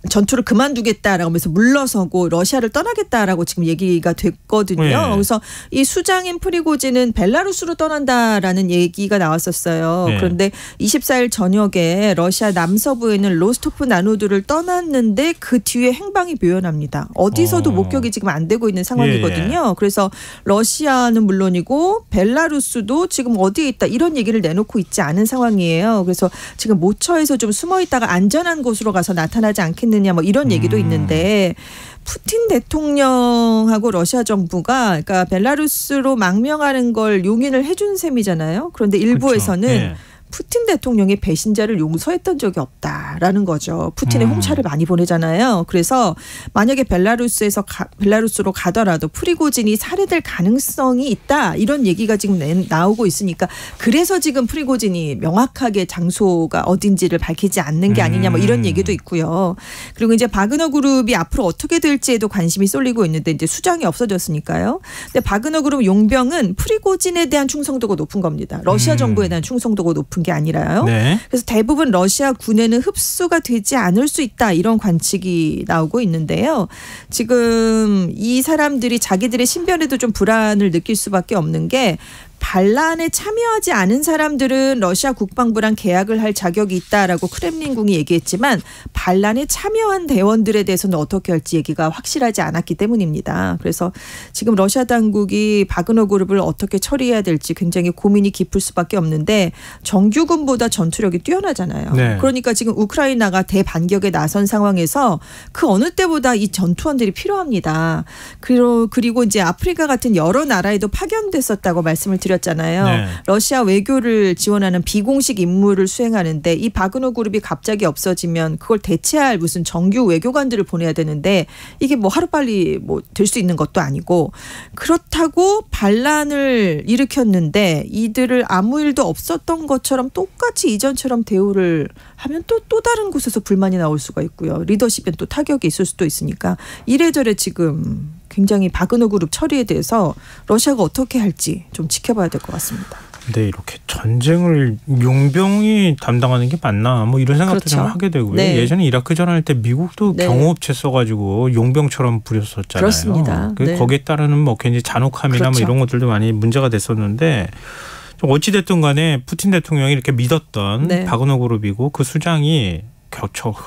전투를 그만두겠다라고 하면서 물러서고 러시아를 떠나겠다라고 지금 얘기가 됐거든요. 네. 그래서 이 수장인 프리고진은 벨라루스로 떠난다라는 얘기가 나왔었어요. 네. 그런데 24일 저녁에 러시아 남서부에 있는 로스토프 나누드를 떠났는데 그 뒤에 행방이 묘연합니다. 어디서도 목격이 지금 안 되고 있는 상황이거든요. 그래서 러시아는 물론이고 벨라루스도 지금 어디에 있다 이런 얘기를 내놓고 있지 않은 상황이에요. 그래서 지금 모처에서 좀 숨어 있다가 안전한 곳으로 가서 나타나지 않겠느냐 뭐 이런 얘기도 있는데 푸틴 대통령하고 러시아 정부가 그러니까 벨라루스로 망명하는 걸 용인을 해준 셈이잖아요. 그런데 일부에서는 그렇죠. 네. 푸틴 대통령이 배신자를 용서했던 적이 없다라는 거죠. 푸틴의 홍차를 많이 보내잖아요. 그래서 만약에 벨라루스로 가더라도 프리고진이 살해될 가능성이 있다 이런 얘기가 지금 나오고 있으니까 그래서 지금 프리고진이 명확하게 장소가 어딘지를 밝히지 않는 게 아니냐 뭐 이런 얘기도 있고요. 그리고 이제 바그너 그룹이 앞으로 어떻게 될지에도 관심이 쏠리고 있는데 이제 수장이 없어졌으니까요. 근데 바그너 그룹 용병은 프리고진에 대한 충성도가 높은 겁니다. 러시아 정부에 대한 충성도가 높은 게 아니라요. 네. 그래서 대부분 러시아 군에는 흡수가 되지 않을 수 있다 이런 관측이 나오고 있는데요. 지금 이 사람들이 자기들의 신변에도 좀 불안을 느낄 수밖에 없는 게 반란에 참여하지 않은 사람들은 러시아 국방부랑 계약을 할 자격이 있다라고 크렘린궁이 얘기했지만 반란에 참여한 대원들에 대해서는 어떻게 할지 얘기가 확실하지 않았기 때문입니다. 그래서 지금 러시아 당국이 바그너 그룹을 어떻게 처리해야 될지 굉장히 고민이 깊을 수밖에 없는데 정규군보다 전투력이 뛰어나잖아요. 네. 그러니까 지금 우크라이나가 대반격에 나선 상황에서 그 어느 때보다 이 전투원들이 필요합니다. 그리고 이제 아프리카 같은 여러 나라에도 파견됐었다고 말씀을 드렸잖아요. 네. 러시아 외교를 지원하는 비공식 임무를 수행하는데 이 바그너 그룹이 갑자기 없어지면 그걸 대체할 무슨 정규 외교관들을 보내야 되는데 이게 뭐 하루빨리 뭐 될 수 있는 것도 아니고 그렇다고 반란을 일으켰는데 이들을 아무 일도 없었던 것처럼 똑같이 이전처럼 대우를 하면 또 다른 곳에서 불만이 나올 수가 있고요. 리더십엔 또 타격이 있을 수도 있으니까 이래저래 지금 굉장히 바그너 그룹 처리에 대해서 러시아가 어떻게 할지 좀 지켜봐야 될 것 같습니다. 근데 이렇게 전쟁을 용병이 담당하는 게 맞나 뭐 이런 생각도 그렇죠. 좀 하게 되고요. 네. 예전에 이라크 전할 때 미국도 네. 경호업체 써가지고 용병처럼 부렸었잖아요. 그렇습니다. 네. 거기에 따르는 뭐 굉장히 잔혹함이나 그렇죠. 뭐 이런 것들도 많이 문제가 됐었는데 어찌 됐든 간에 푸틴 대통령이 이렇게 믿었던 네. 바그너 그룹이고 그 수장이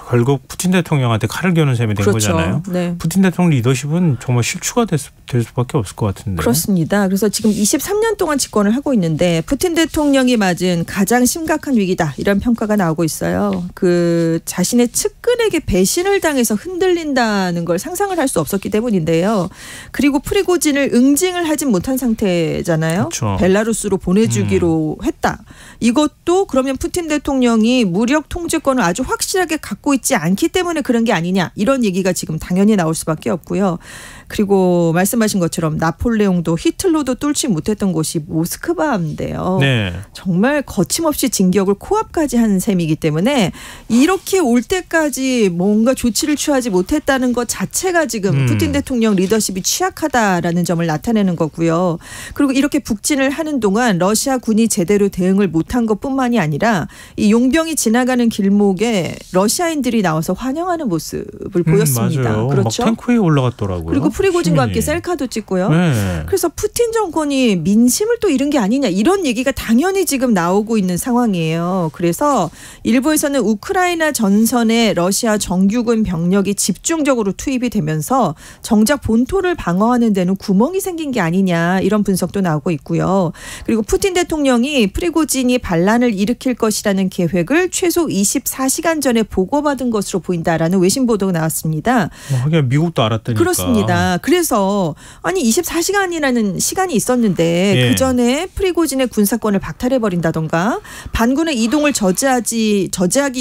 결국 푸틴 대통령한테 칼을 겨눈 셈이 된 그렇죠. 거잖아요. 네. 푸틴 대통령 리더십은 정말 실추가 될 수밖에 없을 것 같은데. 그렇습니다. 그래서 지금 23년 동안 집권을 하고 있는데 푸틴 대통령이 맞은 가장 심각한 위기다 이런 평가가 나오고 있어요. 그 자신의 측근에게 배신을 당해서 흔들린다는 걸 상상을 할 수 없었기 때문인데요. 그리고 프리고진을 응징을 하진 못한 상태잖아요. 그렇죠. 벨라루스로 보내주기로 했다. 이것도 그러면 푸틴 대통령이 무력 통제권을 아주 확실하게 갖고 있지 않기 때문에 그런 게 아니냐 이런 얘기가 지금 당연히 나올 수밖에 없고요. 그리고 말씀하신 것처럼 나폴레옹도 히틀러도 뚫지 못했던 곳이 모스크바인데요. 네. 정말 거침없이 진격을 코앞까지 한 셈이기 때문에 이렇게 올 때까지 뭔가 조치를 취하지 못했다는 것 자체가 지금 푸틴 대통령 리더십이 취약하다라는 점을 나타내는 거고요. 그리고 이렇게 북진을 하는 동안 러시아 군이 제대로 대응을 못한 것뿐만이 아니라 이 용병이 지나가는 길목에 러시아인들이 나와서 환영하는 모습을 보였습니다. 맞아요. 그렇죠. 막 탱크에 올라갔더라고요. 그리고 프리고진과 함께 시민이. 셀카도 찍고요. 네. 그래서 푸틴 정권이 민심을 또 잃은 게 아니냐 이런 얘기가 당연히 지금 나오고 있는 상황이에요. 그래서 일부에서는 우크라이나 전선에 러시아 정규군 병력이 집중적으로 투입이 되면서 정작 본토를 방어하는 데는 구멍이 생긴 게 아니냐 이런 분석도 나오고 있고요. 그리고 푸틴 대통령이 프리고진이 반란을 일으킬 것이라는 계획을 최소 24시간 전에 전에 보고받은 것으로 보인다라는 외신 보도가 나왔습니다. 하긴 미국도 알았다니까. 그렇습니다. 그래서 아니 24시간이라는 시간이 있었는데 그 전에 프리고진의 군사권을 박탈해버린다던가 반군의 이동을 저지하기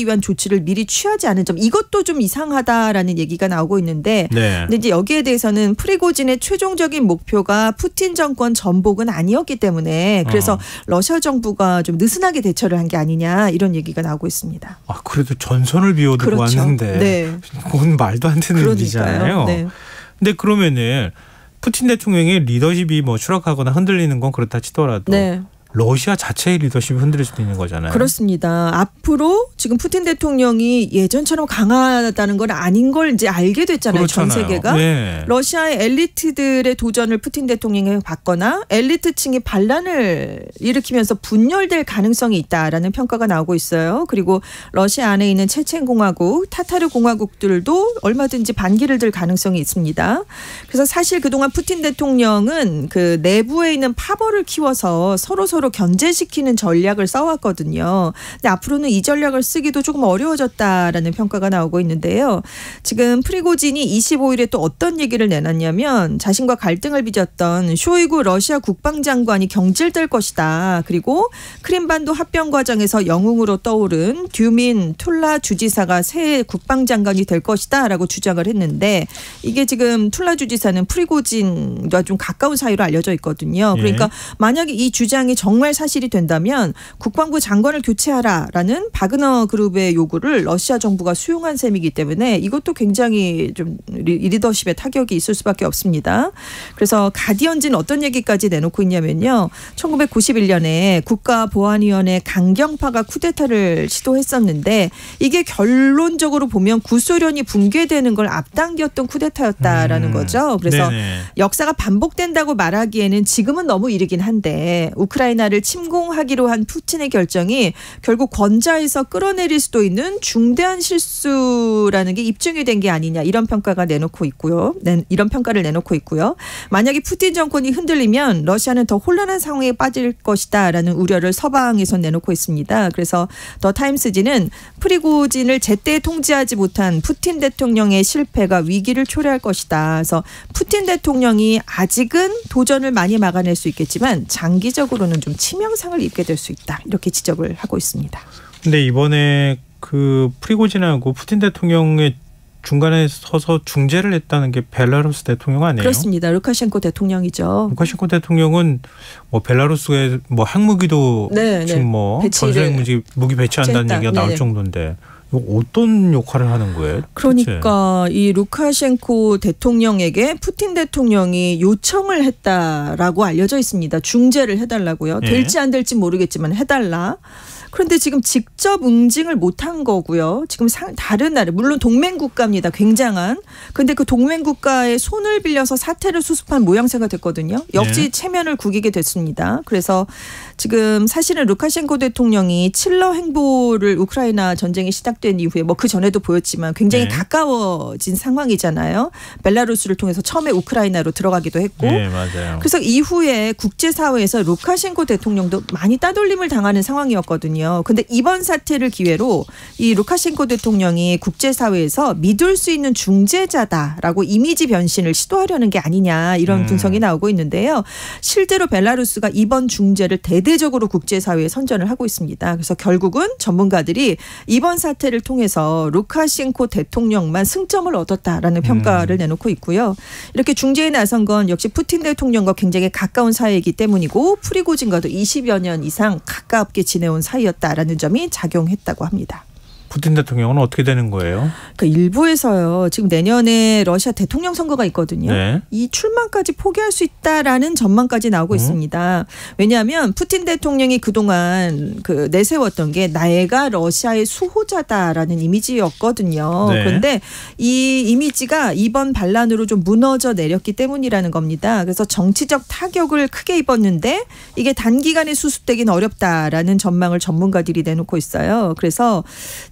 위한 조치를 미리 취하지 않은 점, 이것도 좀 이상하다라는 얘기가 나오고 있는데 근데 이제 여기에 대해서는 프리고진의 최종적인 목표가 푸틴 정권 전복은 아니었기 때문에 그래서 러시아 정부가 좀 느슨하게 대처를 한 게 아니냐 이런 얘기가 나오고 있습니다. 아, 그래도 전선을 비워두고 그렇죠. 왔는데 그건 말도 안 되는 일이잖아요. 근데 그러면은 푸틴 대통령의 리더십이 뭐 추락하거나 흔들리는 건 그렇다 치더라도 러시아 자체의 리더십이 흔들릴 수도 있는 거잖아요. 그렇습니다. 앞으로 지금 푸틴 대통령이 예전처럼 강하다는 건 아닌 걸 이제 알게 됐잖아요. 그렇잖아요. 전 세계가. 러시아의 엘리트들의 도전을 푸틴 대통령이 받거나 엘리트층이 반란을 일으키면서 분열될 가능성이 있다라는 평가가 나오고 있어요. 그리고 러시아 안에 있는 체첸공화국, 타타르 공화국들도 얼마든지 반기를 들 가능성이 있습니다. 그래서 사실 그동안 푸틴 대통령은 그 내부에 있는 파벌을 키워서 서로 견제시키는 전략을 써왔거든요. 근데 앞으로는 이 전략을 쓰기도 조금 어려워졌다라는 평가가 나오고 있는데요. 지금 프리고진이 25일에 또 어떤 얘기를 내놨냐면 자신과 갈등을 빚었던 쇼이구 러시아 국방장관이 경질될 것이다. 그리고 크림반도 합병 과정에서 영웅으로 떠오른 듀민 툴라 주지사가 새 국방장관이 될 것이다 라고 주장을 했는데 이게 지금 툴라 주지사는 프리고진과 좀 가까운 사이로 알려져 있거든요. 그러니까 만약에 이 주장이 정말 사실이 된다면 국방부 장관을 교체하라라는 바그너 그룹의 요구를 러시아 정부가 수용한 셈이기 때문에 이것도 굉장히 좀 리더십에 타격이 있을 수밖에 없습니다. 그래서 가디언지는 어떤 얘기까지 내놓고 있냐면요. 1991년에 국가보안위원회 강경파가 쿠데타를 시도했었는데 이게 결론적으로 보면 구소련이 붕괴되는 걸 앞당겼던 쿠데타였다라는 거죠. 그래서 역사가 반복된다고 말하기에는 지금은 너무 이르긴 한데 우크라이나를 침공하기로 한 푸틴의 결정이 결국 권좌에서 끌어내릴 수도 있는 중대한 실수라는 게 입증이 된 게 아니냐 이런 평가가 내놓고 있고요. 이런 평가를 내놓고 있고요. 만약에 푸틴 정권이 흔들리면 러시아는 더 혼란한 상황에 빠질 것이다라는 우려를 서방에서 내놓고 있습니다. 그래서 더 타임스지는 프리고진을 제때 통제하지 못한 푸틴 대통령의 실패가 위기를 초래할 것이다. 그래서 푸틴 대통령이 아직은 도전을 많이 막아낼 수 있겠지만 장기적으로는 좀 치명상을 입게 될 수 있다. 이렇게 지적을 하고 있습니다. 근데 이번에 그 프리고진하고 푸틴 대통령의 중간에 서서 중재를 했다는 게 벨라루스 대통령 아니에요? 그렇습니다. 루카셴코 대통령이죠. 루카셴코 대통령은 뭐 벨라루스에 뭐 핵무기도 지금 뭐 전술 무기 배치한다는 얘기가 나올 정도인데 어떤 역할을 하는 거예요? 그러니까 이 루카셴코 대통령에게 푸틴 대통령이 요청을 했다라고 알려져 있습니다. 중재를 해달라고요. 될지 안 될지 모르겠지만 해달라. 그런데 지금 직접 응징을 못한 거고요. 지금 다른 나라, 물론 동맹국가입니다. 굉장한. 근데 그 동맹국가의 손을 빌려서 사태를 수습한 모양새가 됐거든요. 역시 체면을 구기게 됐습니다. 그래서 지금 사실은 루카셴코 대통령이 칠러 행보를 우크라이나 전쟁이 시작된 이후에 뭐 그 전에도 보였지만 굉장히 가까워진 상황이잖아요. 벨라루스를 통해서 처음에 우크라이나로 들어가기도 했고. 맞아요. 그래서 이후에 국제사회에서 루카셴코 대통령도 많이 따돌림을 당하는 상황이었거든요. 근데 이번 사태를 기회로 이 루카셴코 대통령이 국제사회에서 믿을 수 있는 중재자다라고 이미지 변신을 시도하려는 게 아니냐 이런 분석이 나오고 있는데요. 실제로 벨라루스가 이번 중재를 대대적으로 국제사회에 선전을 하고 있습니다. 그래서 결국은 전문가들이 이번 사태를 통해서 루카셴코 대통령만 승점을 얻었다라는 평가를 내놓고 있고요. 이렇게 중재에 나선 건 역시 푸틴 대통령과 굉장히 가까운 사이이기 때문이고 프리고진과도 20여 년 이상 가깝게 지내온 사이였다라는 점이 작용했다고 합니다. 푸틴 대통령은 어떻게 되는 거예요? 그러니까 일부에서요. 지금 내년에 러시아 대통령 선거가 있거든요. 이 출마까지 포기할 수 있다라는 전망까지 나오고 있습니다. 왜냐하면 푸틴 대통령이 그동안 그 내세웠던 게 내가 러시아의 수호자다라는 이미지였거든요. 그런데 이 이미지가 이번 반란으로 좀 무너져 내렸기 때문이라는 겁니다. 그래서 정치적 타격을 크게 입었는데 이게 단기간에 수습되긴 어렵다라는 전망을 전문가들이 내놓고 있어요. 그래서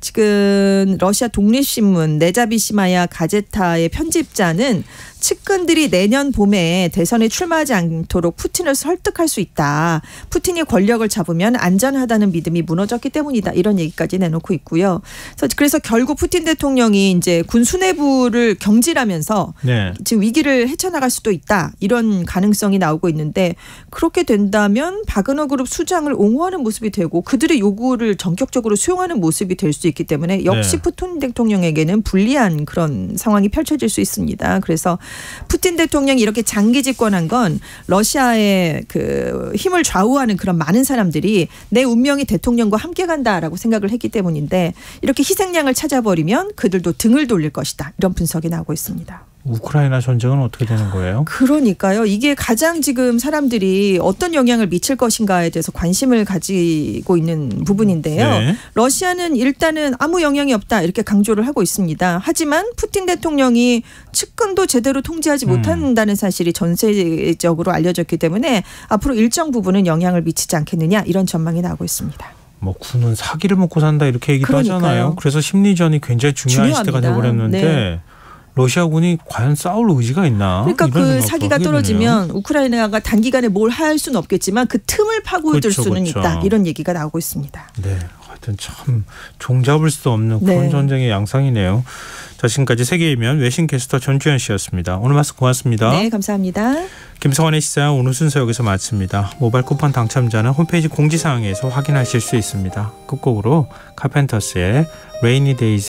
지금 러시아 독립신문 네자비시마야 가제타의 편집자는 측근들이 내년 봄에 대선에 출마하지 않도록 푸틴을 설득할 수 있다. 푸틴이 권력을 잡으면 안전하다는 믿음이 무너졌기 때문이다. 이런 얘기까지 내놓고 있고요. 그래서 결국 푸틴 대통령이 이제 군 수뇌부를 경질하면서 네. 지금 위기를 헤쳐나갈 수도 있다. 이런 가능성이 나오고 있는데 그렇게 된다면 바그너 그룹 수장을 옹호하는 모습이 되고 그들의 요구를 전격적으로 수용하는 모습이 될 수 있기 때문에 역시 네. 푸틴 대통령에게는 불리한 그런 상황이 펼쳐질 수 있습니다. 그래서 푸틴 대통령이 이렇게 장기 집권한 건 러시아의 그 힘을 좌우하는 그런 많은 사람들이 내 운명이 대통령과 함께 간다라고 생각을 했기 때문인데 이렇게 희생양을 찾아버리면 그들도 등을 돌릴 것이다. 이런 분석이 나오고 있습니다. 우크라이나 전쟁은 어떻게 되는 거예요? 그러니까요. 이게 가장 지금 사람들이 어떤 영향을 미칠 것인가에 대해서 관심을 가지고 있는 부분인데요. 네. 러시아는 일단은 아무 영향이 없다 이렇게 강조를 하고 있습니다. 하지만 푸틴 대통령이 측근도 제대로 통제하지 못한다는 사실이 전 세계적으로 알려졌기 때문에 앞으로 일정 부분은 영향을 미치지 않겠느냐 이런 전망이 나오고 있습니다. 뭐 군은 사기를 먹고 산다 이렇게 얘기도 그러니까요. 하잖아요. 그래서 심리전이 굉장히 중요한 중요합니다. 시대가 되어버렸는데 네. 러시아군이 과연 싸울 의지가 있나? 그러니까 그 이런 사기가 생각도 하게 떨어지면 되네요. 우크라이나가 단기간에 뭘 할 수는 없겠지만 그 틈을 파고들 그렇죠, 수는 그렇죠. 있다. 이런 얘기가 나오고 있습니다. 네, 하여튼 참 종잡을 수 없는 그런 네. 전쟁의 양상이네요. 자, 지금까지 세계이면 외신캐스터 전주현 씨였습니다. 오늘 말씀 고맙습니다. 네, 감사합니다. 김성환의 시사 오늘 순서 여기서 마칩니다. 모바일 쿠폰 당첨자는 홈페이지 공지사항에서 확인하실 수 있습니다. 끝곡으로 카펜터스의 Rainy Days